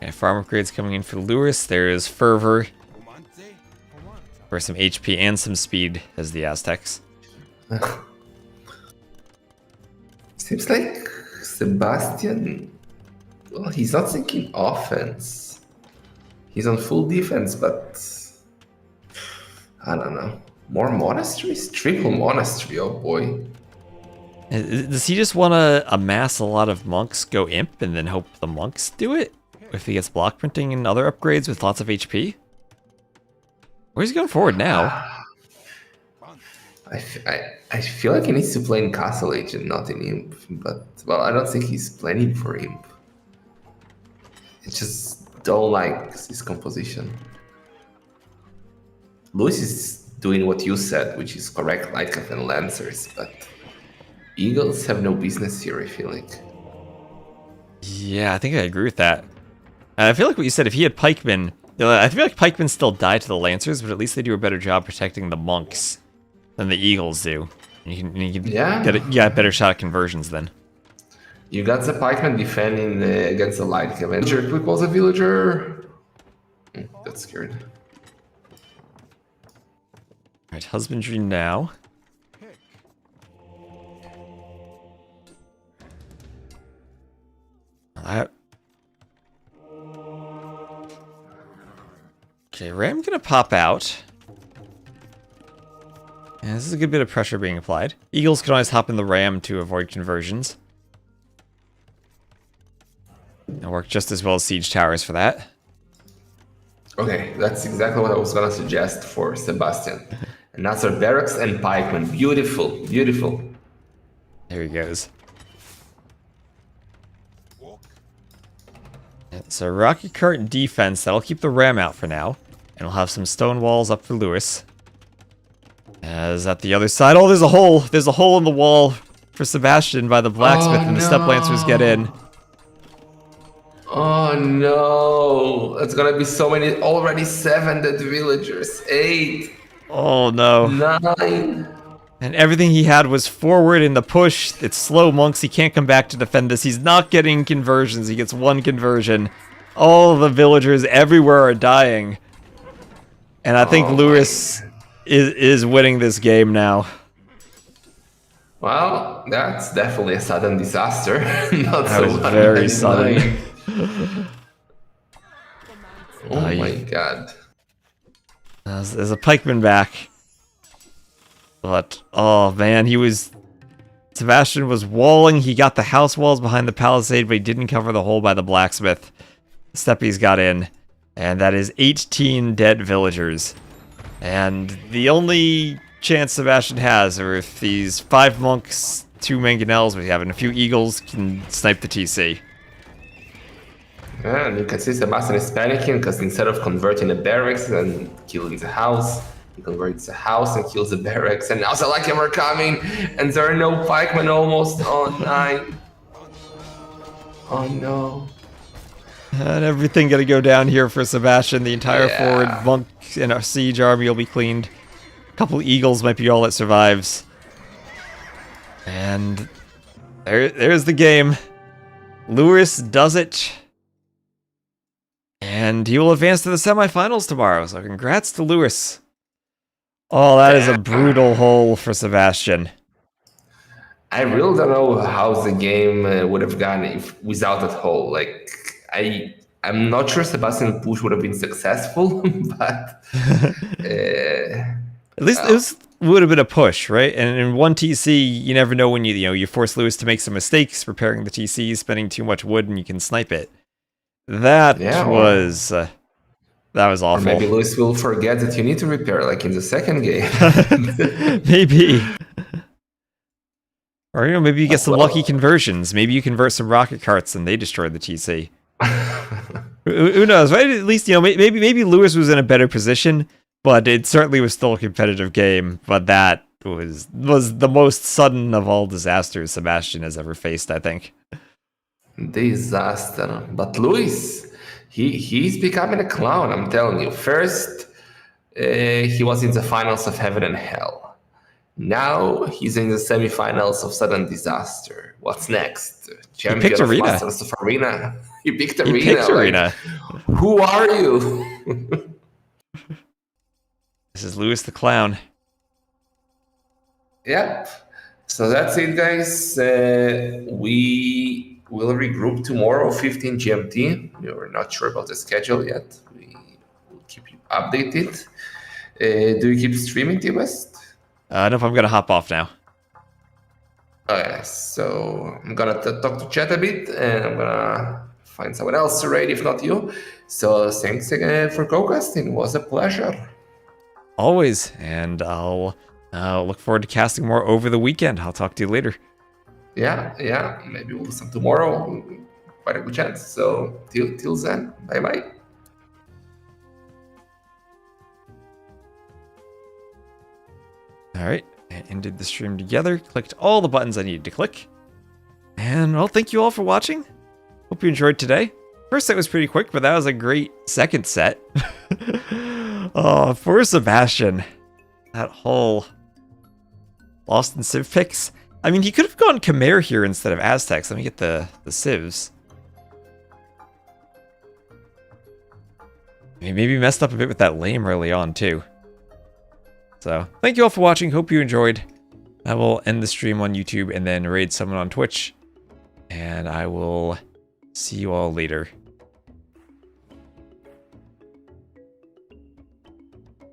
Okay, farm upgrades coming in for Louis. There is Fervor for some HP and some speed as the Aztecs. Seems like Sebastian, well, he's not thinking offense. He's on full defense, but I don't know. More monasteries? Triple monastery, oh boy. Does he just want to amass a lot of monks, go imp, and then hope the monks do it? If he gets block printing and other upgrades with lots of HP? Where's he going forward now? I feel like he needs to play in Castle Age and not in Imp, but, well, I don't think he's planning for Imp. I just don't like his composition. Lewis is doing what you said, which is correct, Lightcath and Lancers, but Eagles have no business here, I feel like. Yeah, I think I agree with that. I feel like what you said, if he had pikemen, I feel like pikemen still die to the Lancers, but at least they do a better job protecting the monks than the Eagles do. You can get a better shot at conversions then. You got the pikeman defending against the Lightcath. Villager, quick was a villager. Got scared. Alright, husbandry now. Okay, Ram gonna pop out. And this is a good bit of pressure being applied. Eagles can always hop in the Ram to avoid conversions. It'll work just as well as siege towers for that. Okay, that's exactly what I was gonna suggest for Sebastian. Another barracks and pikemen. Beautiful, beautiful. There he goes. So rocket cart defense, that'll keep the ram out for now. And we'll have some stone walls up for Lewis. As at the other side, oh, there's a hole! There's a hole in the wall for Sebastian by the blacksmith, and the step lancers get in. Oh no! It's gonna be so many, already 7 dead villagers, 8. Oh no. 9. And everything he had was forward in the push. It's slow monks, he can't come back to defend this. He's not getting conversions, he gets 1 conversion. All the villagers everywhere are dying. And I think Lewis is winning this game now. Well, that's definitely a sudden disaster. Not That so was very sudden. Oh my god. There's a pikeman back. But, oh man, Sebastian was walling, he got the house walls behind the palisade, but he didn't cover the hole by the blacksmith. Steppies got in, and that is 18 dead villagers. And the only chance Sebastian has are if these 5 monks, 2 mangonels we have, and a few eagles can snipe the TC. Yeah, and you can see Sebastian is panicking because instead of converting the barracks and killing the house, he converts the house and kills the barracks, and now Salakim are coming, and there are no pikemen almost. Oh, 9. Oh no. And everything gonna go down here for Sebastian. The entire forward monk and our siege army will be cleaned. A couple eagles might be all that survives. And there's the game. Lewis does it. And he will advance to the semifinals tomorrow. So congrats to Lewis. Oh, that is a brutal hole for Sebastian. I really don't know how the game would have gone without that hole. Like, I'm not sure Sebastian's push would have been successful, but at least it would have been a push, right? And in one TC, you never know when you force Lewis to make some mistakes, preparing the TC, spending too much wood, and you can snipe it. That was awful. Or maybe Lewis will forget that you need to repair, like in the second game. Maybe. Or maybe you get some lucky conversions. Maybe you convert some rocket carts and they destroy the TC. Who knows, right? At least maybe Lewis was in a better position, but it certainly was still a competitive game. But that was the most sudden of all disasters Sebastian has ever faced, I think. Disaster. But Lewis, he's becoming a clown, I'm telling you. First, he was in the finals of Heaven and Hell. Now he's in the semifinals of Sudden Disaster. What's next? Champion of Masters of Arena. He picked Arena. Who are you? This is Lewis the Clown. Yep. So that's it, guys. We will regroup tomorrow, 15 GMT. We're not sure about the schedule yet. update it. Do you keep streaming, T-West? Nope, I'm gonna hop off now. Okay, so I'm gonna talk to chat a bit, and I'm gonna find someone else to raid, if not you. So thanks again for co-casting. It was a pleasure. Always, and I'll look forward to casting more over the weekend. I'll talk to you later. Yeah. Maybe we'll do some tomorrow. Quite a good chance. So till then, bye. All right, I ended the stream together, clicked all the buttons I needed to click. And, well, thank you all for watching. Hope you enjoyed today. First set was pretty quick, but that was a great second set. Oh, poor Sebastian. That whole Lost in Civ picks. I mean, he could have gone Khmer here instead of Aztecs. Let me get the civs. He maybe messed up a bit with that lame early on, too. So, thank you all for watching. Hope you enjoyed. I will end the stream on YouTube and then raid someone on Twitch. And I will see you all later.